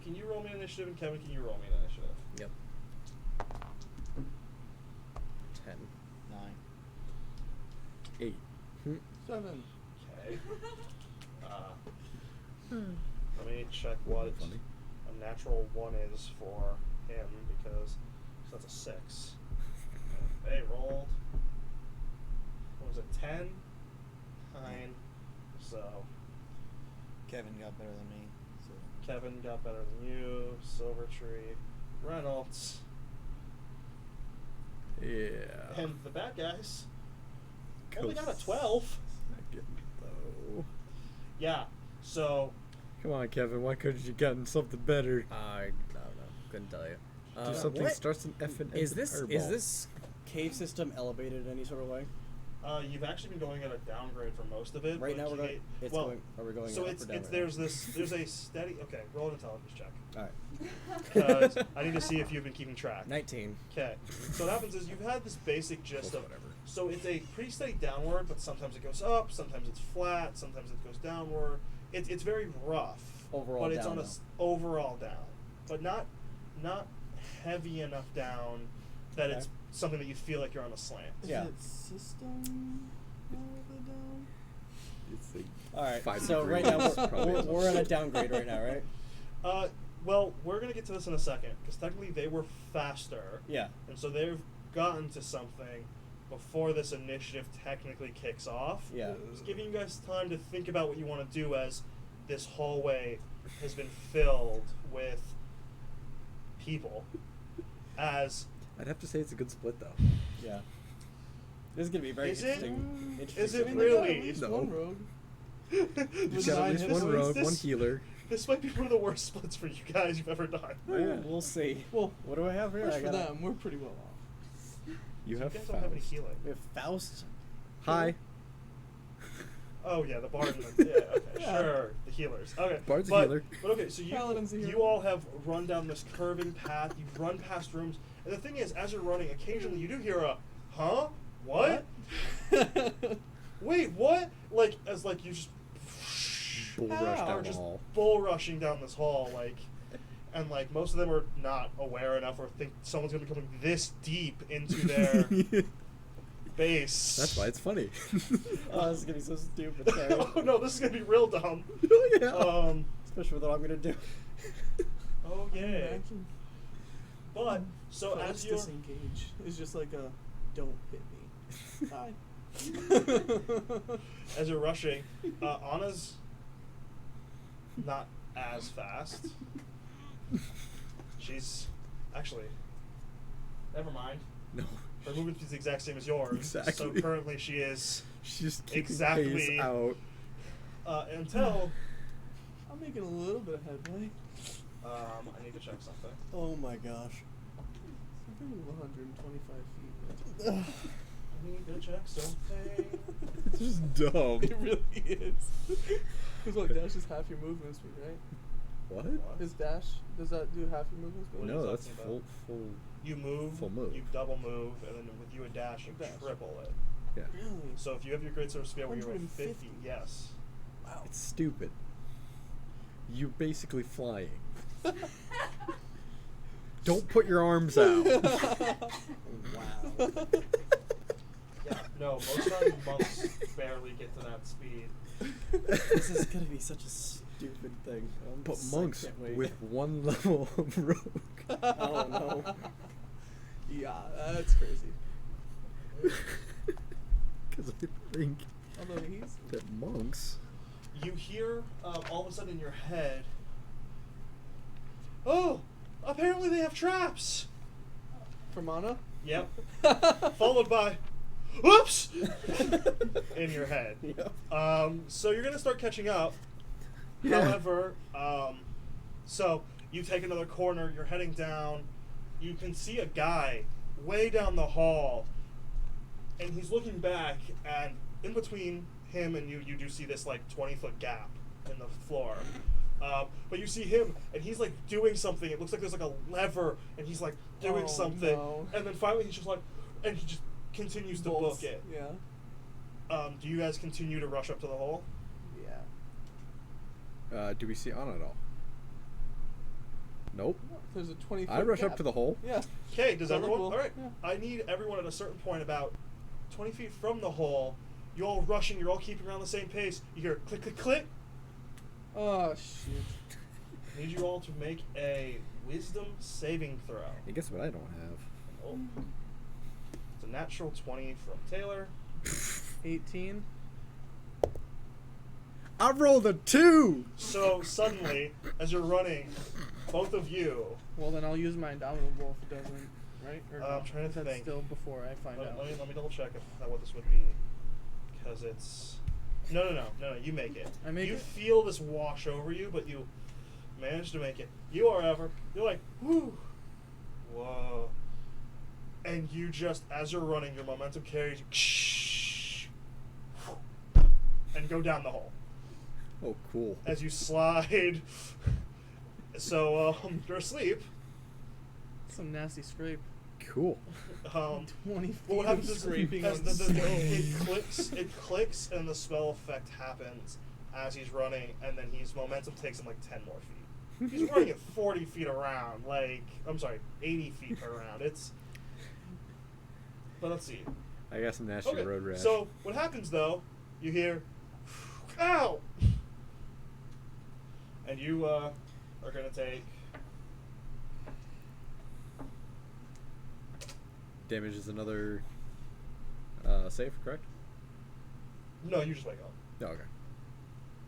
Can you roll me an initiative, and Kevin, can you roll me an initiative? Yep. 10. 9. 8. 7. Okay. Let me check what Funny. a natural 1 is for him, because that's a 6. They rolled, what was it, 10? 9. So Kevin got better than me. So Kevin got better than you, Silvertree, Reynolds, Yeah. and the bad guys only got a 12. Though. Yeah, so Come on, Kevin. Why couldn't you gotten something better? I don't know. Couldn't tell you. Do something what starts an F and is ends in this? fireball. Is this cave system elevated in any sort of way? you've actually been going at a downgrade for most of it. Right but now we're you going. get- It's well, going. Are we going So up it's or down? it's right now? there's a steady. Okay, roll an intelligence check. All right. Because I need to see if you've been keeping track. 19. Okay. So what happens is you've had this basic gist Close, of whatever. So it's a pretty steady downward, but sometimes it goes up, sometimes it's flat, sometimes it goes downward. It's very rough. Overall but it's down, on a though. overall down, but not heavy enough down that Okay. it's something that you feel like you're on a slant. Yeah. Is it system all the down? It's like All right. 5 So right degrees, now probably. we're on a downgrade right now, right? Well, we're gonna get to this in a second because technically they were faster, Yeah. and so they've gotten to something before this initiative technically kicks off. Yeah. Just giving you guys time to think about what you want to do as this hallway has been filled with people. As I'd have to say it's a good split though. Yeah. This is gonna be very Is it? interesting. Is it I mean, they got really? at least No. one rogue. You've got at least one rogue, one healer. This might be one of the worst splits for you guys you've ever done. Yeah, we'll see. Well, What do I have here? worse I for gotta- them. We're pretty well off. You have guys don't have any Faust. healing. We have Faust. Hi. Oh yeah, the bard. And the, yeah, okay, Yeah. sure. The healers. Okay. Bard's a but, healer. But okay, so Paladin's a you hero. all have run down this curving path. You've run past rooms, and the thing is, as you're running, occasionally you do hear a, "Huh? What? Wait, what?" Like as like you just Bull rush are down the just hall. bull rushing down this hall, like, and like most of them are not aware enough or think someone's gonna be coming this deep into their base. That's why it's funny. Oh, this is gonna be so stupid. Sorry. Oh no, this is gonna be real dumb. Yeah. Especially with what I'm gonna do. Oh yay. Imagine But so Close as you're disengage is just like a don't hit me. Hi. as you're rushing, Anna's not as fast. She's actually. Never mind. No, Her movement speed is the exact same as yours. Exactly. So currently she is She's just kicking exactly pace out. until I'm making a little bit of headway. I need to check something. Oh my gosh. I can move 125 feet. I need to check something. It's just dumb. It really is. Because what, dash is half your movement speed, right? What? Is dash, does that do half your movement speed? What are you No, that's talking full, about? full. You move, Full move. you double move, and then with you a dash, you Dash. triple it. Yeah. Really? So if you have your great sword speed where you're at 50, 150. yes. Wow. It's stupid. You're basically flying. Don't put your arms out. Wow. Yeah, no, most time monks barely get to that speed. This is gonna be such a stupid thing. But I monks can't wait. with one level of rogue. Oh no. Yeah, that's crazy. Because I think Although he's... that monks. You hear all of a sudden in your head, oh, apparently they have traps. For mana? Yep. Followed by, whoops, in your head. Yep. So you're gonna start catching up. Yeah. However, so you take another corner. You're heading down. You can see a guy way down the hall, and he's looking back, and in between him and you do see this like 20-foot gap in the floor. But you see him, and he's like doing something. It looks like there's like a lever, and he's like doing Oh, something. no. And then finally he's just like, and he just continues to Bolts. book it. Yeah. Do you guys continue to rush up to the hole? Yeah. Do we see Anna at all? Nope. There's a 20 I rush up to the hole. Yeah. Okay, does everyone? Colorful. All right. Yeah. I need everyone at a certain point, about 20 feet from the hole. You're all rushing. You're all keeping around the same pace. You hear click, click, click. Oh, shoot. I need you all to make a wisdom saving throw. Hey, guess what I don't have? Oh. It's a natural 20 from Taylor. 18. I rolled a 2! So suddenly, as you're running, both of you. Well, then I'll use my Indomitable if it doesn't, right? Or I'm trying to that's think. still before I find out. Let me double check what this would be, because it's no. You make it. I make you it? feel this wash over you, but you manage to make it. You are ever. You're like, whoo, whoa, and you just, as you're running, your momentum carries you, and go down the hole Oh, cool. as you slide. So you're asleep. Some nasty scrape. Cool. 20 feet Well, what happens of is scraping as on the stone. it clicks, and the spell effect happens as he's running, and then his momentum takes him like 10 more feet. He's running at 40 feet around, 80 feet around. But let's see. I got some nasty road rash. So what happens though? You hear, ow, and you are gonna take. Damage is another save, correct? No, you just wake up. Oh, okay.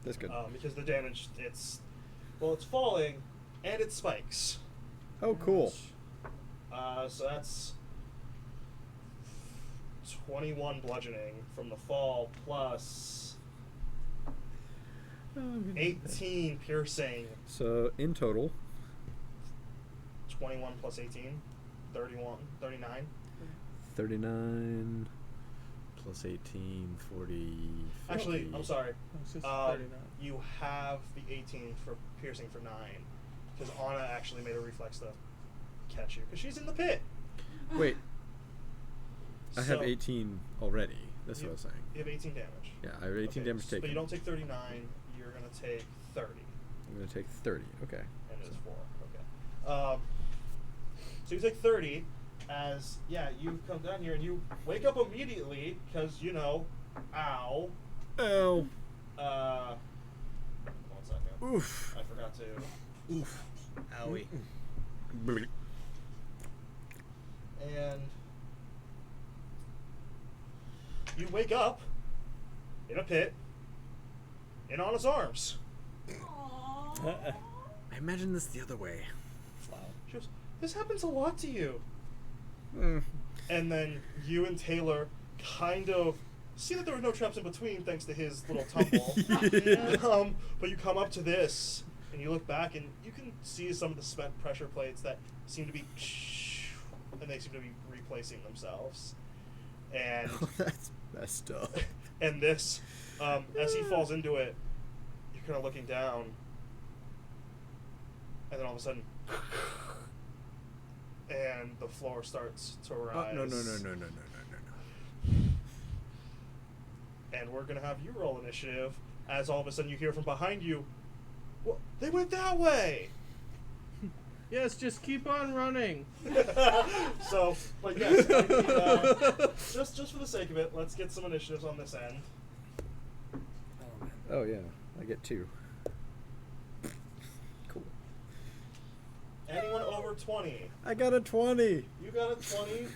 That's good. Because the damage, it's falling, and it spikes. Oh, cool. So that's 21 bludgeoning from the fall, plus 18 piercing. So, in total, 21 plus 18, 39. 39 plus 18, 40, 50. Actually, I'm sorry. It's just 39. You have the 18 for piercing for 9, because Anna actually made a reflex to catch you, because she's in the pit. Wait, I have So, 18 already. That's what I was saying. You have 18 damage. Yeah, I have 18 damage taken. But you don't take 39, you're going to take 30. I'm going to take 30. Okay. And it's 4. Okay. So you take 30 as, you come down here and you wake up immediately because, ow. Oh. 1 second. Oof. I forgot to. Oof. Owie. And you wake up in a pit in Anna's arms. I imagine this the other way. She goes, this happens a lot to you. And then you and Taylor kind of see that there were no traps in between thanks to his little tumble. But you come up to this, and you look back, and you can see some of the spent pressure plates that seem to be, and they seem to be replacing themselves. And That's messed up. and this, as he falls into it, you're kind of looking down, and then all of a sudden, and the floor starts to rise. No. And we're gonna have you roll initiative, as all of a sudden you hear from behind you, well, they went that way! Yes, just keep on running. So, but yes, just for the sake of it, let's get some initiatives on this end. Oh, man. Oh yeah, I get 2. Cool. Anyone over 20? I got a 20. You got a 20,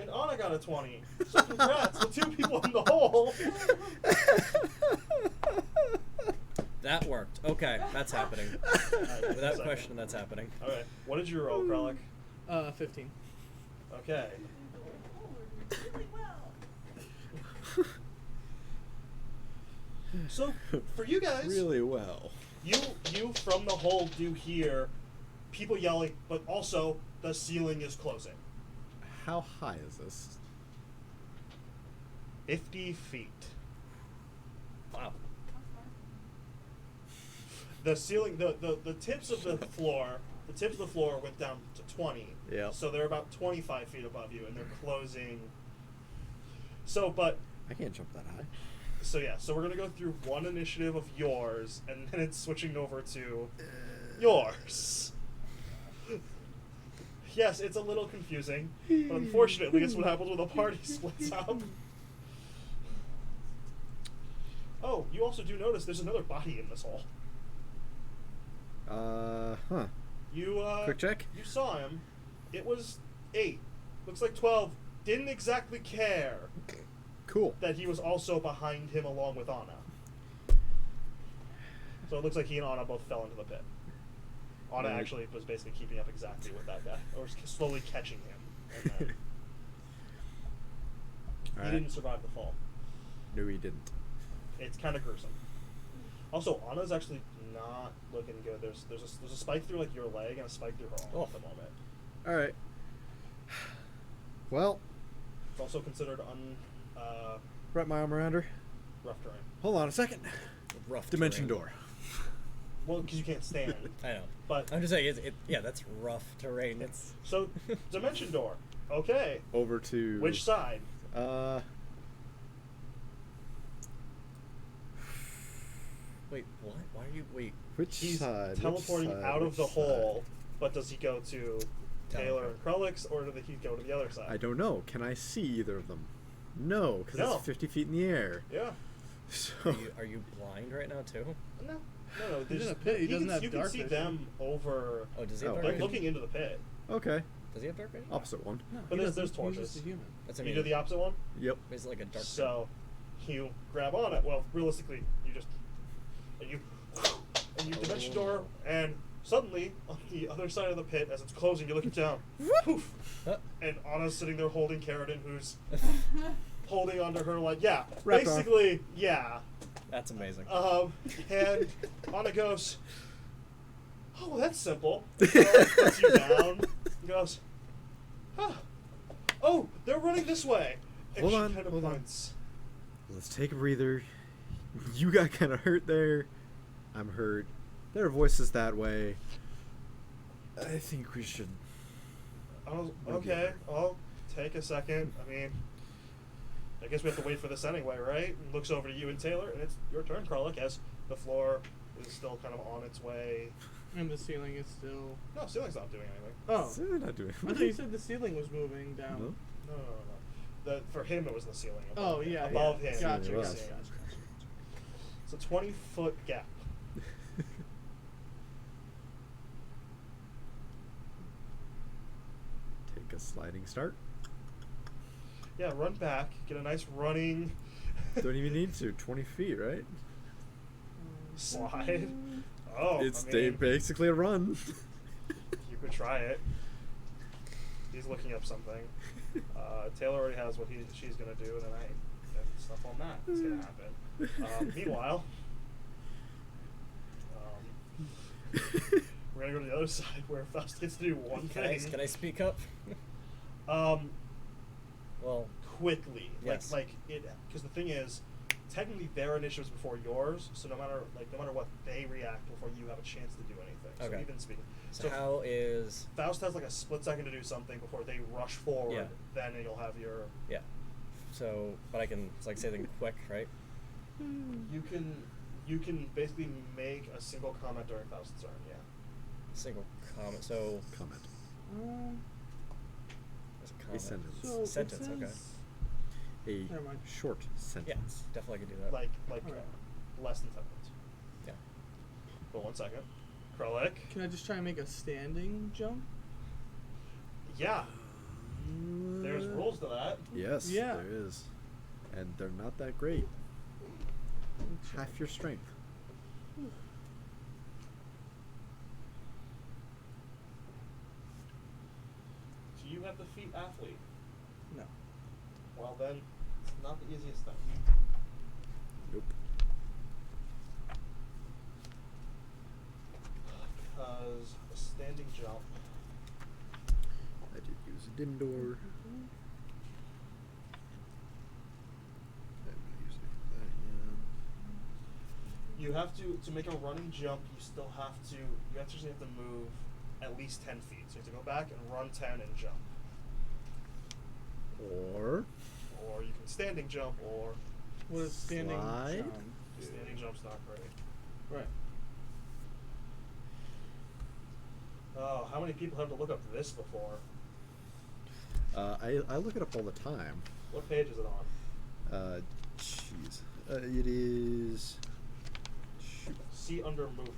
and Anna got a 20. So congrats, the 2 people in the hole. That worked. Okay, that's happening. Without question, that's happening. Okay, what did you roll, Kralik? 15. Okay. Really well. So, for you guys, Really well. you from the hole do hear people yelling, but also the ceiling is closing. How high is this? 50 feet. Wow. The ceiling, the tips of the floor, went down to 20. Yep. So they're about 25 feet above you, and they're closing. So, but I can't jump that high. so yeah, so we're gonna go through one initiative of yours, and then it's switching over to yours. Yes, it's a little confusing, but unfortunately, it's what happens when a party splits up. Oh, you also do notice there's another body in this hole. Huh. You Quick check. You saw him. It was 8. Looks like 12. Didn't exactly care Cool. that he was also behind him along with Anna. So it looks like he and Anna both fell into the pit. Anna Right. actually was basically keeping up exactly with that guy, or slowly catching him. And then he Alright. didn't survive the fall. No, he didn't. It's kind of gruesome. Also, Anna's actually not looking good. There's a spike through like your leg and a spike through her arm at the moment. All right. Well, It's also considered wrap my arm around her. rough terrain. Hold on a second. Rough Dimension terrain. door. Well, because you can't stand. I know. But I'm just saying, yeah, that's rough terrain. It's so dimension door. Okay. Over to Which side? wait, what? Why are you wait? Which He's side? teleporting which side, out of which the side? hole, but does he go to Taylor okay. and Krellix, or does he go to the other side? I don't know. Can I see either of them? No, because No. it's 50 feet in the air. Yeah. So Are you blind right now too? No. He's in a pit. He doesn't have you can dark see vision. them over, Oh, does he have Oh, dark like vision? looking into the pit. okay, Does he have dark vision? opposite one. No, But he there's doesn't. torches. He's just a human. That's what I You mean. do the opposite one. Yep. Is it like a dark So you grab on it. Well, realistically, you just and you dimension door, and suddenly on the other side of the pit, as it's closing, you're looking down. Poof! Huh? And Anna's sitting there holding Carradine, who's holding onto her like, yeah, Wrapped arm. basically, yeah. That's amazing. And Anna goes, oh, well, that's simple. Puts you down. And goes, huh. Oh, they're running this way. And Hold she on, kind of hold on. points. Let's take a breather. You got kind of hurt there. I'm hurt. There are voices that way. I think we should. Okay, I'll take a second. I mean, I guess we have to wait for this anyway, right? And looks over to you and Taylor, and it's your turn, Kralik, as the floor is still kind of on its way. And the ceiling is still. No, ceiling's not doing anything. Oh. They're not doing. I thought you said the ceiling was moving down. No. No. For him, it was the ceiling. Oh, Above him. yeah. Above yeah. him. Gotcha, it gotcha, was. gotcha. It's a 20-foot gap. Take a sliding start. Yeah, run back, get a nice running Don't even need to. 20 feet, right? slide. Oh, It's I mean, basically a run. you could try it. He's looking up something. Taylor already has what she's gonna do, and then and stuff on that is gonna happen. Meanwhile, we're gonna go to the other side where Faust gets to do one thing. Can I speak up? Well, quickly, yes. like it, because the thing is, technically their initiative's before yours, so no matter what, they react before you have a chance to do anything. So Okay. even speaking. So how is Faust has like a split second to do something before they rush forward. Yeah. Then you'll have your. Yeah. So, but I can say something quick, right? You can basically make a single comment during Faust's turn. Yeah. Single comment. So. Comment. What's a A comment? sentence. So it Sentence. Okay. says- A Never mind. short Yeah, sentence. definitely can do that. Like Alright. less than 10 minutes. Yeah. But 1 second. Kralik. Can I just try and make a standing jump? Yeah. There's rules to that. Yes, Yeah. there is. And they're not that great. Half your strength. Do you have the feet athlete? No. Well then, it's not the easiest thing. Nope. Because a standing jump. I did use a dim door. I'm gonna use it for that, You have to make a running jump. You actually have to move at least 10 feet. So you have to go back and run 10 and jump. yeah. Or Or you can standing jump, or What is standing Slide? jump? standing jump's not great. Right. Oh, how many people have to look up this before? I look it up all the time. What page is it on? Jeez. It is. Shoot. See under movement.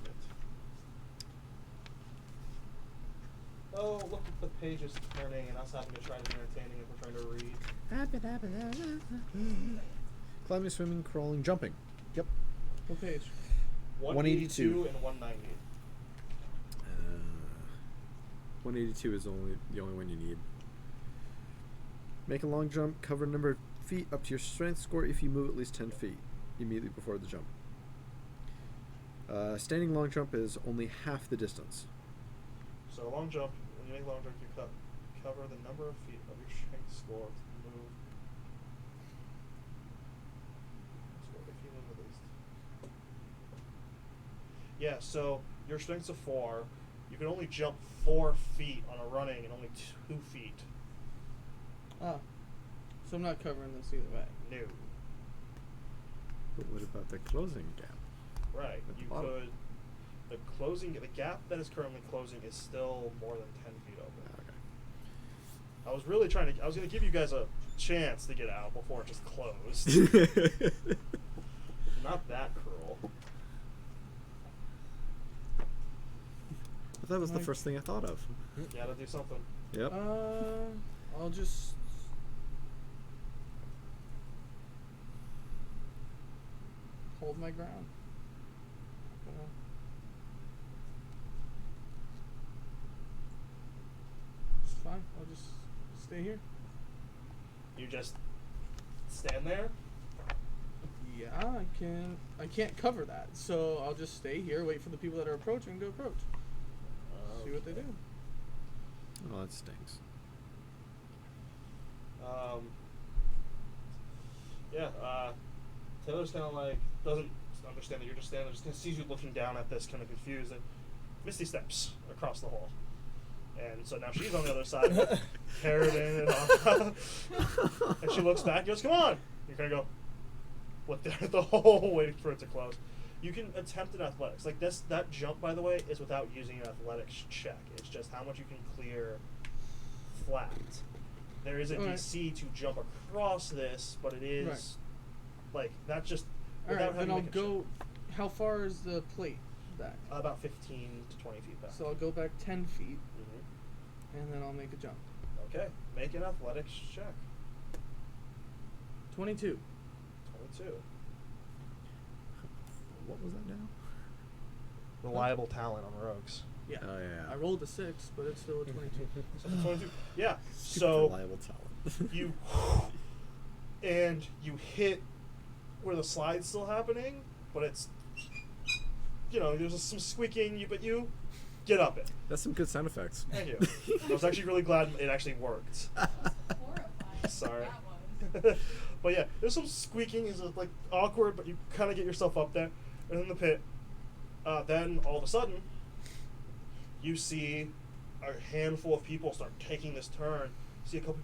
Oh, look at the pages turning and us having to try to be entertaining if we're trying to read. Climbing, swimming, crawling, jumping. Yep. What page? 182 and 190. 182 is the only one you need. Make a long jump, cover a number of feet up to your strength score if you move at least 10 feet immediately before the jump. Standing long jump is only half the distance. So a long jump, when you make a long jump, you cover the number of feet of your strength score to move. So if you move at least. Yeah, so your strength's a 4. You can only jump 4 feet on a running and only 2 feet. Ah. So I'm not covering this either way. No. But what about the closing gap? Right. At the You bottom. could. The gap that is currently closing is still more than 10 feet open. Okay. I was really I was going to give you guys a chance to get out before it just closed. Not that cruel. But that was the Like- first thing I thought of. You gotta do something. Yep. I'll just hold my ground. It's fine. I'll just stay here. You just stand there. Yeah, I can't cover that, so I'll just stay here, wait for the people that are approaching to approach. See what they do. Oh, that stinks. Yeah, Taylor's kind of like, doesn't understand that you're just standing there, just kind of sees you looking down at this, kind of confused, and Misty steps across the hall. And so now she's on the other side, parroting and all. And she looks back and goes, come on! You're going to go, look there at the hole, waiting for it to close. You can attempt an athletics. Like that jump, by the way, is without using an athletics check. It's just how much you can clear flat. There is a Alright. DC to jump across this, but it is Right. like that's just Alright, without then having I'll to make a go. How far is the plate back? check. About 15 to 20 feet back. So I'll go back 10 feet, Mhm. and then I'll make a jump. Okay, make an athletics check. 22. 22. What was that now? Reliable talent on rogues. Yeah. Oh, yeah. I rolled a 6, but it's still a 22. So 22. Yeah. Stupid So reliable talent. you and you hit where the slide's still happening, but it's, you know, there's some squeaking, but you get up it. That's some good sound effects. Thank you. I was actually really glad it actually worked. Horrifying. Sorry. That was. But yeah, there's some squeaking. It's like awkward, but you kind of get yourself up there. And in the pit, then all of a sudden, you see a handful of people start taking this turn. You see a couple.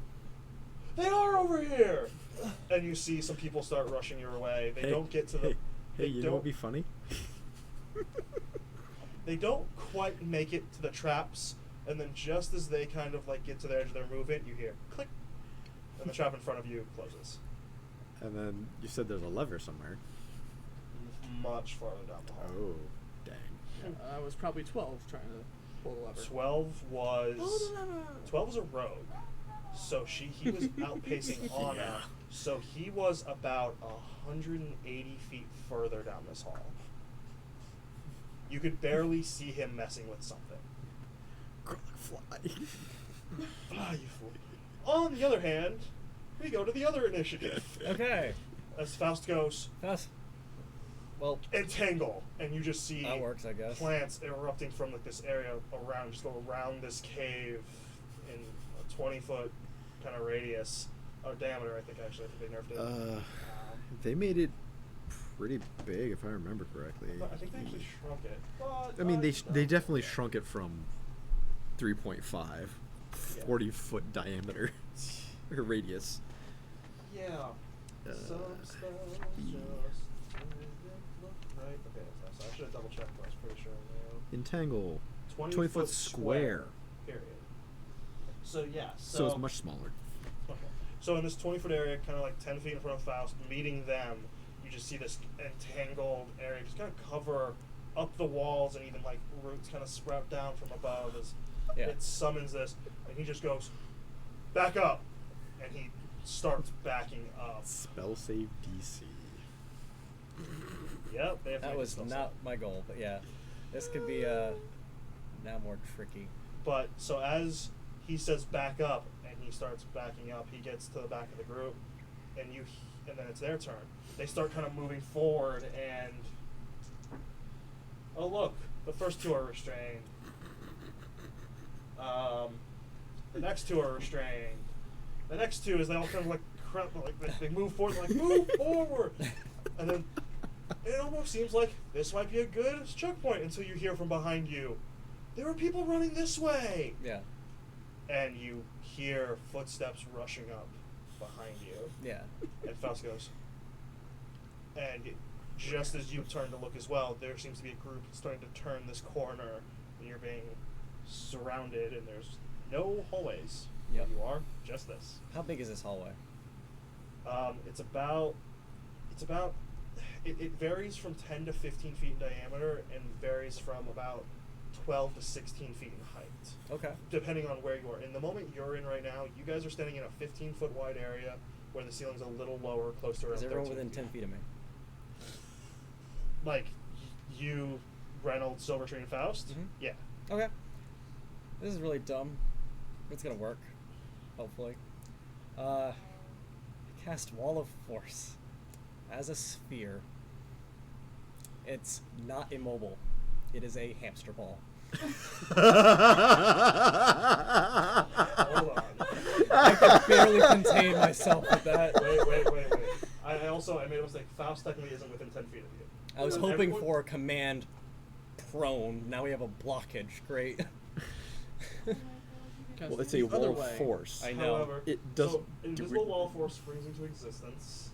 They are over here, and you see some people start rushing your way. They don't get to the. Hey, you know what'd be funny? They don't quite make it to the traps, and then just as they kind of like get to the edge of their movement, you hear click, and the trap in front of you closes. And then you said there's a lever somewhere. Much farther down the hall. Oh, dang. I was probably 12 trying to pull the lever. 12 was Pull the lever. 12 was a rogue, so he was outpacing Anna, so he was about 180 feet further down this hall. You could barely see him messing with something. Fly. Ah, you fool. On the other hand, we go to the other initiative. Okay. As Faust goes, That's, well, entangle, and you just see that works, I guess. plants erupting from like this area around, just go around this cave in a 20-foot kind of radius or diameter. I think they nerfed it. They made it pretty big, if I remember correctly. I think they actually shrunk it. But I mean, they definitely shrunk it from 3.5, 40-foot diameter or radius. Yeah. Some spells just didn't look right. Okay, so I should have double checked, but I was pretty sure. Entangle. 20-foot square. Period. So yeah. So it's much smaller. Okay. So in this 20-foot area, kind of like 10 feet in front of Faust, meeting them, you just see this entangled area just kind of cover up the walls, and even like roots kind of sprout down from above as it summons this, and he just goes, back up, and he starts backing up. Spell save DC. Yep, they have to That make was a spell not save. my goal, but yeah. This could be now more tricky. But so as he says back up, and he starts backing up, he gets to the back of the group, and then it's their turn. They start kind of moving forward, and oh look, the first two are restrained. The next two are restrained. The next two is they all kind of like they move forward, like move forward, and then it almost seems like this might be a good choke point until you hear from behind you, there are people running this way. Yeah. And you hear footsteps rushing up behind you. Yeah. And Faust goes, and just as you turn to look as well, there seems to be a group starting to turn this corner, and you're being surrounded, and there's no hallways. Yep. You are just this. How big is this hallway? It varies from 10 to 15 feet in diameter, and varies from about 12 to 16 feet in height. Okay. Depending on where you are. In the moment you're in right now, you guys are standing in a 15-foot wide area where the ceiling's a little lower, close to around Is everyone 13 within feet. 10 feet of me? Like, you, Reynolds, Silvertree, and Faust? Mhm. Yeah. Okay. This is really dumb. It's gonna work. Hopefully. Cast Wall of Force as a sphere. It's not immobile. It is a hamster ball. Hold on. I could barely contain myself with that. Wait. I made a mistake. Faust technically isn't within 10 feet of you. I was And hoping everyone- for a command prone. Now we have a blockage. Great. Well, it's a The other wall of way. force. I know. However, It doesn't so do invisible it. wall of force springs into existence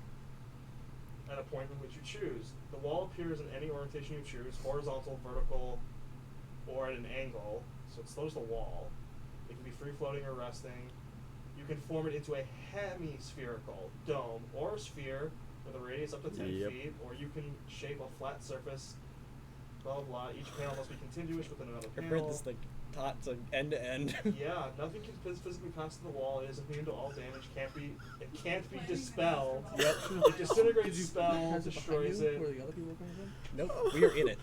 at a point in which you choose. The wall appears in any orientation you choose, horizontal, vertical, or at an angle, so it slows the wall. It can be free floating or resting. You can form it into a hemispherical dome or a sphere with a radius up to 10 Yep. feet, or you can shape a flat surface. Blah blah blah. Each panel must be contiguous within another I panel. heard this like taught to end to end. Yeah, nothing can physically pass through the wall. It is immune to all damage. It can't be dispelled. Yep. It disintegrates Did spell, has it behind destroys you, it. Where the other people are coming from? Nope. We are in it.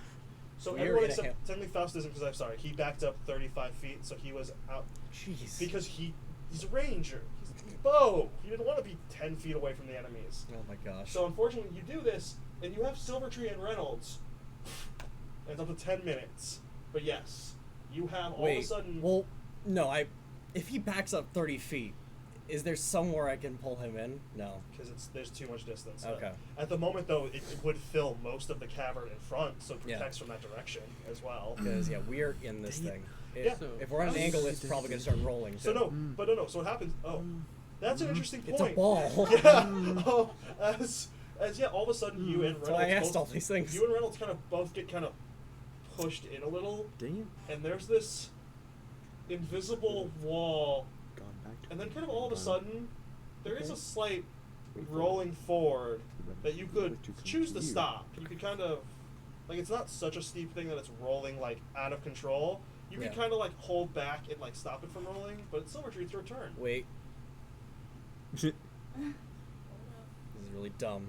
So We are everyone in a except ham- technically Faust isn't, because I'm sorry, he backed up 35 feet, so he was out Jeez. because He's a ranger. He's bow. He didn't want to be 10 feet away from the enemies. Oh my gosh. So unfortunately, you do this, and you have Silvertree and Reynolds. And it's up to 10 minutes. But yes, you have all of a sudden. Well, no. If he backs up 30 feet, is there somewhere I can pull him in? No. Because there's too much distance. Okay. At the moment, though, it would fill most of the cavern in front, so it protects from that direction as well. Because we're in this thing. Yeah. If we're on an angle, it's probably gonna start rolling. So too. no. So what happens? Oh, that's an interesting point. It's a ball. Yeah. As all of a sudden you and Reynolds. That's why I asked all these things. You and Reynolds kind of both get kind of pushed in a little. Dang it. And there's this invisible wall. Gone back. And then kind of all of a sudden, there is a slight rolling forward that you could choose to stop. You could kind of, like, it's not such a steep thing that it's rolling, like, out of control. You could kind of, like, hold back and, like, stop it from rolling, but it's Silvertree's your turn. Wait. Hold up. This is really dumb.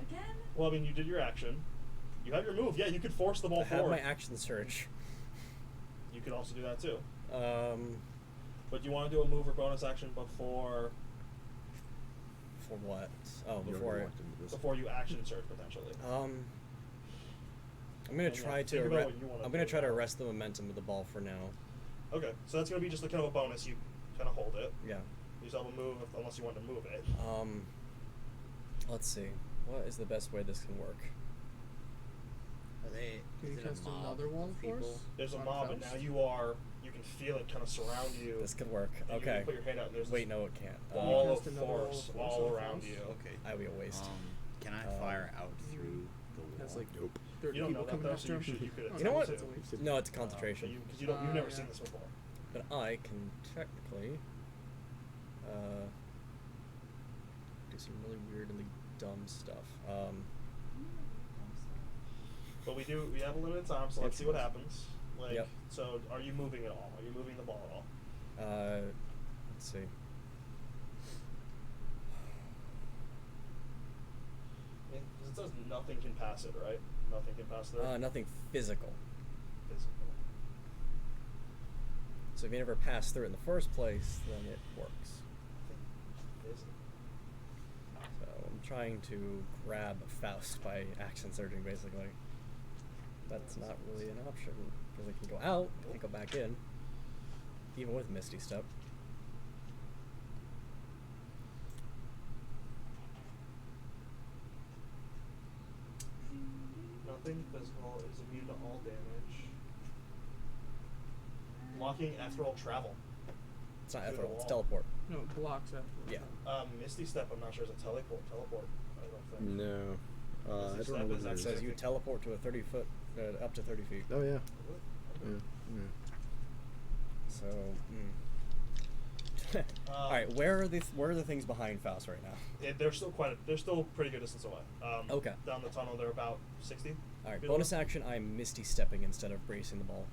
Again? Well, I mean, you did your action. You have your move. Yeah, you could force the ball I have forward. my action surge. You could also do that, too. For But you want to do a move or bonus action before what? Oh, You before already it. walked into this. before you action surge, potentially. I'm gonna And try think to. about what you wanna I'm gonna do try to now. arrest the momentum of the ball for now. Okay, so that's going to be just a kind of a bonus. You kind of hold it. Yeah. You still have a move unless you want to move it. Let's see. What is the best way this can work? Are they? Can you is it a cast mob another wall of for us? people? There's a On mob, and Faust? now you can feel it kind of surround you. This could work. And Okay. You put your hand out, and there's Wait, this no, it can't. wall of Cast another wall of force force all on around Faust? you. Okay. I'd be a waste. Can I fire out through the wall? That's like Nope. 30 You don't know people that, coming though, after so him. you could Oh, You know what? that's a waste. No, it's a concentration. Because you've never seen yeah. this before. But I can technically do some really weirdly dumb stuff. But we have a limited time, so let's see what happens. Like, Yep. so are you moving at all? Are you moving the ball at all? Let's see. Because it says nothing can pass it, right? Nothing can pass through. Nothing physical. Physical. So if you never pass through it in the first place, then it works. Physical. So I'm trying to grab Faust by action surging, basically. That's not really an option, because I can go out, I can go back in, even with Misty Step. Nothing physical is immune to all damage. Blocking ethereal travel. It's not Through the ethereal, it's wall. teleport. No, it blocks after. Yeah. Misty Step, I'm not sure is a teleport. I don't think. No. I Misty don't know Step what is it It is. says you teleport to a 30 foot, up to 30 feet. Oh, yeah. Really? Yeah. So, alright, where are the things behind Faust right now? They're still pretty good distance away. Okay. Down the tunnel, they're about 60. Alright, feet bonus away. action, I'm Misty Stepping instead of bracing the ball.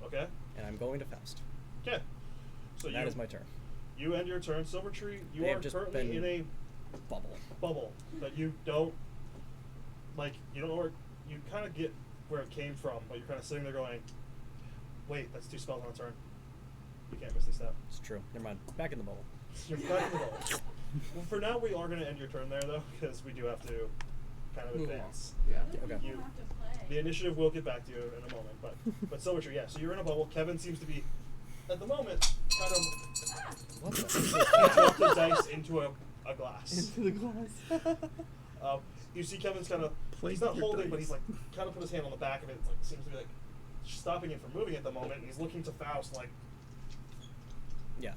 Okay. And I'm going to Faust. Okay. So That is my turn. You end your turn, Silvertree. You They are have just currently been- in a Bubble. bubble that you don't know where. You kind of get where it came from, but you're kind of sitting there going, "Wait, that's 2 spells on a turn. You can't miss this step." It's true. Never mind. Back in the bubble. You're back in the bubble. Well, for now, we are going to end your turn there, though, because we do have to kind of Move advance. Yeah. Okay. You have to play. The initiative will get back to you in a moment, but Silvertree, yeah. So you're in a bubble. Kevin seems to be, at the moment, kind of What the? drop the dice into a glass. Into the glass. You see Kevin's kind of, Play he's not your holding, dice. but he's like kind of put his hand on the back of it. It's like seems to be like stopping it from moving at the moment. And he's looking to Faust like, Yeah.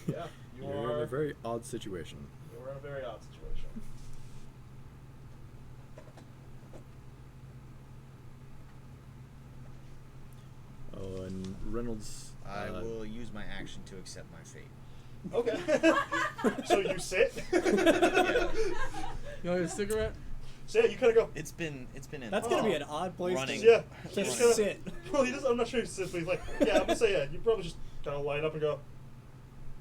yeah, You're in a very odd situation. you're in a very odd situation. Oh, and Reynolds. I will use my action to accept my fate. Okay. So you sit. You want a cigarette? So yeah, you kind of go. It's been in. That's gonna be an odd place Running. to Yeah. just Just kinda- sit. Well, he doesn't. I'm not sure he sits, but he's like, yeah. I'm gonna say yeah. You probably just kind of light up and go.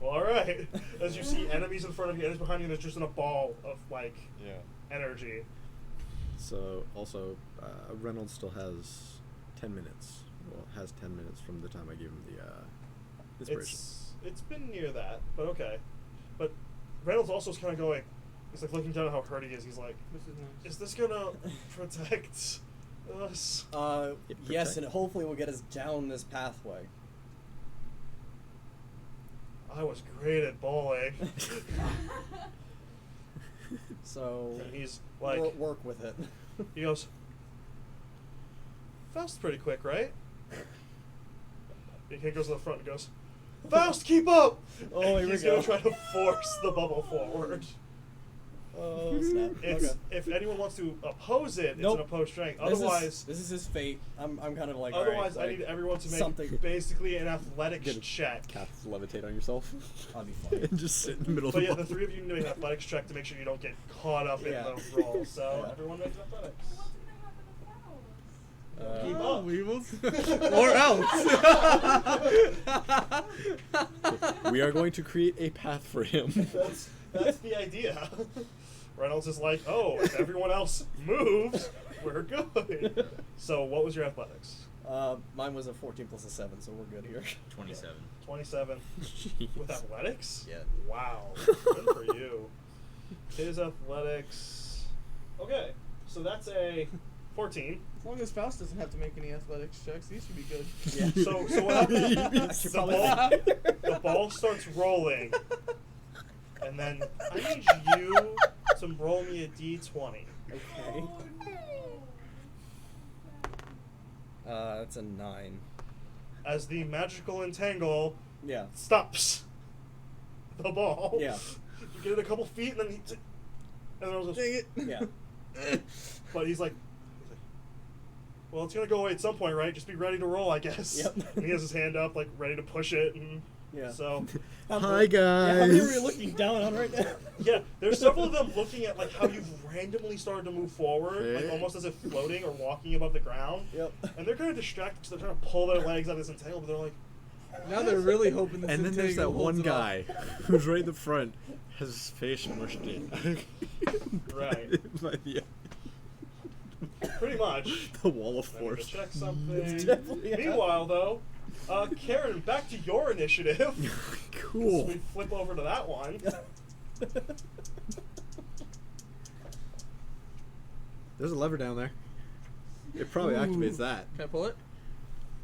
Well, all right. As you see enemies in front of you, enemies behind you, and it's just in a ball of like Yeah. energy. So also, Reynolds still has 10 minutes. Well, has 10 minutes from the time I gave him the inspiration. It's been near that, but okay. But Reynolds also is kind of going. He's like looking down at how hurt he is. He's like, This is nice. "Is this gonna protect us?" Yes, and hopefully we'll get us down this pathway. I was great at bowling. So And he's like, work with it. he goes, "Faust's pretty quick, right?" The kid goes to the front and goes, "Faust, keep up!" Oh, And here we he's go. gonna try to force the bubble forward. Oh snap! It's Okay. if anyone wants to oppose it, it's Nope. an opposed strength. This Otherwise, is his fate. I'm kind of like. otherwise, alright, I need everyone to make something. basically an athletics Get a check. Cast levitate on yourself. I'll be fine. And just sit in the middle But of yeah, the the three of you need to make an athletics check to make sure you don't get caught up in Yeah. the roll. So Yeah. everyone makes athletics. What's Keep gonna happen to Faust? up. We will. or else. We are going to create a path for him. That's the idea. Reynolds is like, oh, if everyone else moves, we're good. So what was your athletics? Mine was a 14 plus a 7, so we're good here. 27. 27. With athletics? Yeah. Wow. Good for you. His athletics. Okay, so that's a 14. As long as Faust doesn't have to make any athletics checks, these should be good. Yeah. So what happens? I should probably The ball starts rolling, and then I need you to roll me a d20. Okay. Oh, no. That's a 9. As the magical entangle Yeah. stops the ball. Yeah. You get it a couple feet, and then and then it goes, Dang it. Yeah. but he's like, well, it's gonna go away at some point, right? Just be ready to roll, I guess. Yep. And he has his hand up, like ready to push it, and Yeah. so Hi, Yeah, how many guys. are you looking down on right now? yeah, there's several of them looking at like how you've randomly started to move forward, like Okay. almost as if floating or walking above the ground. Yep. And they're kind of distracted because they're trying to pull their legs out of this entangle, but they're like, Now they're really hoping this And then there's that entangle one holds it up. guy who's right in the front, has his face mushed in. Right. By the, pretty much. the wall of I need to force. check something. Definitely Meanwhile, though, Karen, back to your initiative. Cool. So we flip over to that one. There's a lever down there. It probably activates that. Can I pull it?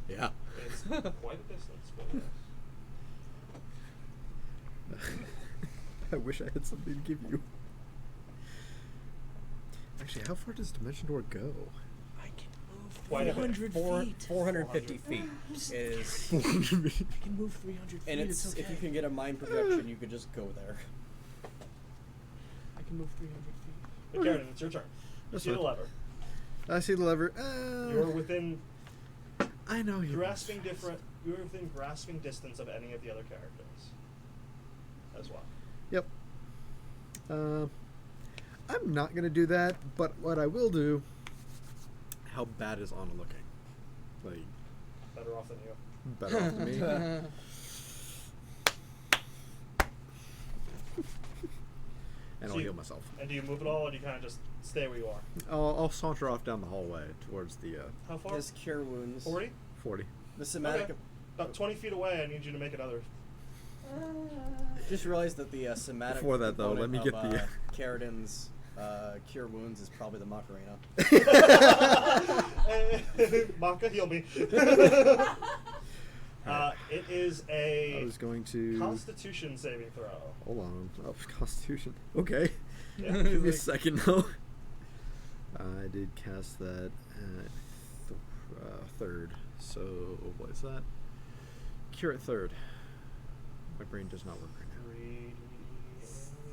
Yeah. It's quite a distance, but yes. I wish I had something to give you. Actually, how far does Dimension Door go? I can move Quite a bit. 450 feet is, I can move 300 feet. and it's okay. if you can get a mind projection, you could just go there. I can move 300 feet. But Karen, it's your turn. You That's see the fine. lever. I see the lever. You're within I know you. You're within grasping distance of any of the other characters. As well. Yep. I'm not gonna do that, but what I will do. How bad is Anna looking? Like Better off than you. better off than me. And I'll So heal myself. And do you move at all, or do you kind of just stay where you are? I'll saunter off down the hallway towards the How far? His cure wounds. 40? 40. The somatic. Okay. About 20 feet away, I need you to make another. Just realized that the somatic. Before that, though, let me component get of, the- Karadan's cure wounds is probably the Macarena. Maka, heal me. It is I a was going to. Constitution saving throw. Hold on. Oh, Constitution. Okay. Yeah. Give me a second, though. I did cast that at third. So, what is that? Cure at third. My brain does not work right now. 3.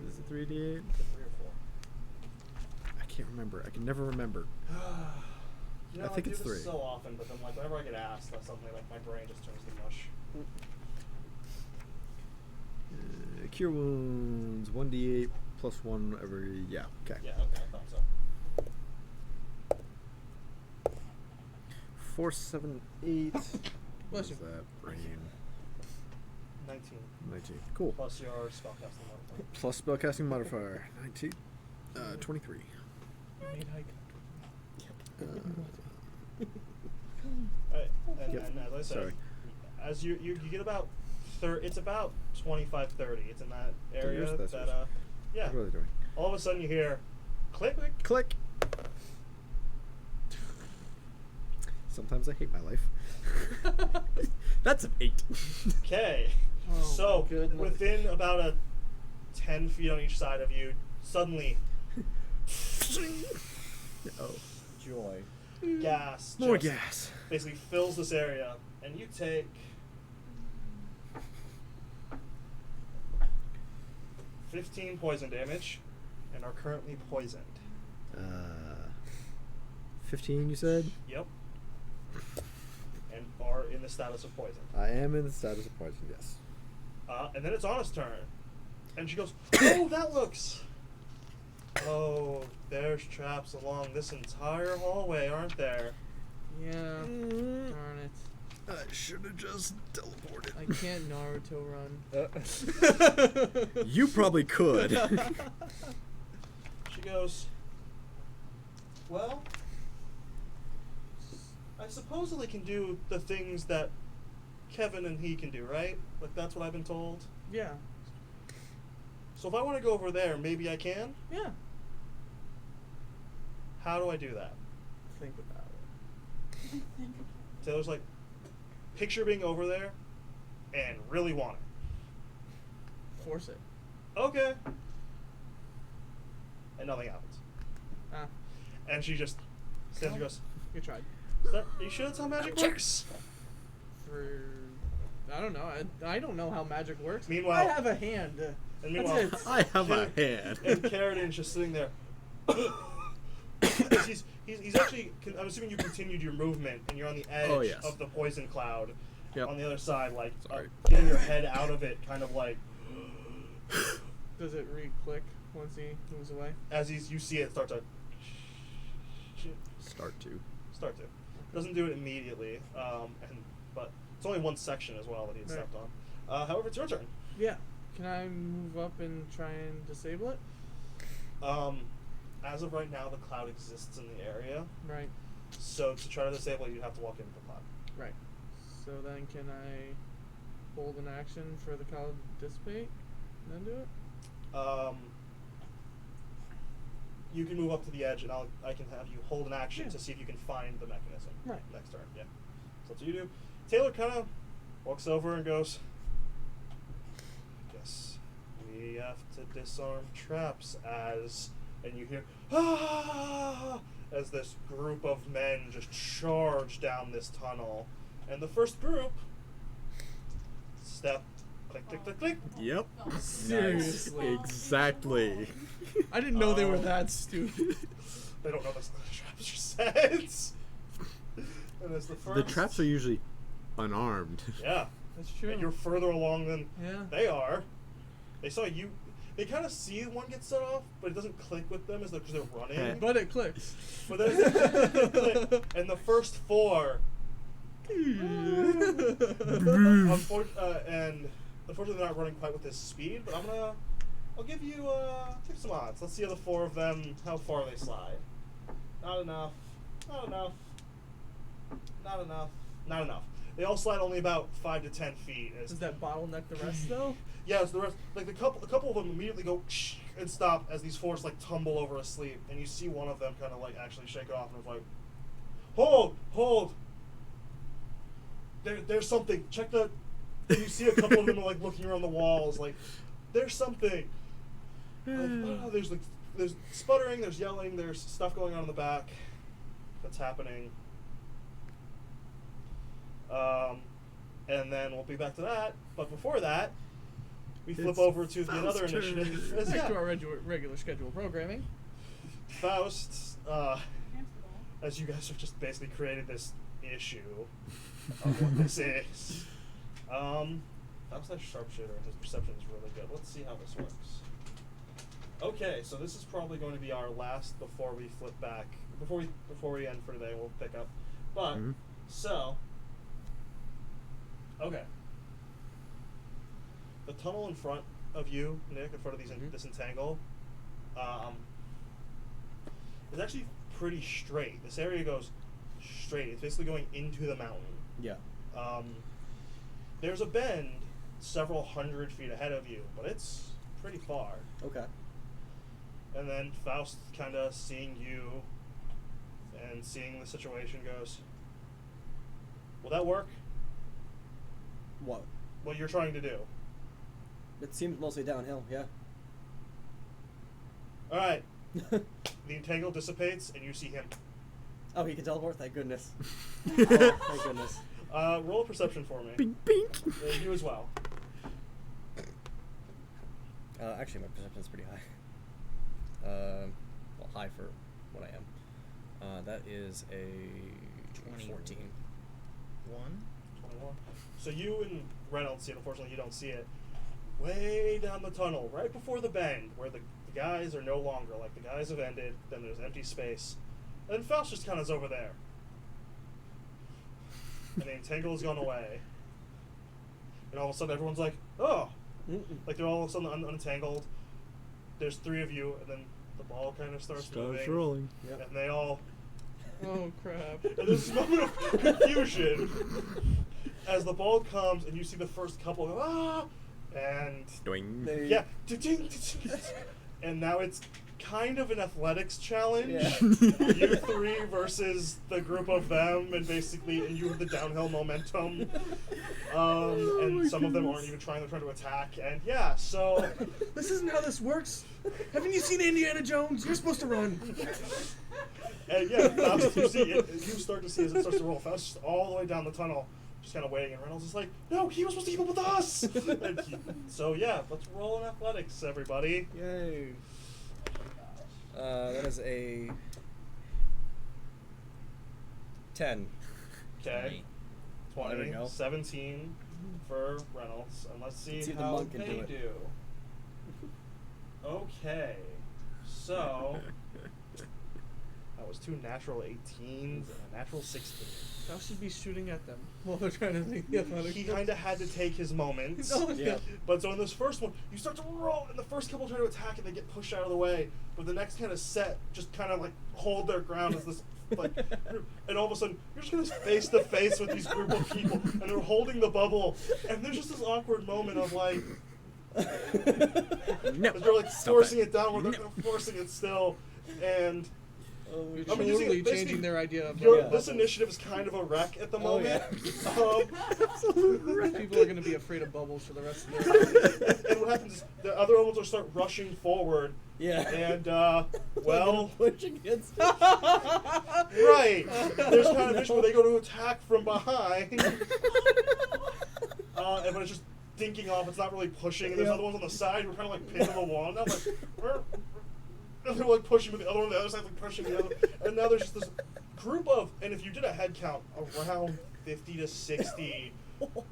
Is it 3d8? 3 or 4. I can't remember. I can never remember. You know, I think do it's this 3. so often, but then like whenever I get asked, that's something like my brain just turns to mush. Cure wounds, 1d8 plus 1 every. Yeah, okay. Yeah, okay, I thought so. 4, 7, 8. Bless What is you. that? Brain. 19. 19. Cool. Plus your spellcasting modifier. Plus spellcasting modifier. 19. 23. You made eye contact with me. Alright, and Yep. then as I said, Sorry. as you get about it's about 25-30. It's in that area That's that yours. yeah. What are they doing? All of a sudden you hear click click. Click. Sometimes I hate my life. That's an 8. Okay. Oh, So my goodness. within about a 10 feet on each side of you, suddenly Oh. Joy. gas More just gas. basically fills this area, and you take 15 poison damage and are currently poisoned. 15, you said? Yep. And are in the status of poison. I am in the status of poison, yes. And then it's Anna's turn. And she goes, oh, that looks... Oh, there's traps along this entire hallway, aren't there? Yeah. Darn it. I should have just teleported. I can't Naruto run. You probably could. She goes, well, I supposedly can do the things that Kevin and he can do, right? Like, that's what I've been told. Yeah. So if I want to go over there, maybe I can? Yeah. How do I do that? Think about it. Taylor's like, picture being over there and really want it. Force it. Okay. And nothing happens. Ah. And she just stands and goes, You tried. are you sure that's how magic works? I don't know. I don't know how magic works. Meanwhile- I have a hand. And That's meanwhile, it. I have a hand. And Carradine's just sitting there. he's actually. I'm assuming you continued your movement, and you're on the edge Oh, yes. of the poison cloud. Yep. On the other side, like Sorry. getting your head out of it, kind of like Does it re-click once he moves away? as you see it start to Start to. Doesn't do it immediately, but it's only one section as well that he had Right. stepped on. However, it's your turn. Yeah. Can I move up and try and disable it? As of right now, the cloud exists in the area, Right. so to try to disable it, you have to walk into the cloud. Right. So then can I hold an action for the cloud to dissipate and then do it? You can move up to the edge, and I can have you hold an action Yeah. to see if you can find the mechanism. Right. Next turn, yeah. So that's what you do. Taylor kind of walks over and goes, "Guess we have to disarm traps as," and you hear "ah!" as this group of men just charge down this tunnel, and the first group step, click, click, click, click. Yep. Seriously. Exactly. I didn't know they were that stupid. They don't know the traps are set. And as the first, The traps are usually unarmed. yeah. That's true. And you're further along than Yeah. they are. They saw you. They kind of see one get set off, but it doesn't click with them as because they're running. But it clicks. But then and the first four. And unfortunately, they're not running quite with this speed. But I'll give you take some odds. Let's see how the four of them, how far they slide. Not enough. Not enough. Not enough. Not enough. They all slide only about 5 to 10 feet. Does that bottleneck the rest though? Yeah, it's the rest. Like a couple of them immediately go and stop as these fours like tumble over asleep, and you see one of them kind of like actually shake it off and is like, "Hold! There's something. Check the." And you see a couple of them like looking around the walls, like, "There's something." Like, there's sputtering, there's yelling, there's stuff going on in the back that's happening. And then we'll be back to that. But before that, we flip It's over to the Faust's other initiative. turn. Back to our regular schedule programming. Faust, as you guys have just basically created this issue of what this is. Faust has sharpshooter and his perception is really good. Let's see how this works. Okay, so this is probably going to be our last before we flip back. Before we end for today, we'll pick up. But so okay. The tunnel in front of you, Nick, in front of these this entangle, is actually pretty straight. This area goes straight. It's basically going into the mountain. Yeah. There's a bend several hundred feet ahead of you, but it's pretty far. Okay. And then Faust, kind of seeing you and seeing the situation, goes, will that work? What? What you're trying to do? It seems mostly downhill, yeah. Alright. The entangle dissipates, and you see him. Oh, he can teleport? Thank goodness. Oh, thank goodness. Roll a perception for me. Bing, bing. You as well. Actually, my perception's pretty high. Well, high for what I am. That is a 14. 21. So you and Reynolds see it. Unfortunately, you don't see it. Way down the tunnel, right before the bend, where the guys are no longer. Like, the guys have ended, then there's empty space. And then Faust just kind of is over there. And the entangle has gone away. And all of a sudden, everyone's like, oh! Like, they're all of a sudden unentangled. There's 3 of you, and then the ball kind of starts moving. rolling. Yep. And they all... Oh, crap. And there's this moment of confusion as the ball comes, and you see the first couple go, ah! And... Doing. Yeah. And now it's kind of an athletics challenge. Yeah. You 3 versus the group of them, and basically, and you have the downhill momentum. And some of them aren't even trying. They're trying to attack. And yeah, so This isn't how this works. Haven't you seen Indiana Jones? You're supposed to run. and yeah, Faust, you see it. You start to see as it starts to roll. Faust just all the way down the tunnel, just kind of waiting. And Reynolds is like, "No, he was supposed to keep up with us." So yeah, let's roll in athletics, everybody. Yay. That is a 10. Okay. 20, There we go. 17 for Reynolds, and let's see Let's see if the how monk can they do it. do. Okay, so that was 2 natural 18s and a natural 16. I should be shooting at them while they're trying to make the athletic. He kind of had to take his moments. Oh, Yeah. But so in this first one, you start to roll, and the first couple try to attack, and they get pushed out of the way. But the next kind of set just kind of like hold their ground as this like, and all of a sudden you're just gonna face to face with these group of people, and they're holding the bubble, and there's just this awkward moment of like, No. they're like Stop forcing that. it down, where they're forcing it still, and. You're I mean, you see, totally basically, changing their idea of Your, Yeah. this initiative is kind of a wreck at the Oh, moment. yeah. People are going to be afraid of bubbles for the rest of their life. And what happens is the other ones will start rushing forward. Yeah. And, well, pushing against it. right. There's kind of an issue where they go to attack from behind. And when it's just dinking off, it's not really pushing. And there's Yeah. other ones on the side who are kind of like pinned to the wall. And I'm like, and they're like pushing with the other one, the other side like pushing the other. And now there's just this group of, and if you did a head count, around 50 to 60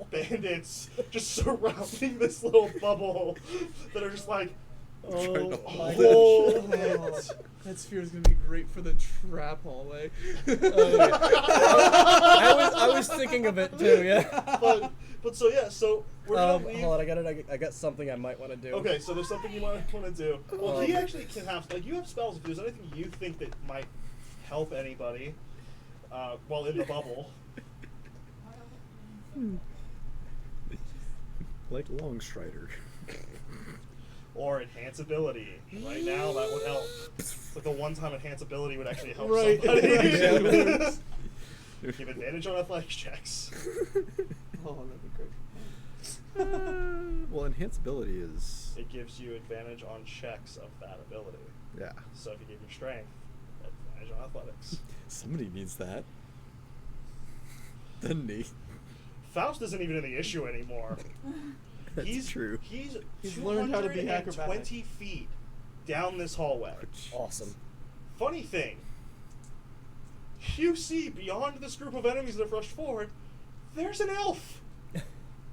bandits just surrounding this little bubble that are just like, Oh my hold gosh. it. That sphere is going to be great for the trap hallway. I was thinking of it too, yeah. But so yeah, so we're gonna leave. Hold on, I got something I might want to do. Okay, so there's something you might want to do. Well, he actually can have, like, you have spells. If there's anything you think that might help anybody while in the bubble. Like Longstrider. Or enhance ability. Right now, that would help. It's like the one-time enhance ability would actually help Right. somebody. Yeah. Give advantage on athletics checks. Oh, that'd be great. Well, enhanceability is. It gives you advantage on checks of that ability. Yeah. So if you give your strength, advantage on athletics. Somebody needs that. Doesn't he? Faust isn't even in the issue anymore. That's true. He's learned how to be 220 acrobatic. feet down this hallway. Awesome. Funny thing, you see beyond this group of enemies that have rushed forward, there's an elf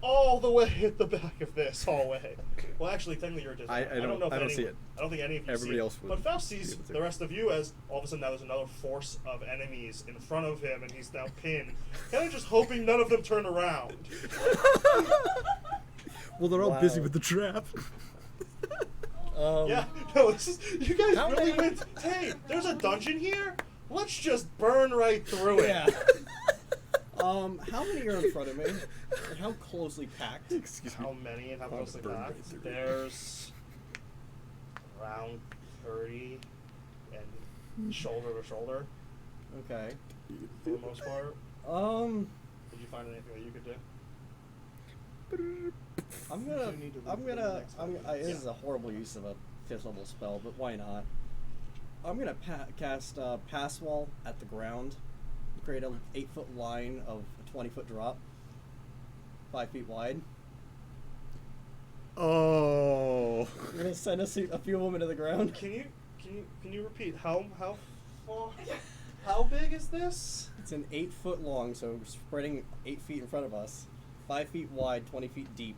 all the way at the back of this hallway. Well, actually, technically you're a Disney. I don't know if don't any, see it. I don't think any of you Everybody see it. else would But Faust sees be able to. the rest of you as all of a sudden now there's another force of enemies in front of him, and he's now pinned, kind of just hoping none of them turn around. Well, they're all busy Wow. with the trap. Yeah, no, this is, you guys How really many- went, hey, there's a dungeon here? let's just burn right through it. Yeah. How many are in front of me? And how closely packed? Excuse me. How many and how I'll closely burn right packed? through it. There's around 30 and shoulder to shoulder Okay. for the most part. Did you find anything that you could do? This is a horrible use of a 5th level spell, but why not? I'm gonna cast Pass Wall at the ground, create a 8-foot line of a 20-foot drop, 5 feet wide. Oh. I'm gonna send a few women to the ground. Can you repeat how far? How big is this? It's an 8-foot long, so spreading 8 feet in front of us, 5 feet wide, 20 feet deep.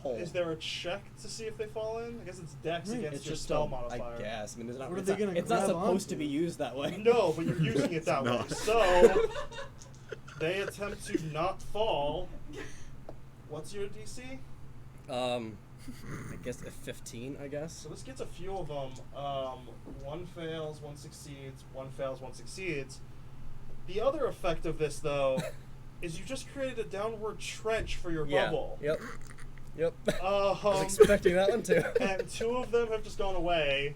Hole. Is there a check to see if they fall in? I guess it's Dex against It's your just spell I modifier. guess. I mean, it's not. What are It's they not, gonna it's not grab supposed to onto? be used that way. No, but you're using it that way. not. So they attempt to not fall. What's your DC? I guess a 15. I guess. So this gets a few of them. One fails, one succeeds. One fails, one succeeds. The other effect of this, though, is you just created a downward trench for your bubble. Yep. Yep. I was expecting that one too. And 2 of them have just gone away.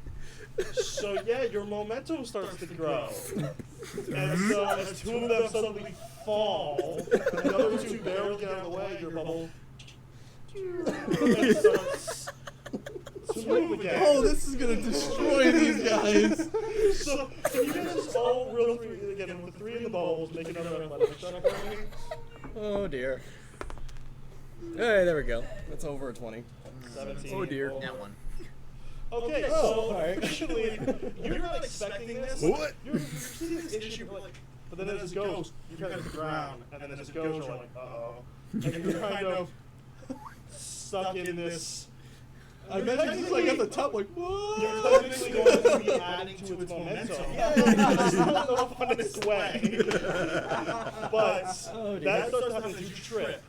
So yeah, your momentum starts to grow. And so as 2 of them suddenly fall, and the other 2 barely get out of the way, your bubble and starts to move again. Oh, this is gonna destroy these guys. So can you guys just all real 3 again with the 3 in the bubbles make another athletics check for me? Oh dear. Hey, there we go. That's over a 20. 17. Oh, dear. That one. Okay, Oh, so alright. officially, you're not expecting this. What? You're seeing this issue, but then it just goes. You kind of hit the ground, and then it just goes. You're like, uh-oh. And you're kind of stuck in this. I imagine he's like at the top, like, You're whoa. technically going to be adding to its momentum. It's not the funnest way. But Oh, dear. that starts to happen as you trip.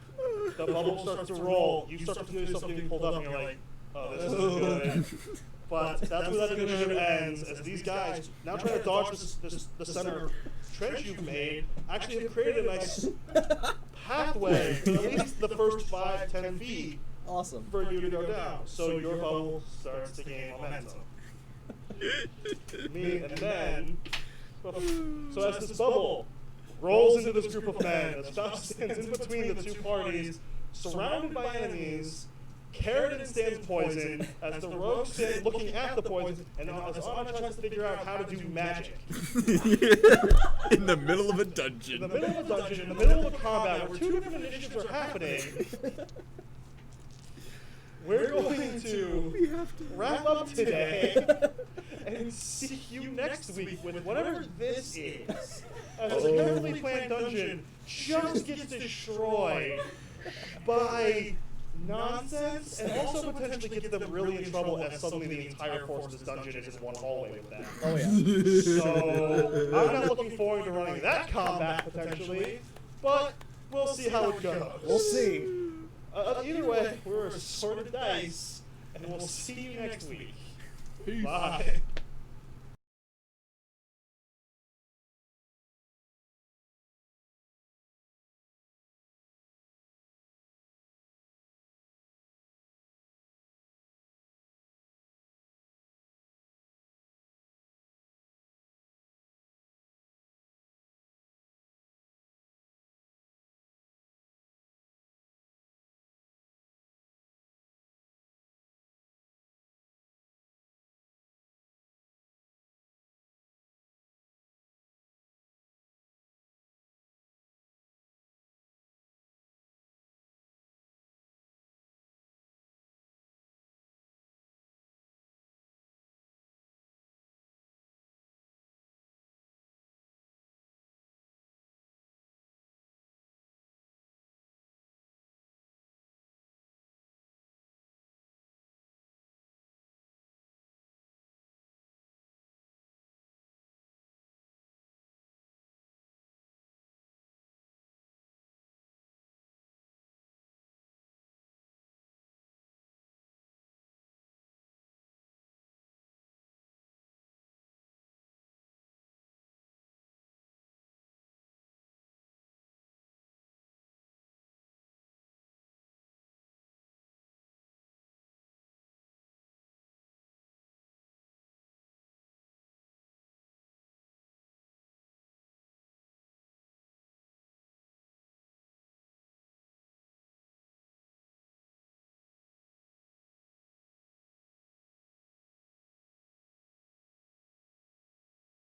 The bubble starts to roll. You start to feel yourself getting pulled up, and you're like, oh, this is good. But that's where that initiative ends, as these guys, now trying to dodge the center trench you've made, actually have created a nice pathway for at least the first 5-10 feet Awesome. for you to go down. So your bubble starts to gain momentum. And then, so as this bubble rolls into this group of men, as Faust stands in between the 2 parties, surrounded by enemies, Carradine stands poisoned, as the rogue stands looking at the poison, and as Anna tries to figure out how to do magic. In the middle of a In dungeon. the middle of a dungeon, in the middle of a combat, where 2 different initiatives are happening, we're going to wrap up today and see you next week with whatever this is. As a carefully planned dungeon just gets destroyed by nonsense, and also potentially gets them really in trouble as suddenly the entire course of this dungeon is in one hallway with them. Oh yeah. So I'm not looking forward to running that combat potentially, but we'll see how it goes. We'll see. Either way, we're Assorted Dice, and we'll see you next week. Bye.